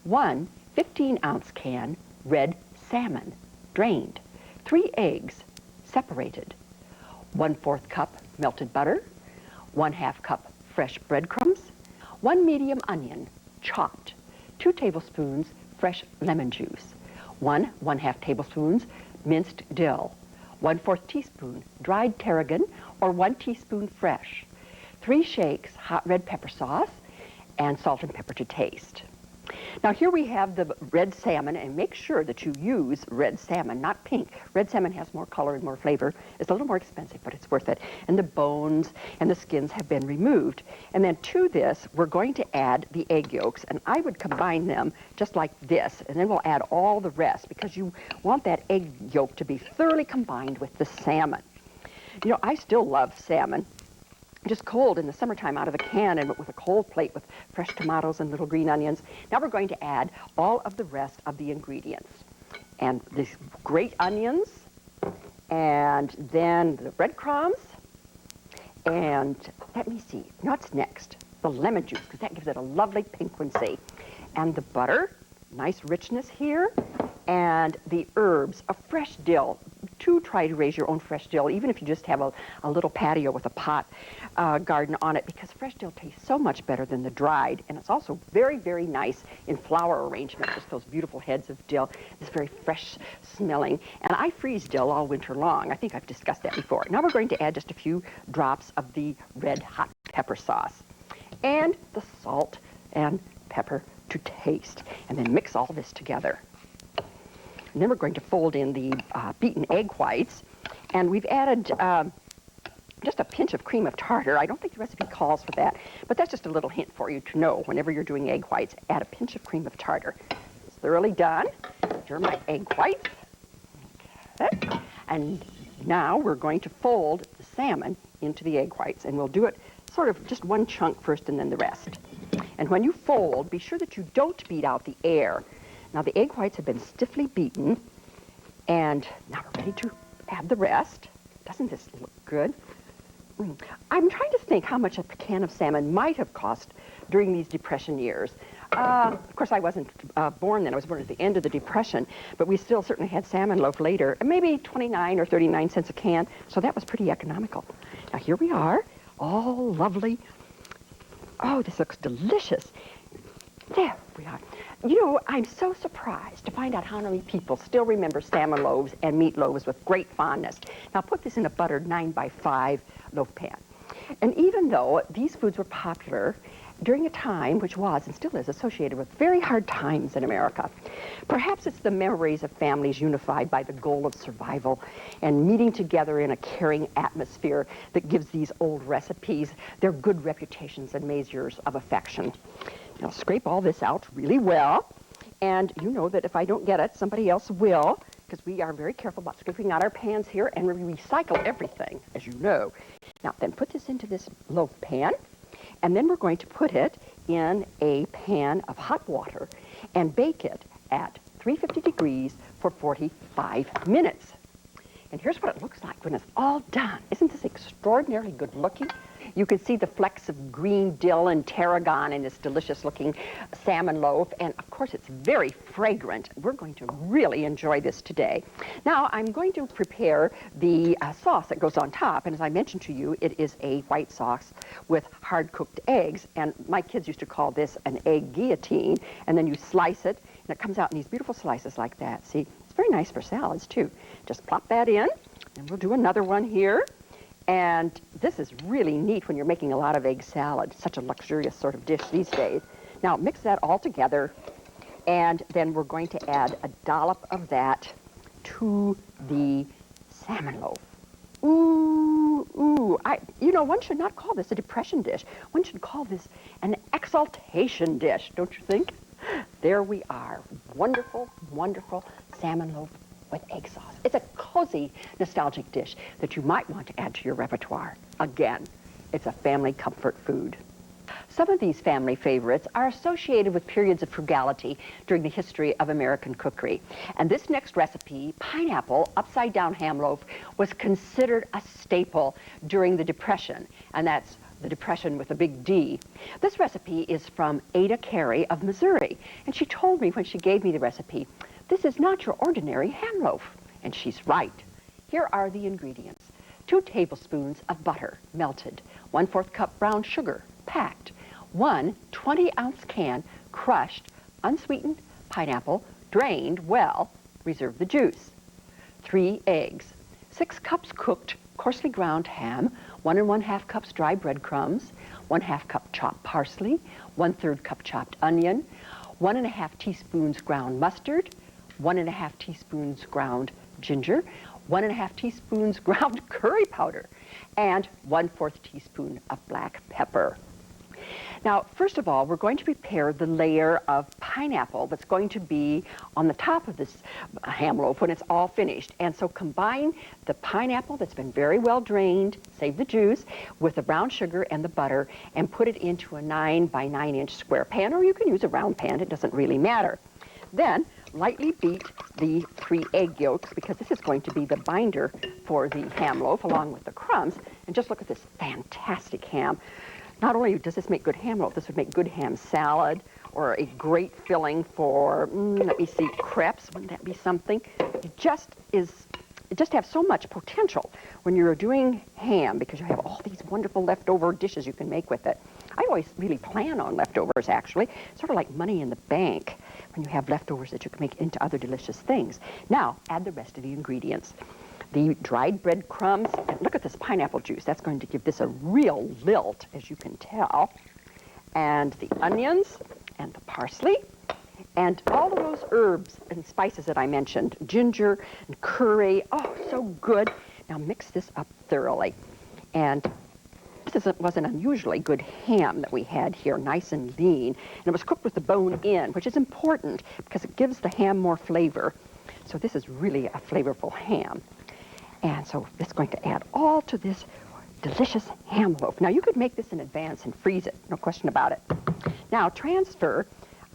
1 15-ounce can red salmon, drained. 3 eggs, separated. 1/4 cup melted butter. 1/2 cup fresh breadcrumbs. 1 medium onion, chopped. 2 tablespoons fresh lemon juice. 1/2 tablespoons minced dill. 1/4 teaspoon dried tarragon or 1 teaspoon fresh. 3 shakes hot red pepper sauce, and salt and pepper to taste. Now here we have the red salmon, and make sure that you use red salmon, not pink. Red salmon has more color and more flavor. It's a little more expensive, but it's worth it. And the bones and the skins have been removed. And then to this, we're going to add the egg yolks, and I would combine them just like this, and then we'll add all the rest because you want that egg yolk to be thoroughly combined with the salmon. You know, I still love salmon. Just cold in the summertime out of the can and with a cold plate with fresh tomatoes and little green onions. Now we're going to add all of the rest of the ingredients. And these great onions, and then the breadcrumbs, and let me see, what's next? The lemon juice, because that gives it a lovely piquancy. And the butter, nice richness here, and the herbs, a fresh dill. Do try to raise your own fresh dill, even if you just have a little patio with a pot garden on it, because fresh dill tastes so much better than the dried, and it's also very, very nice in flower arrangement, just those beautiful heads of dill. It's very fresh smelling, and I freeze dill all winter long. I think I've discussed that before. Now we're going to add just a few drops of the red hot pepper sauce, and the salt and pepper to taste, and then mix all this together. And then we're going to fold in the beaten egg whites, and we've added just a pinch of cream of tartar. I don't think the recipe calls for that, but that's just a little hint for you to know whenever you're doing egg whites, add a pinch of cream of tartar. It's thoroughly done. Here are my egg whites. Okay. And now we're going to fold the salmon into the egg whites, and we'll do it sort of just one chunk first and then the rest. And when you fold, be sure that you don't beat out the air. Now the egg whites have been stiffly beaten, and now we're ready to add the rest. Doesn't this look good? I'm trying to think how much a can of salmon might have cost during these Depression years. Of course, I wasn't born then. I was born at the end of the Depression, but we still certainly had salmon loaf later, maybe 29 or 39 cents a can, so that was pretty economical. Now here we are, all lovely. Oh, this looks delicious. There we are. You know, I'm so surprised to find out how many people still remember salmon loaves and meat loaves with great fondness. Now put this in a buttered 9x5 loaf pan. And even though these foods were popular during a time which was and still is associated with very hard times in America, perhaps it's the memories of families unified by the goal of survival and meeting together in a caring atmosphere that gives these old recipes their good reputations and measures of affection. I'll scrape all this out really well, and you know that if I don't get it, somebody else will, because we are very careful about scraping out our pans here, and we recycle everything, as you know. Now, then put this into this loaf pan, and then we're going to put it in a pan of hot water and bake it at 350 degrees for 45 minutes. And here's what it looks like when it's all done. Isn't this extraordinarily good looking? You can see the flecks of green dill and tarragon in this delicious looking salmon loaf, and of course it's very fragrant. We're going to really enjoy this today. Now I'm going to prepare the sauce that goes on top, and as I mentioned to you, it is a white sauce with hard cooked eggs, and my kids used to call this an egg guillotine, and then you slice it and it comes out in these beautiful slices like that. See, it's very nice for salads too. Just plop that in, and we'll do another one here. And this is really neat when you're making a lot of egg salad. Such a luxurious sort of dish these days. Now mix that all together, and then we're going to add a dollop of that to the salmon loaf. Ooh, ooh. You know, one should not call this a depression dish. One should call this an exaltation dish, don't you think? There we are. Wonderful, wonderful salmon loaf with egg sauce. It's a cozy, nostalgic dish that you might want to add to your repertoire. Again, it's a family comfort food. Some of these family favorites are associated with periods of frugality during the history of American cookery. And this next recipe, pineapple upside-down ham loaf, was considered a staple during the Depression, and that's the Depression with a big D. This recipe is from Ada Carey of Missouri, and she told me when she gave me the recipe, this is not your ordinary ham loaf. And she's right. Here are the ingredients. 2 tablespoons of butter, melted, 1/4 cup brown sugar, packed, 1 20-ounce can crushed, unsweetened pineapple, drained well, reserve the juice, 3 eggs, 6 cups cooked, coarsely ground ham, 1 1/2 cups dry breadcrumbs, 1/2 cup chopped parsley, 1/3 cup chopped onion, 1 1/2 teaspoons ground mustard, 1 1/2 teaspoons ground ginger, 1 1/2 teaspoons ground curry powder, and 1/4 teaspoon of black pepper. Now, first of all, we're going to prepare the layer of pineapple that's going to be on the top of this ham loaf when it's all finished. And so combine the pineapple that's been very well drained, save the juice, with the brown sugar and the butter, and put it into a 9 by 9 inch square pan, or you can use a round pan, it doesn't really matter. Then, lightly beat the 3 egg yolks, because this is going to be the binder for the ham loaf along with the crumbs. And just look at this fantastic ham. Not only does this make good ham loaf, this would make good ham salad, or a great filling for, let me see, crepes. Wouldn't that be something? It just has so much potential when you're doing ham, because you have all these wonderful leftover dishes you can make with it. I always really plan on leftovers, actually. Sort of like money in the bank when you have leftovers that you can make into other delicious things. Now, add the rest of the ingredients. The dried breadcrumbs, and look at this pineapple juice. That's going to give this a real lilt, as you can tell. And the onions, and the parsley, and all of those herbs and spices that I mentioned, ginger and curry. Oh, so good. Now mix this up thoroughly. And this was an unusually good ham that we had here, nice and lean. And it was cooked with the bone in, which is important because it gives the ham more flavor. So this is really a flavorful ham. And so it's going to add all to this delicious ham loaf. Now, you could make this in advance and freeze it, no question about it. Now, transfer,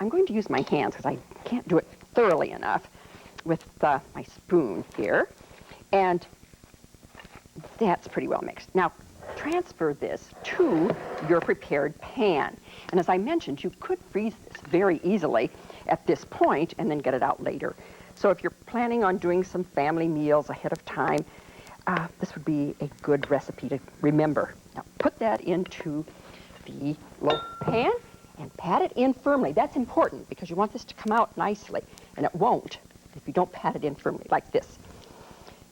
I'm going to use my hands because I can't do it thoroughly enough with my spoon here. And that's pretty well mixed. Now, transfer this to your prepared pan. And as I mentioned, you could freeze this very easily at this point and then get it out later. So if you're planning on doing some family meals ahead of time, this would be a good recipe to remember. Now put that into the loaf pan and pat it in firmly. That's important because you want this to come out nicely, and it won't if you don't pat it in firmly like this.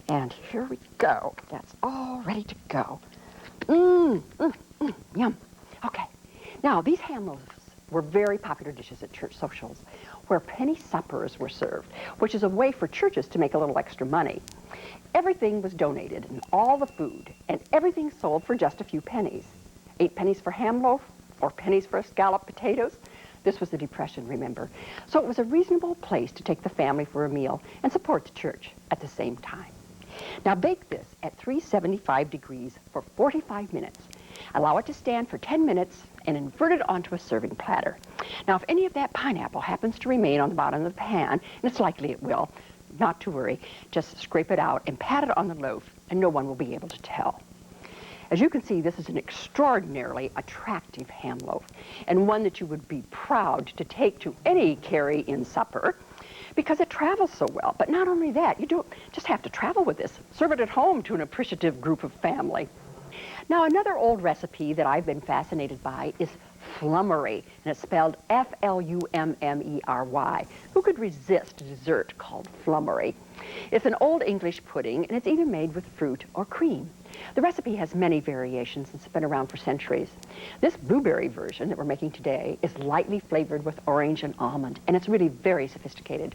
And here we go. That's all ready to go. Yum. Okay. Now these ham loaves were very popular dishes at church socials, where penny suppers were served, which is a way for churches to make a little extra money. Everything was donated, and all the food, and everything sold for just a few pennies. 8 pennies for ham loaf, 4 pennies for scalloped potatoes. This was the Depression, remember. So it was a reasonable place to take the family for a meal and support the church at the same time. Now bake this at 375 degrees for 45 minutes. Allow it to stand for 10 minutes and invert it onto a serving platter. Now, if any of that pineapple happens to remain on the bottom of the pan, and it's likely it will, not to worry, just scrape it out and pat it on the loaf, and no one will be able to tell. As you can see, this is an extraordinarily attractive ham loaf, and one that you would be proud to take to any carry-in supper, because it travels so well. But not only that, you don't just have to travel with this. Serve it at home to an appreciative group of family. Now, another old recipe that I've been fascinated by is flummery, and it's spelled F-L-U-M-M-E-R-Y. Who could resist a dessert called flummery? It's an old English pudding, and it's either made with fruit or cream. The recipe has many variations and it's been around for centuries. This blueberry version that we're making today is lightly flavored with orange and almond, and it's really very sophisticated.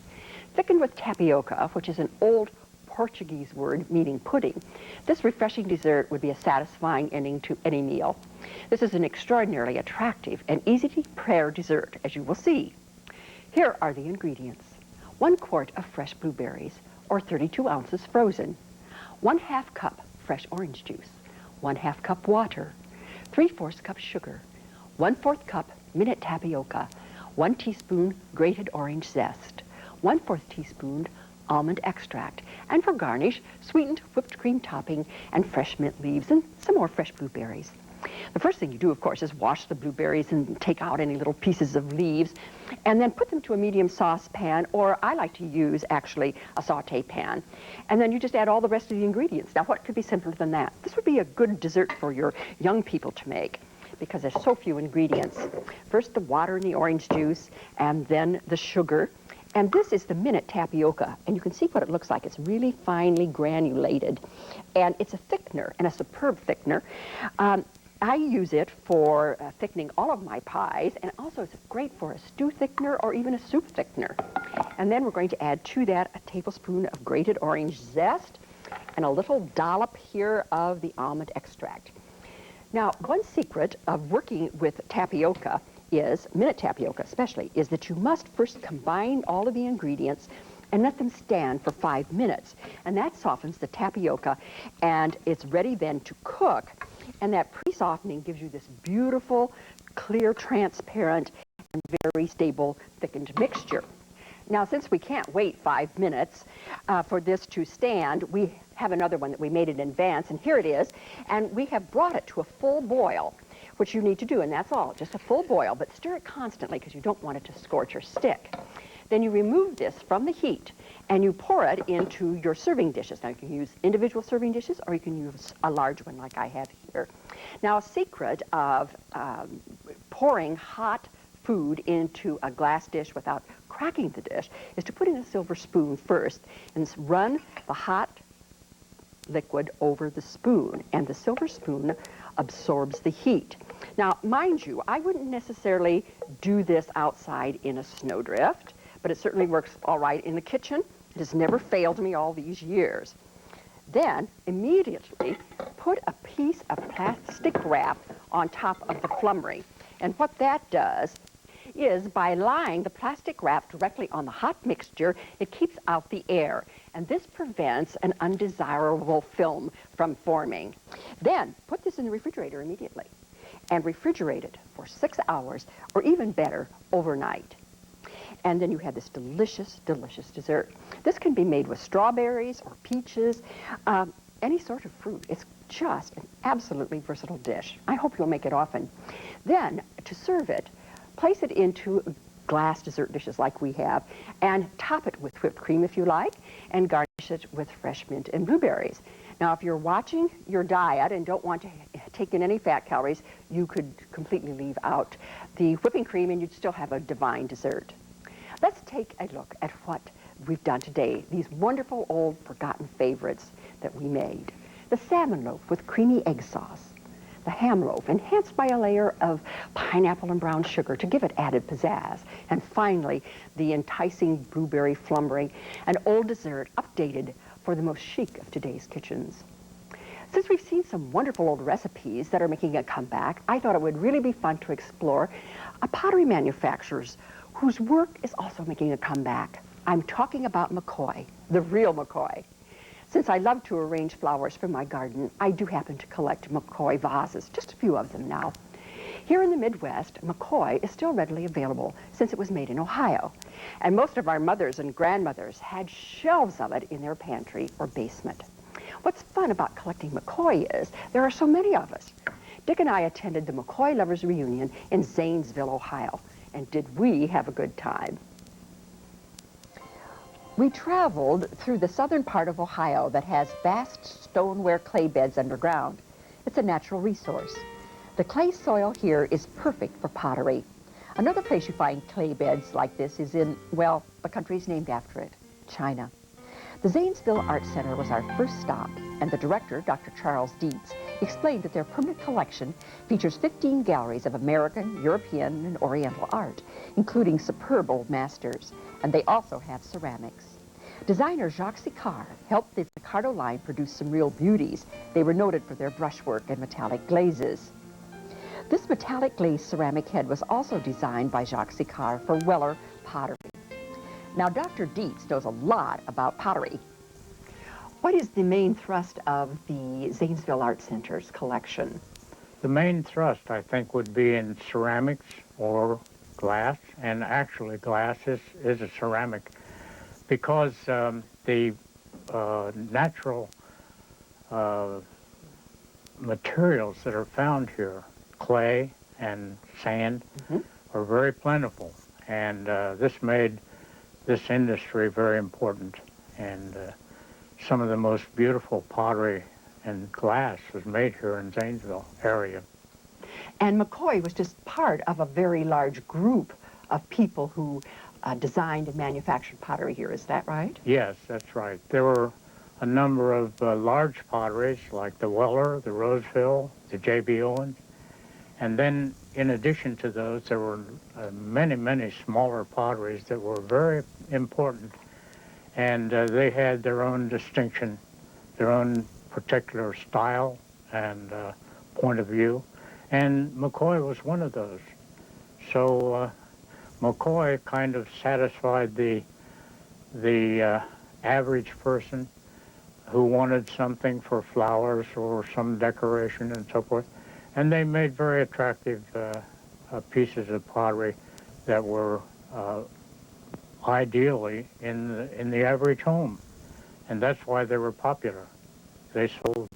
Thickened with tapioca, which is an old Portuguese word meaning pudding, this refreshing dessert would be a satisfying ending to any meal. This is an extraordinarily attractive and easy to prepare dessert, as you will see. Here are the ingredients. 1 quart of fresh blueberries, or 32 ounces frozen. 1/2 cup fresh orange juice. 1/2 cup water. 3/4 cup sugar. 1/4 cup minute tapioca, 1 teaspoon grated orange zest, 1/4 teaspoon almond extract, and for garnish, sweetened whipped cream topping and fresh mint leaves and some more fresh blueberries. The first thing you do, of course, is wash the blueberries and take out any little pieces of leaves, and then put them to a medium saucepan, or I like to use, actually, a saute pan. And then you just add all the rest of the ingredients. Now, what could be simpler than that? This would be a good dessert for your young people to make, because there's so few ingredients. First, the water and the orange juice, and then the sugar. And this is the minute tapioca, and you can see what it looks like. It's really finely granulated, and it's a thickener, and a superb thickener. I use it for thickening all of my pies, and also it's great for a stew thickener or even a soup thickener. And then we're going to add to that a tablespoon of grated orange zest and a little dollop here of the almond extract. Now, one secret of working with tapioca is, minute tapioca especially, is that you must first combine all of the ingredients and let them stand for 5 minutes. And that softens the tapioca, and it's ready then to cook. And that pre-softening gives you this beautiful, clear, transparent, and very stable thickened mixture. Now, since we can't wait 5 minutes for this to stand, we have another one that we made in advance, and here it is. And we have brought it to a full boil, which you need to do, and that's all, just a full boil, but stir it constantly because you don't want it to scorch or stick. Then you remove this from the heat, and you pour it into your serving dishes. Now, you can use individual serving dishes, or you can use a large one like I have here. Now, a secret of pouring hot food into a glass dish without cracking the dish is to put in a silver spoon first and run the hot liquid over the spoon, and the silver spoon absorbs the heat. Now, mind you, I wouldn't necessarily do this outside in a snowdrift, but it certainly works all right in the kitchen. It has never failed me all these years. Then, immediately, put a piece of plastic wrap on top of the flummery. And what that does is, by lying the plastic wrap directly on the hot mixture, it keeps out the air. And this prevents an undesirable film from forming. Then, put this in the refrigerator immediately and refrigerate it for 6 hours, or even better, overnight. And then you have this delicious, delicious dessert. This can be made with strawberries or peaches, any sort of fruit. It's just an absolutely versatile dish. I hope you'll make it often. Then, to serve it, place it into glass dessert dishes like we have, and top it with whipped cream if you like, and garnish it with fresh mint and blueberries. Now, if you're watching your diet and don't want to take in any fat calories, you could completely leave out the whipping cream and you'd still have a divine dessert. Let's take a look at what we've done today, these wonderful old forgotten favorites that we made. The salmon loaf with creamy egg sauce, the ham loaf enhanced by a layer of pineapple and brown sugar to give it added pizzazz, and finally the enticing blueberry flummery, an old dessert updated for the most chic of today's kitchens. Since we've seen some wonderful old recipes that are making a comeback, I thought it would really be fun to explore a pottery manufacturer's whose work is also making a comeback. I'm talking about McCoy, the real McCoy. Since I love to arrange flowers for my garden, I do happen to collect McCoy vases, just a few of them now. Here in the Midwest, McCoy is still readily available since it was made in Ohio. And most of our mothers and grandmothers had shelves of it in their pantry or basement. What's fun about collecting McCoy is there are so many of us. Dick and I attended the McCoy Lovers Reunion in Zanesville, Ohio. And did we have a good time? We traveled through the southern part of Ohio that has vast stoneware clay beds underground. It's a natural resource. The clay soil here is perfect for pottery. Another place you find clay beds like this is in, well, the country's named after it, China. The Zanesville Art Center was our first stop, and the director, Dr. Charles Dietz, explained that their permanent collection features 15 galleries of American, European, and Oriental art, including superb old masters, and they also have ceramics. Designer Jacques Sicard helped the Sicardo line produce some real beauties. They were noted for their brushwork and metallic glazes. This metallic glazed ceramic head was also designed by Jacques Sicard for Weller pottery. Now, Dr. Dietz knows a lot about pottery. What is the main thrust of the Zanesville Art Center's collection? The main thrust, I think, would be in ceramics or glass, and actually glass is a ceramic, because the natural materials that are found here, clay and sand, are very plentiful, and this made this industry very important, and some of the most beautiful pottery and glass was made here in Zanesville area. And McCoy was just part of a very large group of people who designed and manufactured pottery here, is that right? Yes, that's right. There were a number of large potteries like the Weller, the Roseville, the J.B. Owens, and then in addition to those there were many, many smaller potteries that were very important, and they had their own distinction, their own particular style and point of view, and McCoy was one of those. So McCoy kind of satisfied the average person who wanted something for flowers or some decoration and so forth, and they made very attractive pieces of pottery that were ideally in the average home, and that's why they were popular. They sold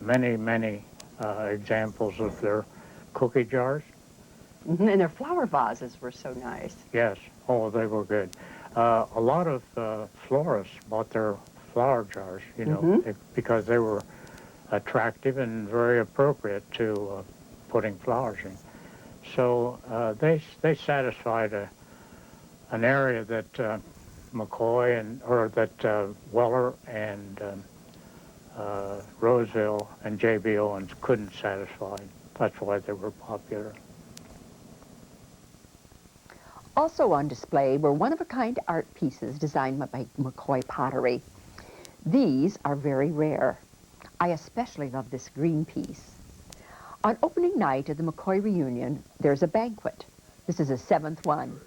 many, many examples of their cookie jars. And their flower vases were so nice. Yes, oh, they were good. A lot of florists bought their flower jars, you know, because they were attractive and very appropriate to putting flowers in. So they satisfied an area that McCoy that Weller and Roseville and J.B. Owens couldn't satisfy. That's why they were popular. Also on display were one-of-a-kind art pieces designed by McCoy Pottery. These are very rare. I especially love this green piece. On opening night of the McCoy reunion, there's a banquet. This is the 7th one.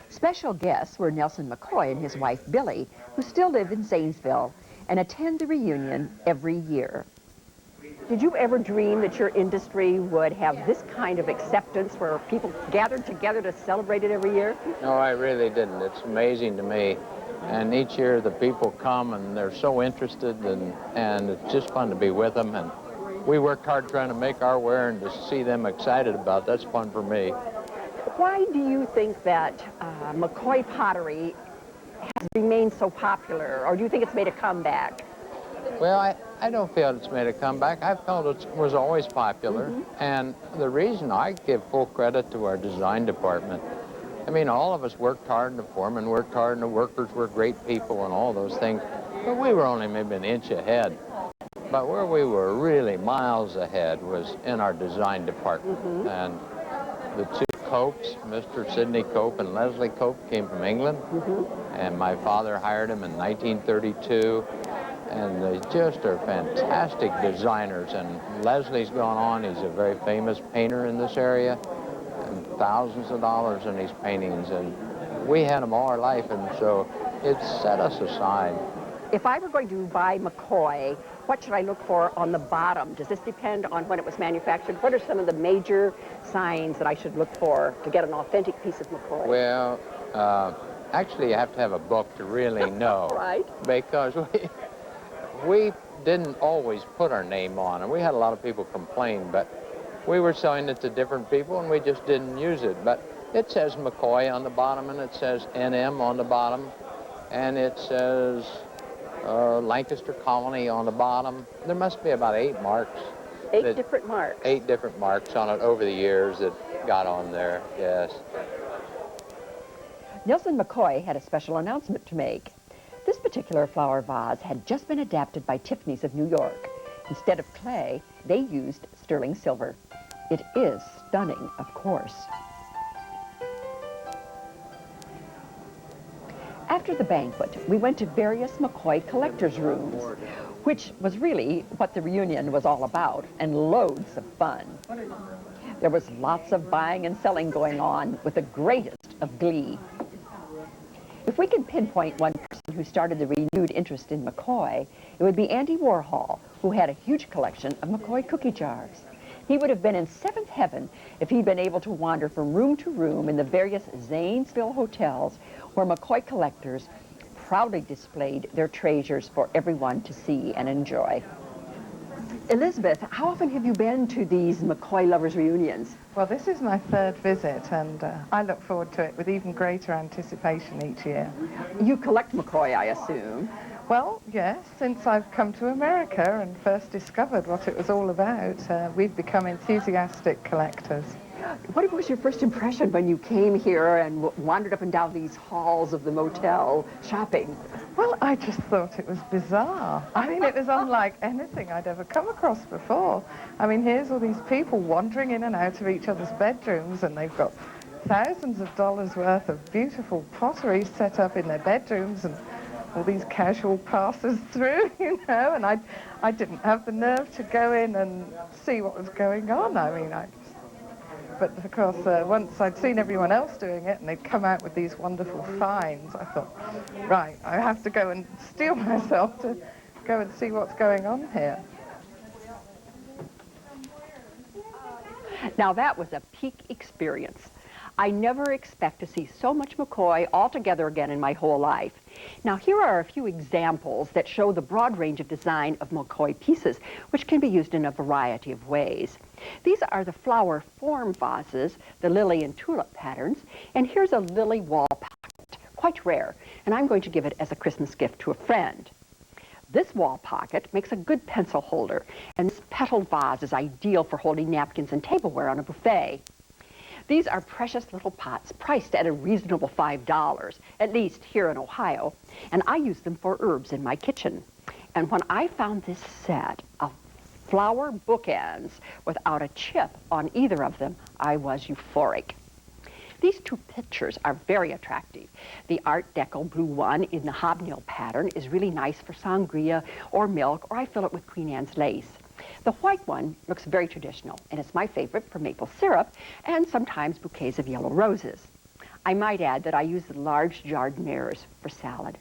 Special guests were Nelson McCoy and his wife Billie, who still live in Zanesville and attend the reunion every year. Did you ever dream that your industry would have this kind of acceptance where people gathered together to celebrate it every year? No, I really didn't. It's amazing to me. And each year the people come and they're so interested, and it's just fun to be with them. And we worked hard trying to make our ware, and to see them excited about that's fun for me. Why do you think that McCoy pottery has remained so popular, or do you think it's made a comeback? Well, I don't feel it's made a comeback. I felt it was always popular, and the reason I give full credit to our design department. I mean, all of us worked hard, and the foreman worked hard, and the workers were great people and all those things, but we were only maybe an inch ahead. But where we were really miles ahead was in our design department, and the two Copes, Mr. Sidney Cope and Leslie Cope, came from England, and my father hired them in 1932. And they just are fantastic designers, and Leslie's gone on. He's a very famous painter in this area, and thousands of dollars in these paintings, and we had them all our life, and so it set us aside. If I were going to buy McCoy, what should I look for on the bottom? Does this depend on when it was manufactured? What are some of the major signs that I should look for to get an authentic piece of McCoy? Well, actually you have to have a book to really know. Right. Because we didn't always put our name on, and we had a lot of people complain, but we were selling it to different people, and we just didn't use it. But it says McCoy on the bottom, and it says NM on the bottom, and it says Lancaster Colony on the bottom. There must be about 8 marks. 8 different marks? 8 different marks on it over the years that got on there, yes. Nelson McCoy had a special announcement to make. This particular flower vase had just been adapted by Tiffany's of New York. Instead of clay, they used sterling silver. It is stunning, of course. After the banquet, we went to various McCoy collectors' rooms, which was really what the reunion was all about, and loads of fun. There was lots of buying and selling going on with the greatest of glee. If we can pinpoint one person who started the renewed interest in McCoy, it would be Andy Warhol, who had a huge collection of McCoy cookie jars. He would have been in seventh heaven if he'd been able to wander from room to room in the various Zanesville hotels where McCoy collectors proudly displayed their treasures for everyone to see and enjoy. Elizabeth, how often have you been to these McCoy lovers reunions? Well, this is my third visit, and I look forward to it with even greater anticipation each year. You collect McCoy, I assume. Well, yes, since I've come to America and first discovered what it was all about, we've become enthusiastic collectors. What was your first impression when you came here and wandered up and down these halls of the motel shopping? Well, I just thought it was bizarre. I mean, it was unlike anything I'd ever come across before. I mean, here's all these people wandering in and out of each other's bedrooms, and they've got thousands of dollars worth of beautiful pottery set up in their bedrooms, and all these casual passers through, you know, and I didn't have the nerve to go in and see what was going on. I mean, but of course, once I'd seen everyone else doing it and they'd come out with these wonderful finds, I thought, right, I have to go and steel myself to go and see what's going on here. Now that was a peak experience. I never expect to see so much McCoy all together again in my whole life. Now here are a few examples that show the broad range of design of McCoy pieces, which can be used in a variety of ways. These are the flower form vases, the lily and tulip patterns, and here's a lily wall pocket, quite rare, and I'm going to give it as a Christmas gift to a friend. This wall pocket makes a good pencil holder, and this petaled vase is ideal for holding napkins and tableware on a buffet. These are precious little pots priced at a reasonable $5, at least here in Ohio, and I use them for herbs in my kitchen. And when I found this set of flower bookends without a chip on either of them, I was euphoric. These two pictures are very attractive. The Art Deco blue one in the hobnail pattern is really nice for sangria or milk, or I fill it with Queen Anne's lace. The white one looks very traditional, and it's my favorite for maple syrup and sometimes bouquets of yellow roses. I might add that I use the large jardinières for salad.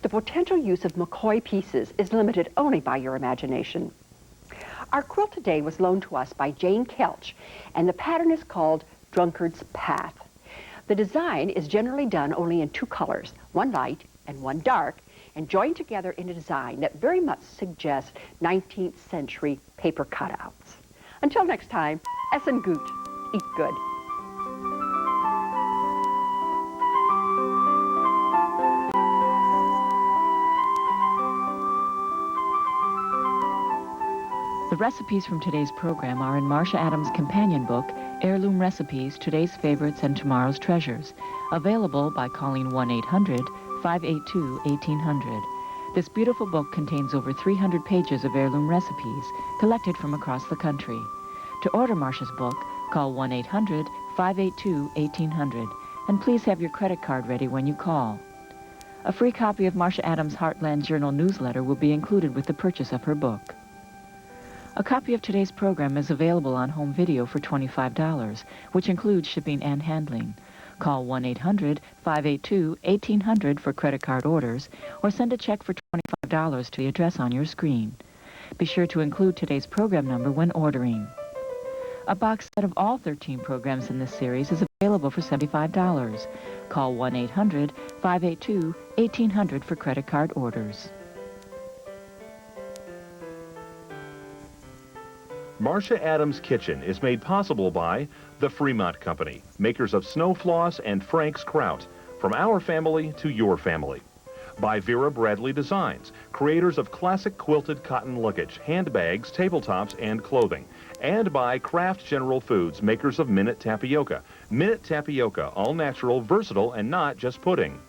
The potential use of McCoy pieces is limited only by your imagination. Our quilt today was loaned to us by Jane Kelch, and the pattern is called Drunkard's Path. The design is generally done only in two colors, one light and one dark, and joined together in a design that very much suggests 19th century paper cutouts. Until next time, essen gut, eat good. The recipes from today's program are in Marcia Adams' companion book, Heirloom Recipes, Today's Favorites and Tomorrow's Treasures, available by calling 1-800-582-1800. This beautiful book contains over 300 pages of heirloom recipes collected from across the country. To order Marcia's book, call 1-800-582-1800, and please have your credit card ready when you call. A free copy of Marcia Adams' Heartland Journal newsletter will be included with the purchase of her book. A copy of today's program is available on home video for $25, which includes shipping and handling. Call 1-800-582-1800 for credit card orders, or send a check for $25 to the address on your screen. Be sure to include today's program number when ordering. A box set of all 13 programs in this series is available for $75. Call 1-800-582-1800 for credit card orders. Marcia Adams' Kitchen is made possible by the Fremont Company, makers of Snow Floss and Frank's Kraut, from our family to your family. By Vera Bradley Designs, creators of classic quilted cotton luggage, handbags, tabletops, and clothing. And by Kraft General Foods, makers of Minute Tapioca. Minute Tapioca, all natural, versatile, and not just pudding.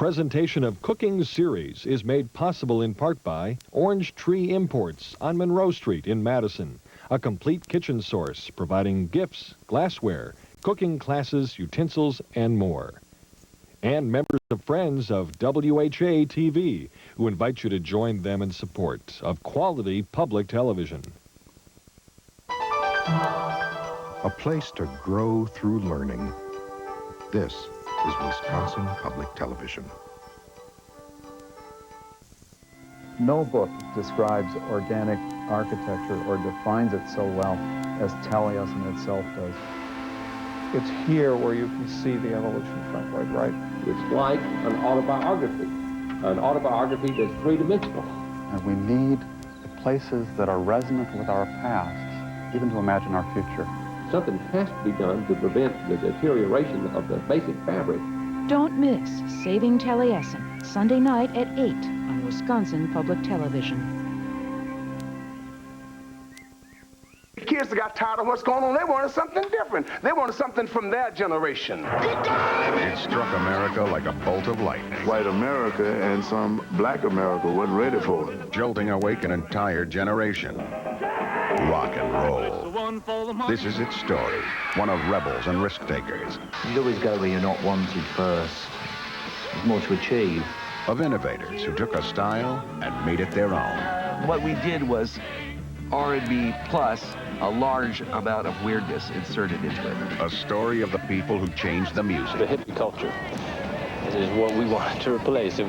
Presentation of Cooking Series is made possible in part by Orange Tree Imports on Monroe Street in Madison, a complete kitchen source providing gifts, glassware, cooking classes, utensils, and more. And members of Friends of WHA-TV, who invite you to join them in support of quality public television. A place to grow through learning. This is Wisconsin Public Television. No book describes organic architecture or defines it so well as Taliesin itself does. It's here where you can see the evolution of Frank Lloyd Wright. It's like an autobiography that's three-dimensional. And we need places that are resonant with our past, even to imagine our future. Something has to be done to prevent the deterioration of the basic fabric. Don't miss Saving Taliesin, Sunday night at 8 on Wisconsin Public Television. Kids got tired of what's going on. They wanted something different. They wanted something from their generation. It struck America like a bolt of lightning. White America and some black America wasn't ready for it. Jolting awake an entire generation. Rock and roll. This is its story. One of rebels and risk-takers. You always go where you're not wanted first. There's more to achieve. Of innovators who took a style and made it their own. What we did was R&B plus a large amount of weirdness inserted into it. A story of the people who changed the music. The hippie culture is what we wanted to replace. It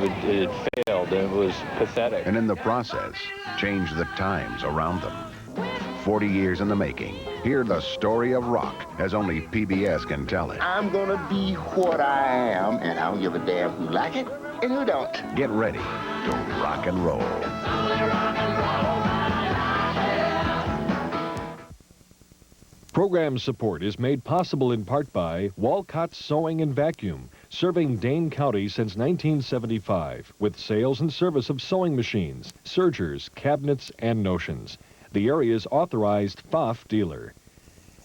failed, and it was pathetic. And in the process, changed the times around them. 40 years in the making. Hear the story of rock as only PBS can tell it. I'm gonna be what I am, and I don't give a damn who like it and who don't. Get ready to rock and roll. Program support is made possible in part by Walcott Sewing and Vacuum, serving Dane County since 1975, with sales and service of sewing machines, sergers, cabinets, and notions. The area's authorized FOF dealer.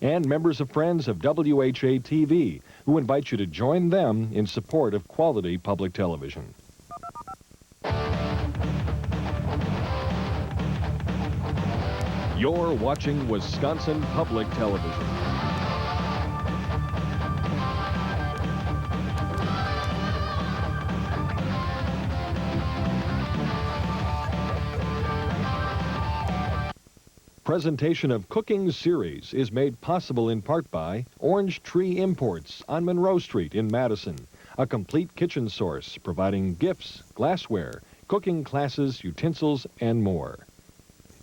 And members of Friends of WHA-TV, who invite you to join them in support of quality public television. You're watching Wisconsin Public Television. Presentation of Cooking Series is made possible in part by Orange Tree Imports on Monroe Street in Madison, a complete kitchen source providing gifts, glassware, cooking classes, utensils, and more.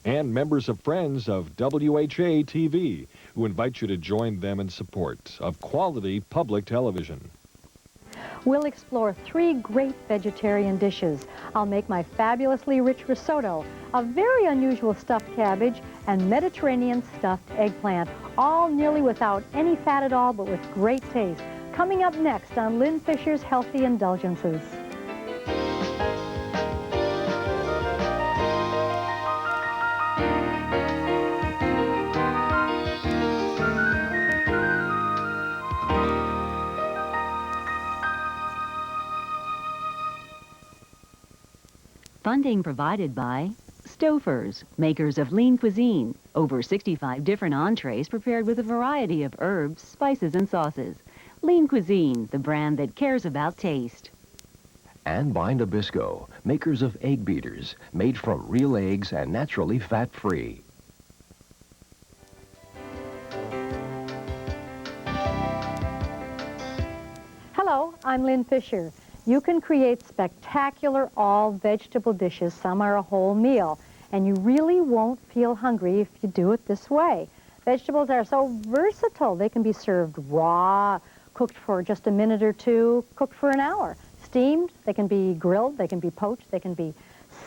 And members of Friends of WHA-TV, who invite you to join them in support of quality public television. We'll explore 3 great vegetarian dishes. I'll make my fabulously rich risotto, a very unusual stuffed cabbage, and Mediterranean stuffed eggplant, all nearly without any fat at all, but with great taste. Coming up next on Lynn Fisher's Healthy Indulgences. Funding provided by Stouffer's, makers of lean cuisine. Over 65 different entrees prepared with a variety of herbs, spices, and sauces. Lean Cuisine, the brand that cares about taste. And by Nabisco, makers of egg beaters, made from real eggs and naturally fat-free. Hello, I'm Lynn Fisher. You can create spectacular all-vegetable dishes. Some are a whole meal, and you really won't feel hungry if you do it this way. Vegetables are so versatile. They can be served raw, cooked for just a minute or two, cooked for an hour. Steamed, they can be grilled, they can be poached, they can be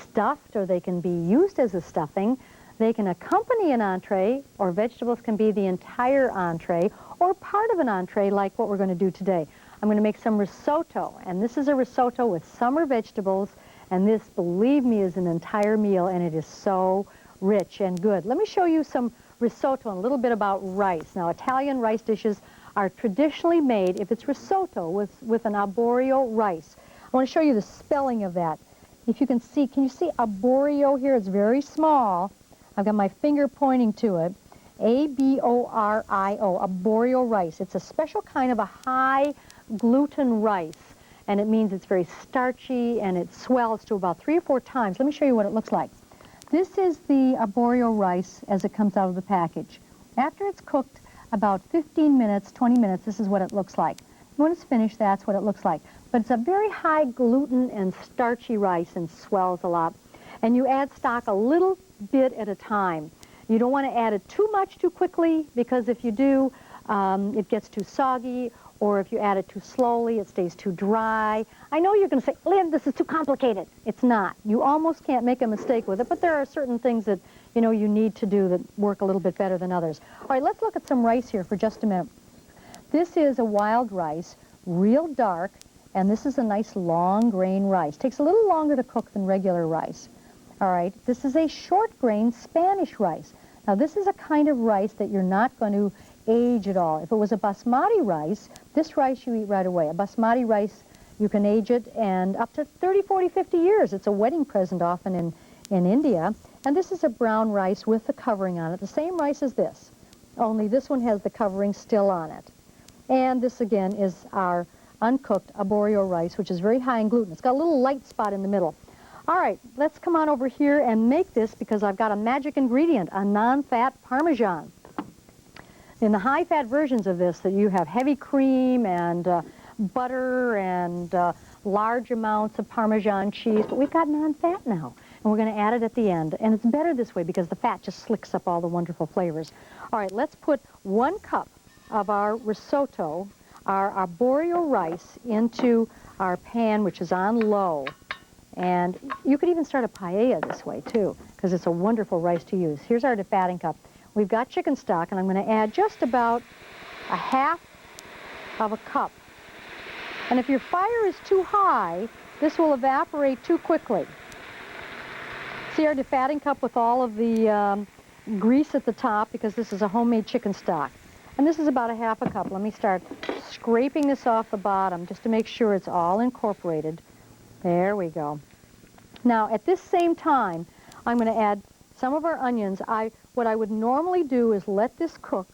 stuffed, or they can be used as a stuffing. They can accompany an entree, or vegetables can be the entire entree, or part of an entree like what we're going to do today. I'm going to make some risotto, and this is a risotto with summer vegetables, and this, believe me, is an entire meal, and it is so rich and good. Let me show you some risotto and a little bit about rice. Now, Italian rice dishes are traditionally made, if it's risotto, with an arborio rice. want to show you the spelling of that. If you can you see arborio here? It's very small. I've got my finger pointing to it. A-B-O-R-I-O, arborio rice. It's a special kind of a high gluten rice, and it means it's very starchy, and it swells to about 3 or 4 times. Let me show you what it looks like. This is the arborio rice as it comes out of the package. After it's cooked about 15 minutes, 20 minutes, this is what it looks like. When it's finished, that's what it looks like. But it's a very high gluten and starchy rice and swells a lot. And you add stock a little bit at a time. You don't want to add it too much too quickly, because if you do, it gets too soggy, or if you add it too slowly, it stays too dry. I know you're going to say, Lynn, this is too complicated. It's not. You almost can't make a mistake with it, but there are certain things that, you know, you need to do that work a little bit better than others. All right, let's look at some rice here for just a minute. This is a wild rice, real dark, and this is a nice long grain rice. Takes a little longer to cook than regular rice. All right, this is a short grain Spanish rice. Now this is a kind of rice that you're not going to age at all. If it was a basmati rice, this rice you eat right away. A basmati rice, you can age it and up to 30, 40, 50 years. It's a wedding present often in India. And this is a brown rice with the covering on it, the same rice as this, only this one has the covering still on it. And this again is our uncooked arborio rice, which is very high in gluten. It's got a little light spot in the middle. All right, let's come on over here and make this, because I've got a magic ingredient, a non-fat Parmesan. In the high-fat versions of this, that you have heavy cream and butter and large amounts of Parmesan cheese, but we've got non-fat now, and we're going to add it at the end. And it's better this way because the fat just slicks up all the wonderful flavors. All right, let's put 1 cup of our risotto, our arborio rice, into our pan, which is on low. And you could even start a paella this way, too, because it's a wonderful rice to use. Here's our defatting cup. We've got chicken stock, and I'm going to add just about a half of a cup. And if your fire is too high, this will evaporate too quickly. See our defatting cup with all of the grease at the top, because this is a homemade chicken stock. And this is about a half a cup. Let me start scraping this off the bottom just to make sure it's all incorporated. There we go. Now, at this same time, I'm going to add some of our onions. What I would normally do is let this cook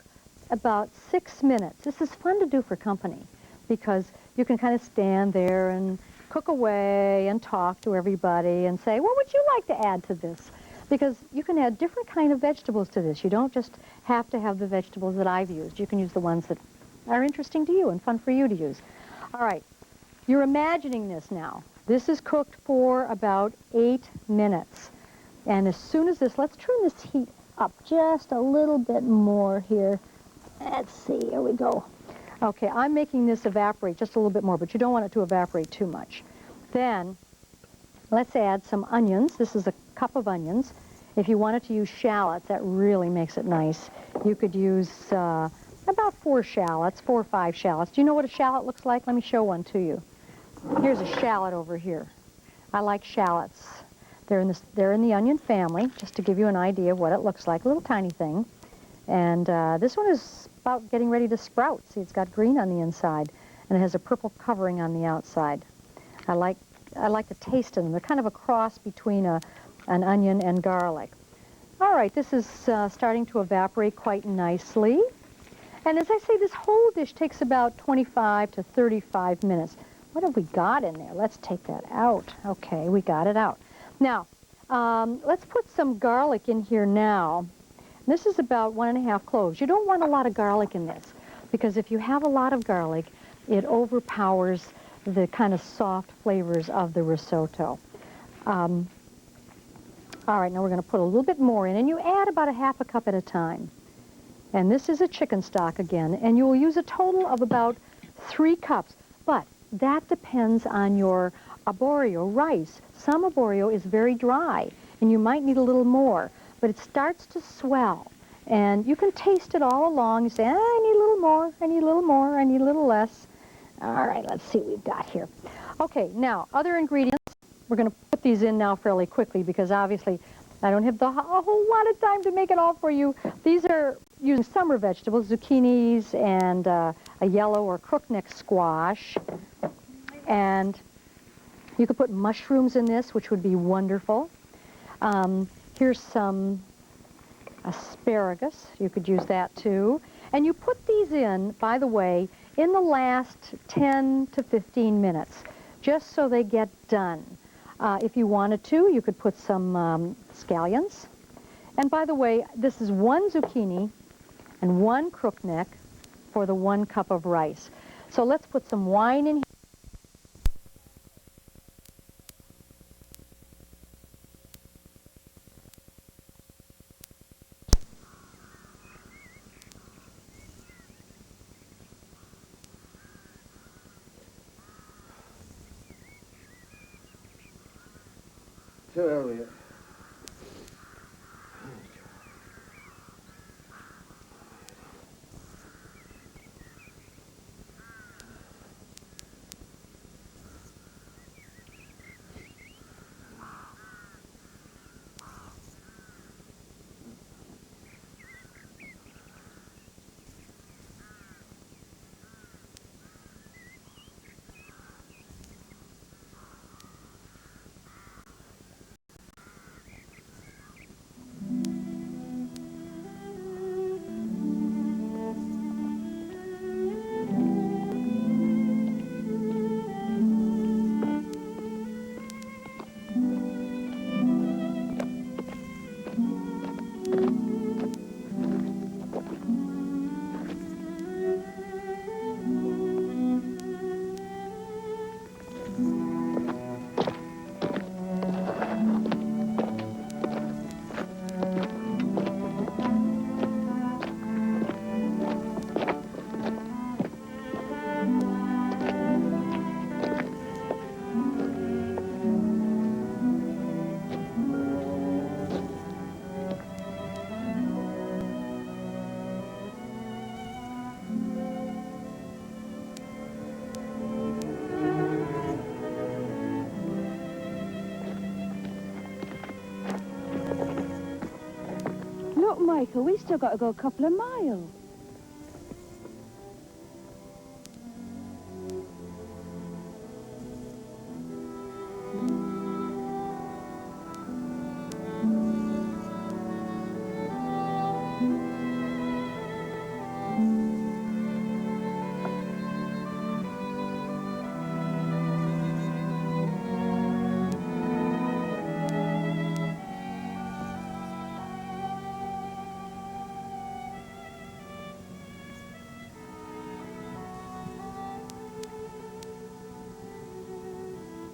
about 6 minutes. This is fun to do for company, because you can kind of stand there and cook away and talk to everybody and say, what would you like to add to this? Because you can add different kind of vegetables to this. You don't just have to have the vegetables that I've used. You can use the ones that are interesting to you and fun for you to use. All right, you're imagining this now. This is cooked for about 8 minutes. And as soon as let's turn this heat up just a little bit more here. Let's see, here we go. Okay, I'm making this evaporate just a little bit more, but you don't want it to evaporate too much. Then, let's add some onions. This is a cup of onions. If you wanted to use shallots, that really makes it nice. You could use about 4 shallots, 4 or 5 shallots. Do you know what a shallot looks like? Let me show one to you. Here's a shallot over here. I like shallots. They're in the onion family, just to give you an idea of what it looks like. A little tiny thing. And this one is about getting ready to sprout. See, it's got green on the inside, and it has a purple covering on the outside. I like the taste of them. They're kind of a cross between an onion and garlic. All right, this is starting to evaporate quite nicely. And as I say, this whole dish takes about 25 to 35 minutes. What have we got in there? Let's take that out. Okay, we got it out. Now, let's put some garlic in here now. This is about 1½ cloves. You don't want a lot of garlic in this, because if you have a lot of garlic, it overpowers the kind of soft flavors of the risotto. All right, now we're going to put a little bit more in, and you add about a half a cup at a time. And this is a chicken stock again, and you will use a total of about 3 cups. But that depends on your arborio rice. Some arborio is very dry, and you might need a little more, but it starts to swell. And you can taste it all along. You say, I need a little more, I need a little more, I need a little less. All right, let's see what we've got here. Okay, now, other ingredients. We're going to put these in now fairly quickly, because obviously I don't have a whole lot of time to make it all for you. These are using summer vegetables, zucchinis, and a yellow or crookneck squash. And You could put mushrooms in this, which would be wonderful. Here's some asparagus. You could use that too. And you put these in, by the way, in the last 10 to 15 minutes, just so they get done. If you wanted to, you could put some scallions. And by the way, this is 1 zucchini and 1 crookneck for the 1 cup of rice. So let's put some wine in here. Too early. Look, Michael, we still got to go a couple of miles.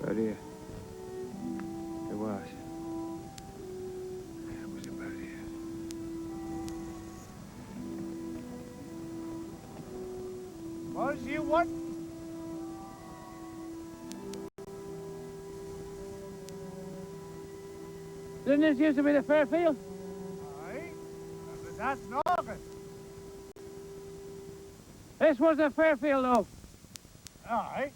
Right here. It was. It was about here. Was you what? Didn't this used to be the Fairfield? Aye. But that's August. This was the Fairfield, though. Aye.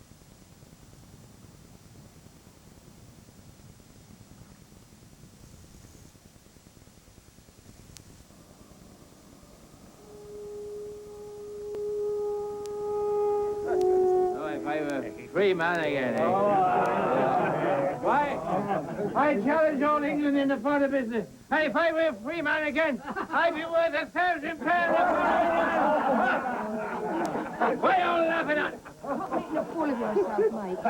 Oh, if I were a free man again, eh? Why? I challenge all England in the further business. Hey, if I were a free man again, I'd be worth £1,000. Why are you all laughing at? Stop making a fool of yourself, Mike.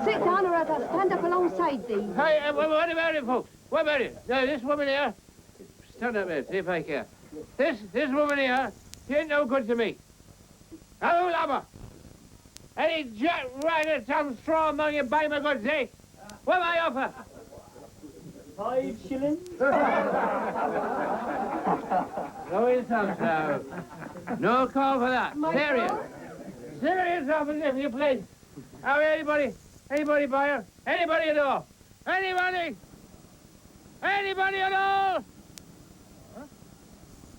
Sit down or else I'll stand up alongside thee. Hey, what about it, folks? What about it? Now, this woman here, stand up there, see if I can. This woman here, she ain't no good to me. Now, who'll have her? Any jack ragged some straw among you buy my goods, eh? What am I offer? 5 shillings? No insults now. No call for that. Serious. Serious offer, if you please. How anybody buy her? Anybody at all? Anybody? Anybody at all? Huh?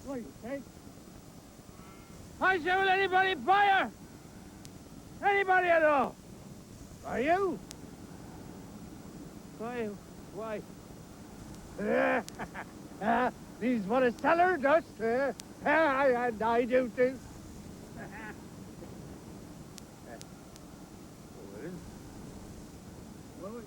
What do you say? I said, will anybody buy her? Anybody at all? Are you? Why? Why? These want to sell her dust. I do too. Well,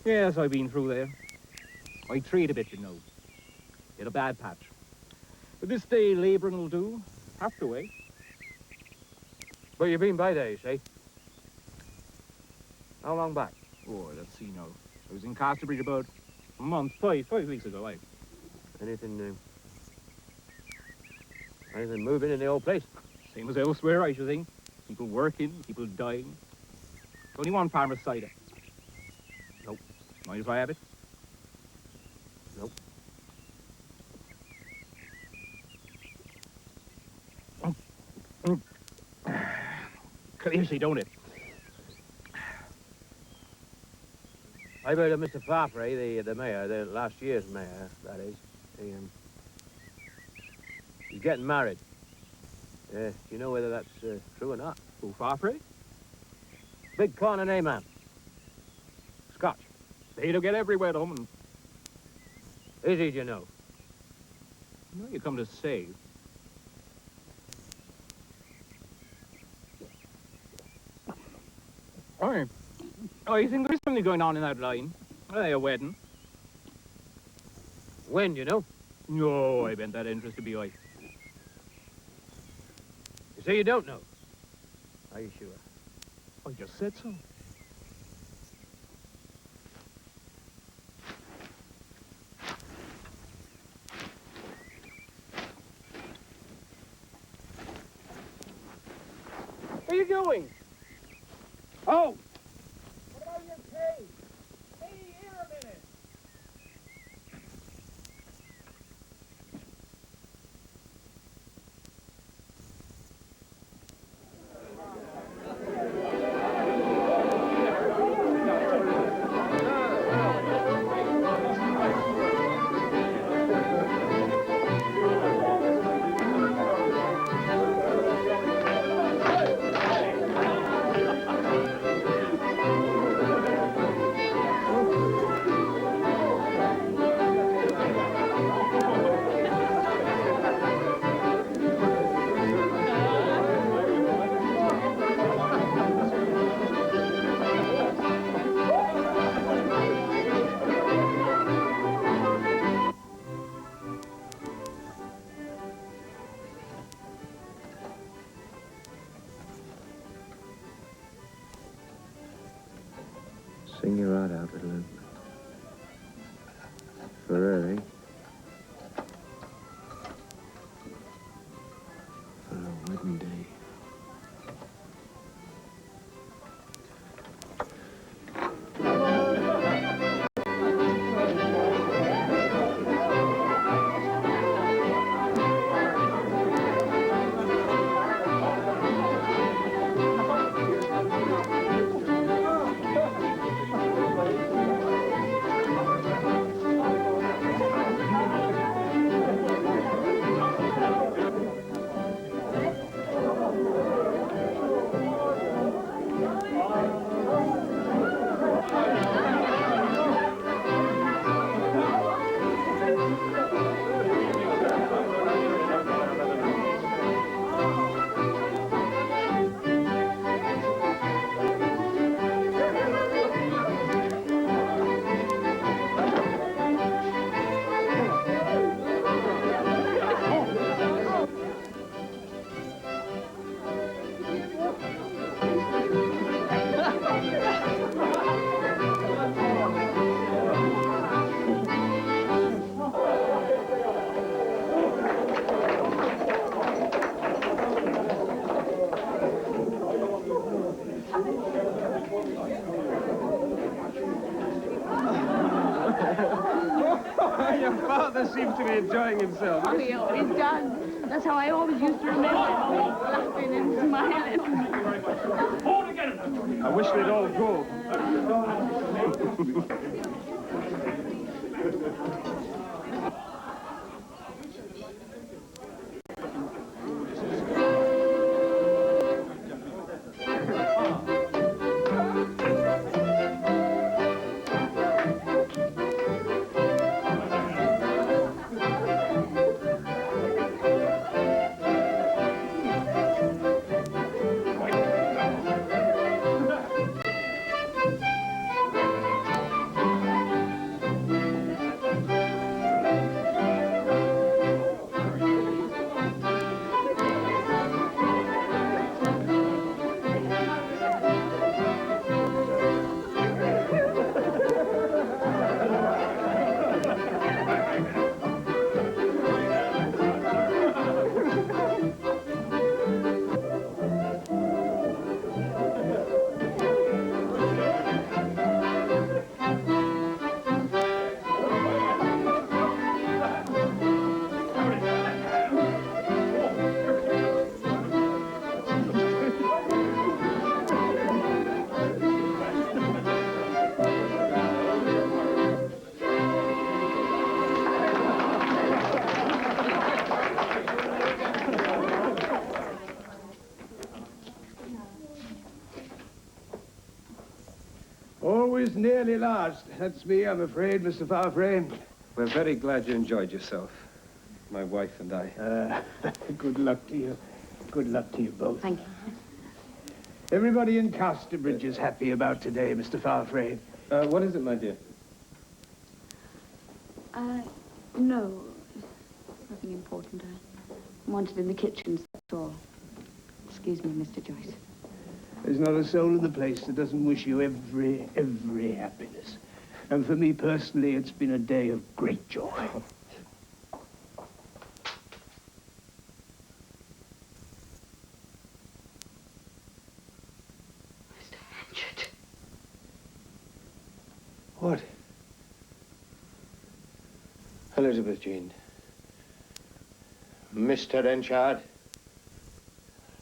Yes, I've been through there. I treat a bit, you know. In a bad patch. But this day labouring will do. Have to, eh? But you've been by there, you say? How long back? Oh, let's see now. I was in Casterbridge about a month, five weeks ago, eh? Anything moving in the old place? Same as elsewhere, I should think. People working, people dying. Only one farmer's cider. Nope. Mind if I have it? Nope. Clearly, don't it? I heard of Mr. Farfrae, the mayor, the last year's mayor, that is. He's getting married. Do you know whether that's true or not? Who, Farfrae? Big corner name man. Scotch. They don't get everywhere, though. Is he, do you know? No, you come to say. I think there's something going on in that line. A wedding. When, you know? No, I bet that interest to be I. You say you don't know? Are you sure? I just said so. Where are you going? Oh! What about your pay? Hey, here a minute. Sing your heart out, little Luke. For her, eh? For a wedding day. Your father seems to be enjoying himself. Oh, he always does. That's how I always used to remember him, laughing and smiling. I wish they'd all go. Always nearly last. That's me, I'm afraid, Mr. Farfrae. We're very glad you enjoyed yourself, my wife and I. Good luck to you. Good luck to you both. Thank you. Everybody in Casterbridge is happy about today, Mr. Farfrae. What is it, my dear? No. Nothing important. I wanted in the kitchen, that's all. Excuse me, Mr. Joyce. There's not a soul in the place that doesn't wish you every happiness. And for me personally, it's been a day of great joy. Mr. Hatchett. What? Elizabeth Jean. Mr. Enchard.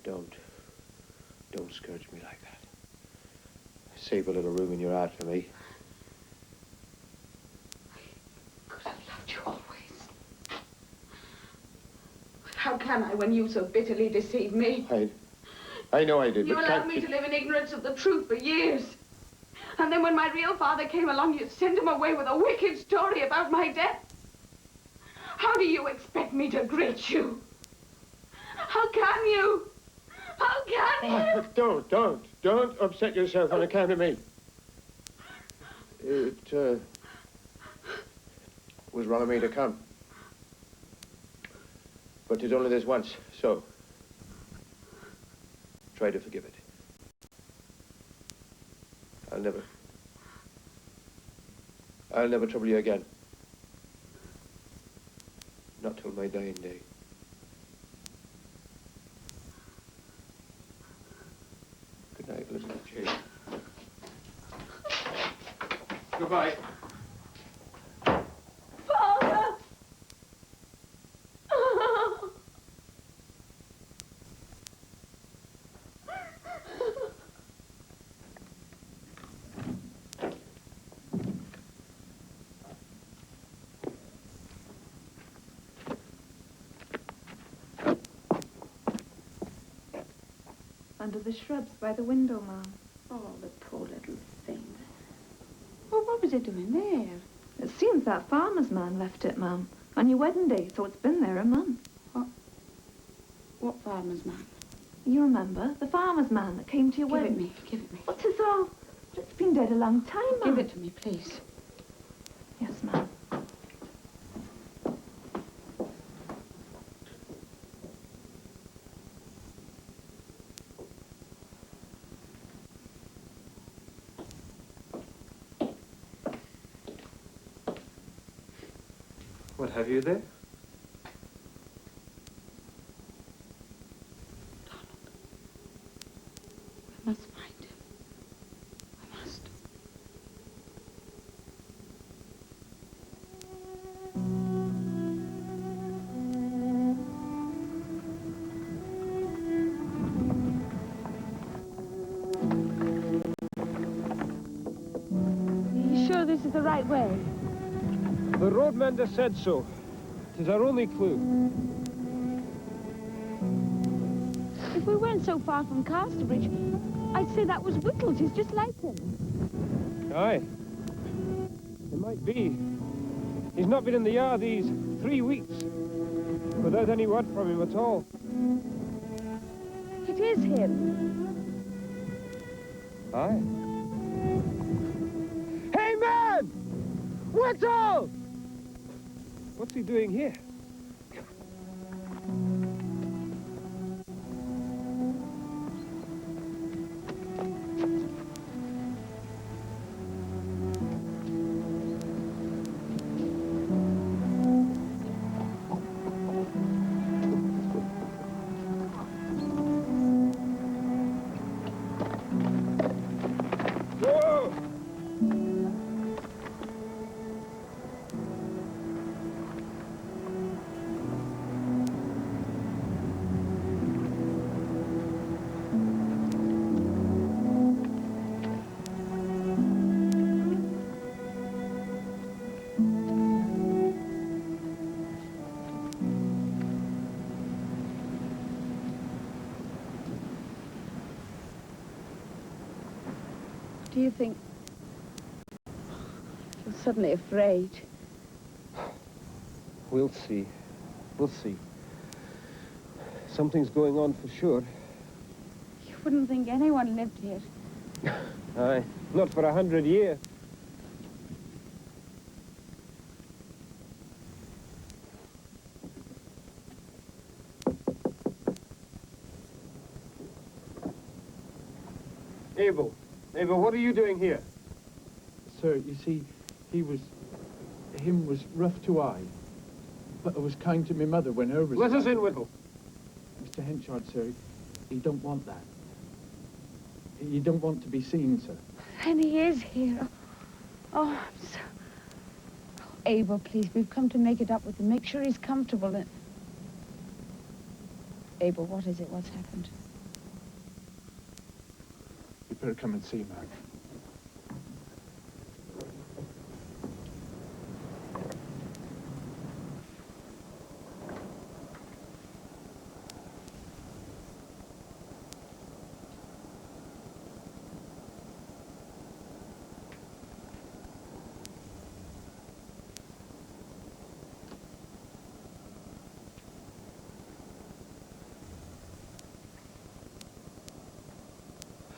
Don't scourge me like that. Save a little room in your heart for me. I could have loved you always. But how can I when you so bitterly deceive me? I know I did, You but allowed me to live in ignorance of the truth for years. And then when my real father came along, you sent him away with a wicked story about my death. How do you expect me to greet you? How can you? How can you? Don't upset yourself on account of me. It was wrong of me to come. But it's only this once, so try to forgive it. I'll never trouble you again. Not till my dying day. Good night, Elizabeth Jane. Goodbye. Father! Under the shrubs by the window, Ma'am. Oh, the poor little thing. Well, what was it doing there? It seems that farmer's man left it, Ma'am, on your wedding day, so it's been there a month. What farmer's man? You remember? The farmer's man that came to your wedding. Give it me. What is all? It's been dead a long time, Ma'am. Give it to me, please. Yes, Ma'am. What have you there? I must find him. I must. Are you sure this is the right way? The roadmender said so. It is our only clue. If we weren't so far from Casterbridge, I'd say that was Whittles. He's just like him. Aye. It might be. He's not been in the yard these 3 weeks, without any word from him at all. It is him. Aye. Hey, man! Whittle! What's he doing here? Whoa! Do you think suddenly afraid. We'll see. We'll see. Something's going on for sure. You wouldn't think anyone lived here. Aye, not for 100 years. Abel, what are you doing here? Sir, you see, him was rough to eye, but I was kind to my mother when her was... Let us in, Whittle. Mr. Henchard, sir, he don't want that. He don't want to be seen, sir. And he is here. Oh, I'm so... Oh, Abel, please, we've come to make it up with him. Make sure he's comfortable. And... Abel, what is it? What's happened? You better come and see, man.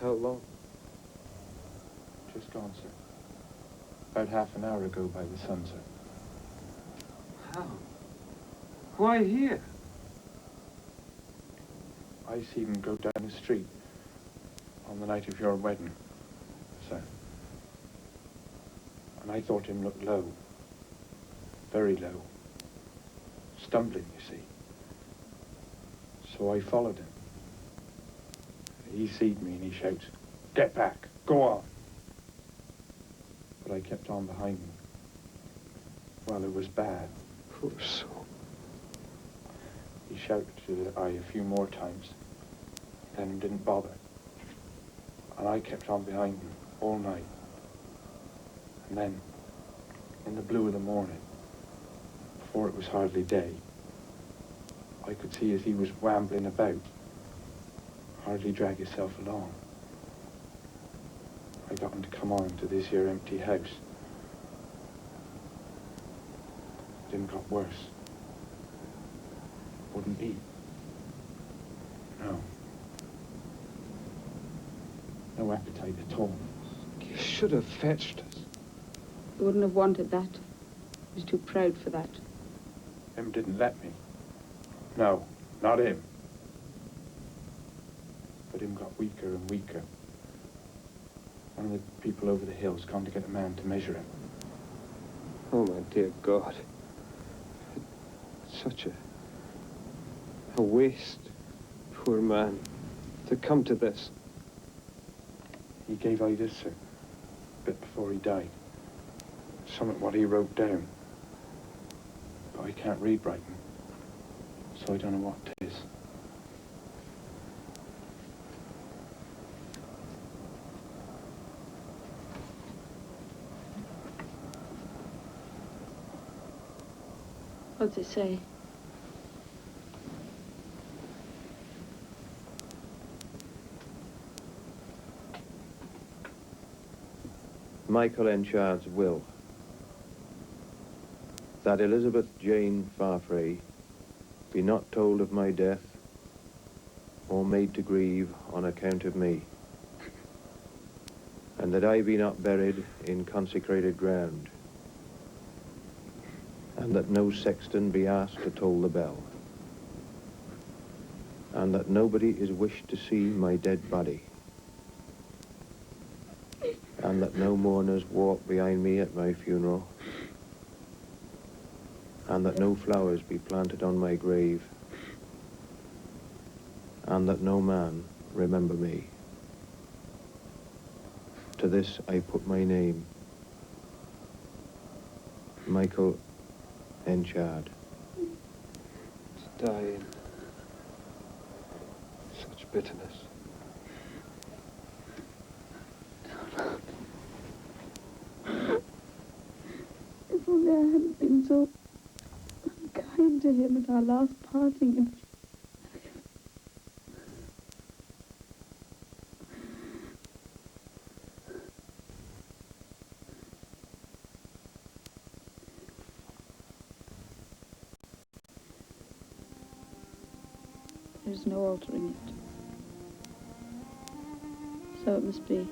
How long? Just gone, sir. About half an hour ago by the sun, sir. How? Why here? I seen him go down the street on the night of your wedding, sir. And I thought him looked low. Very low. Stumbling, you see. So I followed him. He seed me and he shouts, "Get back, go on." But I kept on behind him. Well, it was bad. Poor soul. He shouted at I a few more times, then didn't bother. And I kept on behind him all night. And then, in the blue of the morning, before it was hardly day, I could see as he was wambling about, hardly drag himself along. I got him to come on to this here empty house. It didn't got worse. Wouldn't eat. No. No appetite at all. You should have fetched us. He wouldn't have wanted that. He was too proud for that. Him didn't let me. No, not him. But him got weaker and weaker. One of the people over the hill's gone to get a man to measure him. Oh, my dear God. Such a waste, poor man, to come to this. He gave I this, sir, a bit before he died. Something what he wrote down. But I can't read writing, so I don't know what it is. What's it say? Michael Henchard's will. That Elizabeth Jane Farfrae be not told of my death or made to grieve on account of me, and that I be not buried in consecrated ground, and that no sexton be asked to toll the bell, and that nobody is wished to see my dead body, and that no mourners walk behind me at my funeral, and that no flowers be planted on my grave, and that no man remember me. To this I put my name, Michael Henchard. To die in such bitterness. If only I hadn't been so unkind to him at our last parting. And is no altering it. So it must be.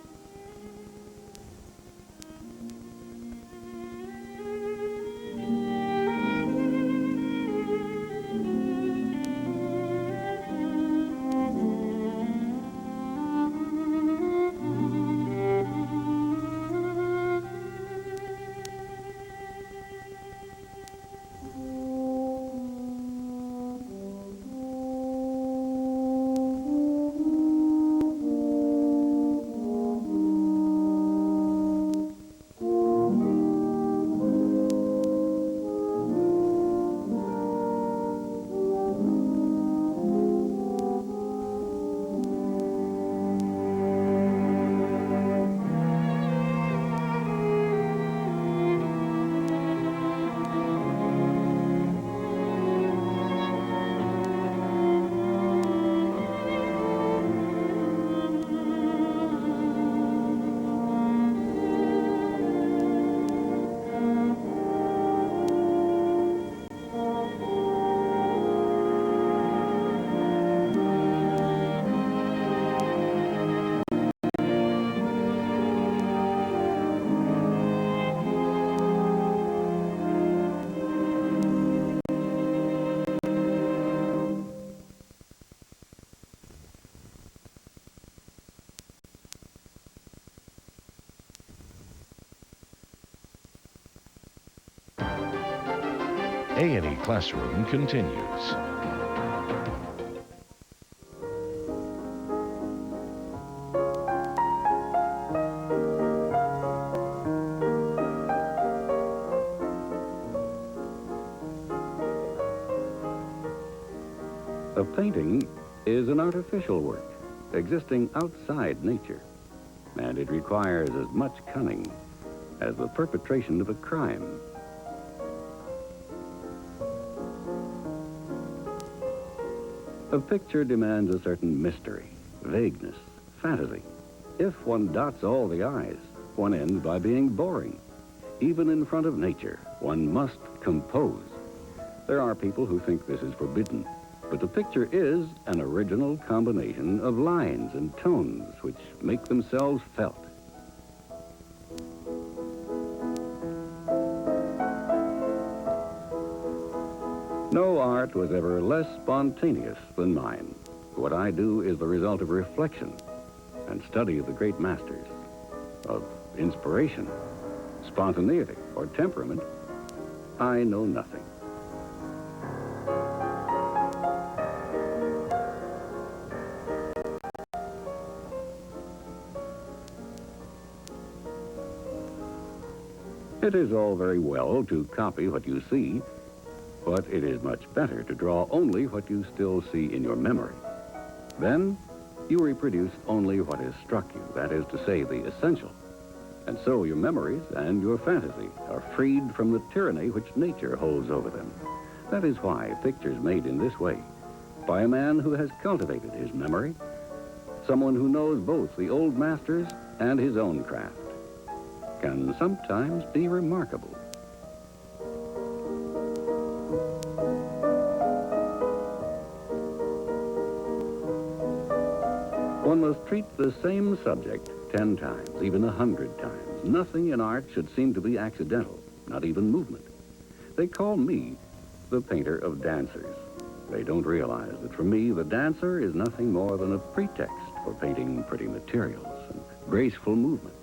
A&E Classroom continues. A painting is an artificial work, existing outside nature, and it requires as much cunning as the perpetration of a crime. A picture demands a certain mystery, vagueness, fantasy. If one dots all the I's, one ends by being boring. Even in front of nature, one must compose. There are people who think this is forbidden, but the picture is an original combination of lines and tones which make themselves felt. No art was ever less spontaneous than mine. What I do is the result of reflection and study of the great masters, of inspiration, spontaneity, or temperament. I know nothing. It is all very well to copy what you see, but it is much better to draw only what you still see in your memory. Then, you reproduce only what has struck you, that is to say, the essential. And so your memories and your fantasy are freed from the tyranny which nature holds over them. That is why pictures made in this way, by a man who has cultivated his memory, someone who knows both the old masters and his own craft, can sometimes be remarkable. One must treat the same subject 10 times, even 100 times. Nothing in art should seem to be accidental, not even movement. They call me the painter of dancers. They don't realize that for me, the dancer is nothing more than a pretext for painting pretty materials and graceful movement.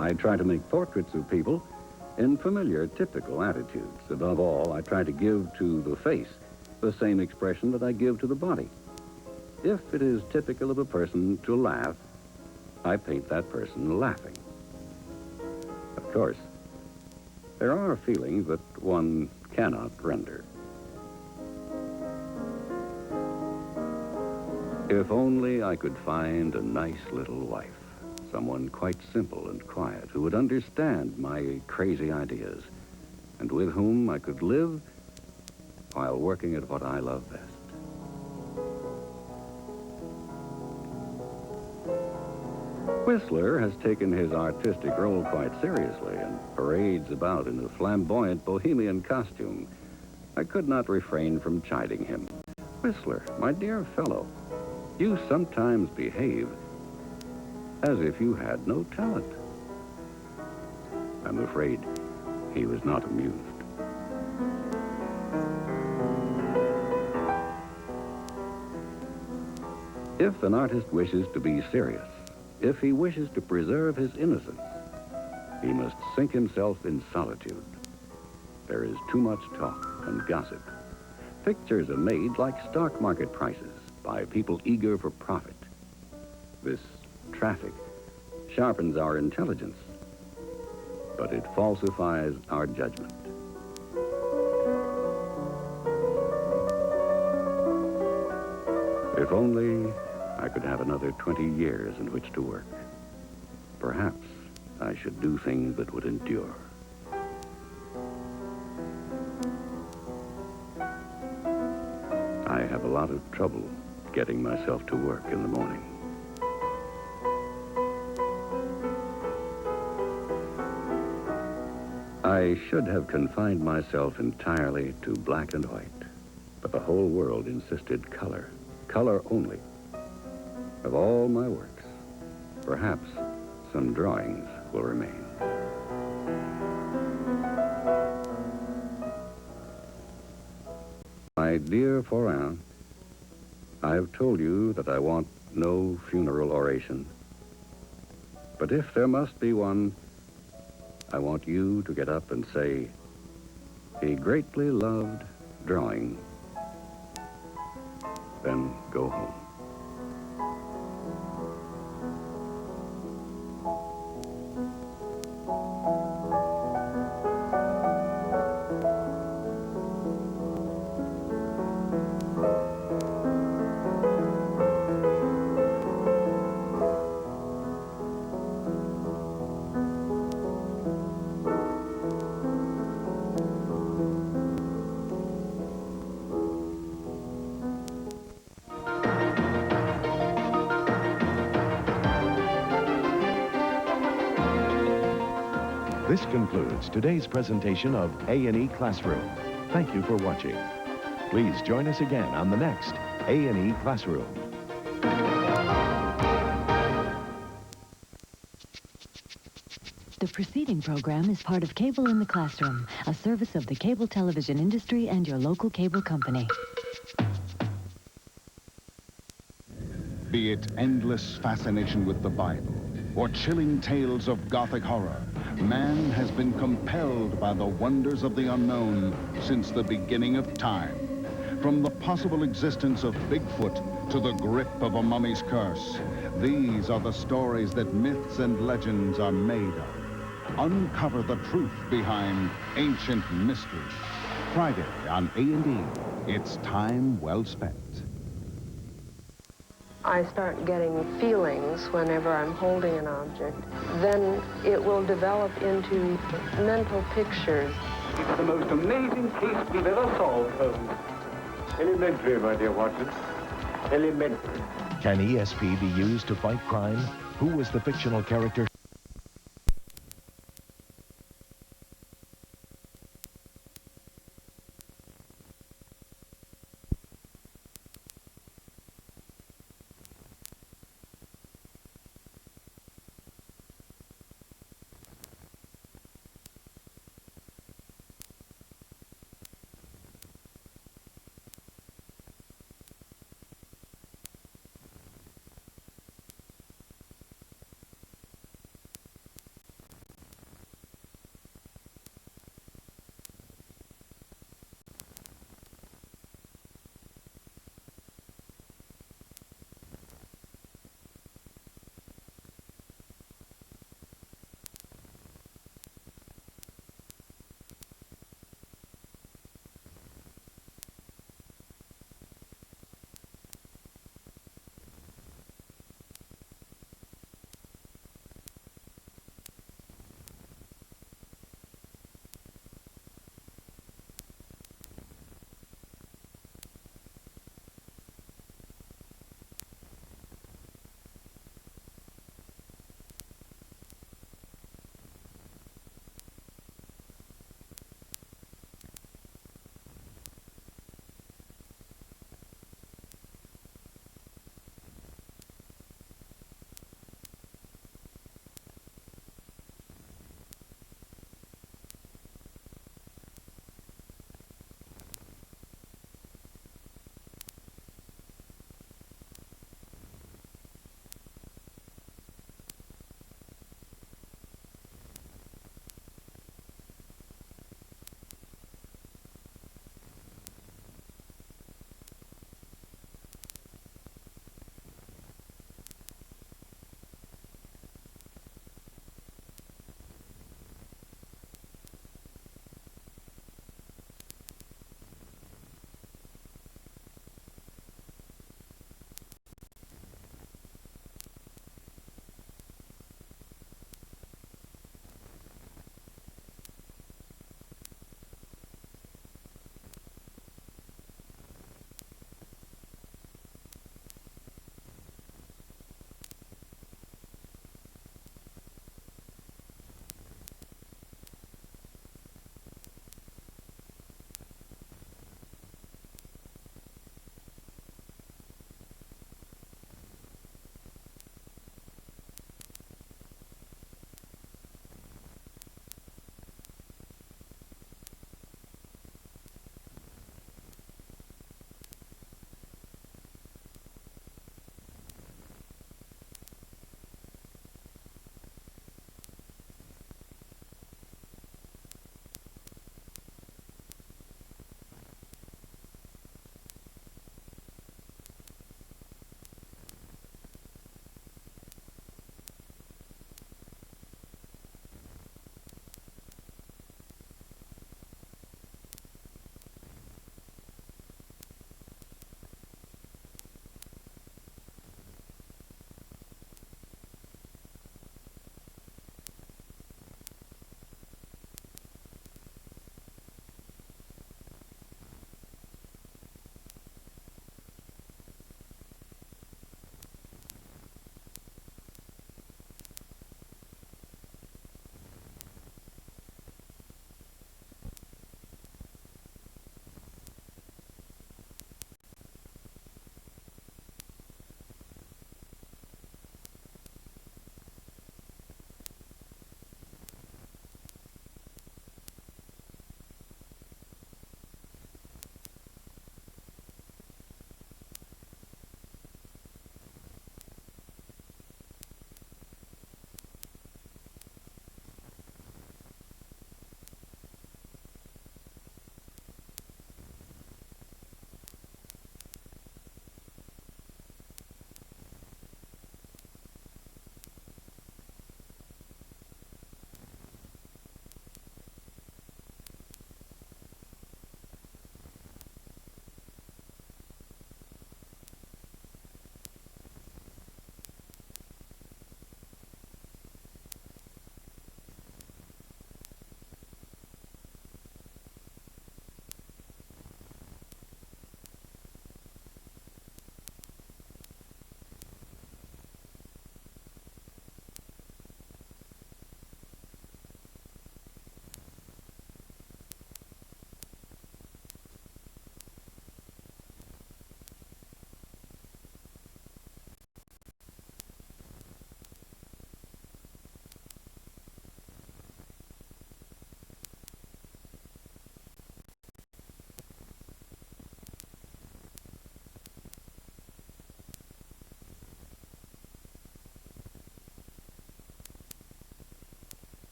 I try to make portraits of people in familiar, typical attitudes. Above all, I try to give to the face the same expression that I give to the body. If it is typical of a person to laugh, I paint that person laughing. Of course, there are feelings that one cannot render. If only I could find a nice little wife. Someone quite simple and quiet who would understand my crazy ideas and with whom I could live while working at what I love best. Whistler has taken his artistic role quite seriously and parades about in a flamboyant bohemian costume. I could not refrain from chiding him. Whistler, my dear fellow, you sometimes behave as if you had no talent. I'm afraid he was not amused. If an artist wishes to be serious, if he wishes to preserve his innocence, he must sink himself in solitude. There is too much talk and gossip. Pictures are made like stock market prices by people eager for profit. This traffic sharpens our intelligence, but it falsifies our judgment. If only I could have another 20 years in which to work. Perhaps I should do things that would endure. I have a lot of trouble getting myself to work in the morning. I should have confined myself entirely to black and white, but the whole world insisted color, color only. Of all my works, perhaps some drawings will remain. My dear Forain, I have told you that I want no funeral oration. But if there must be one, I want you to get up and say, he greatly loved drawing. Then go home. This concludes today's presentation of A&E Classroom. Thank you for watching. Please join us again on the next A&E Classroom. The preceding program is part of Cable in the Classroom, a service of the cable television industry and your local cable company. Be it endless fascination with the Bible or chilling tales of Gothic horror, man has been compelled by the wonders of the unknown since the beginning of time. From the possible existence of Bigfoot to the grip of a mummy's curse, these are the stories that myths and legends are made of. Uncover the truth behind ancient mysteries. Friday on A&E, it's time well spent. I start getting feelings whenever I'm holding an object. Then it will develop into mental pictures. It's the most amazing case we've ever solved, Holmes. Elementary, my dear Watson. Elementary. Can ESP be used to fight crime? Who was the fictional character?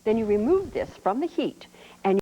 Then you remove this from the heat and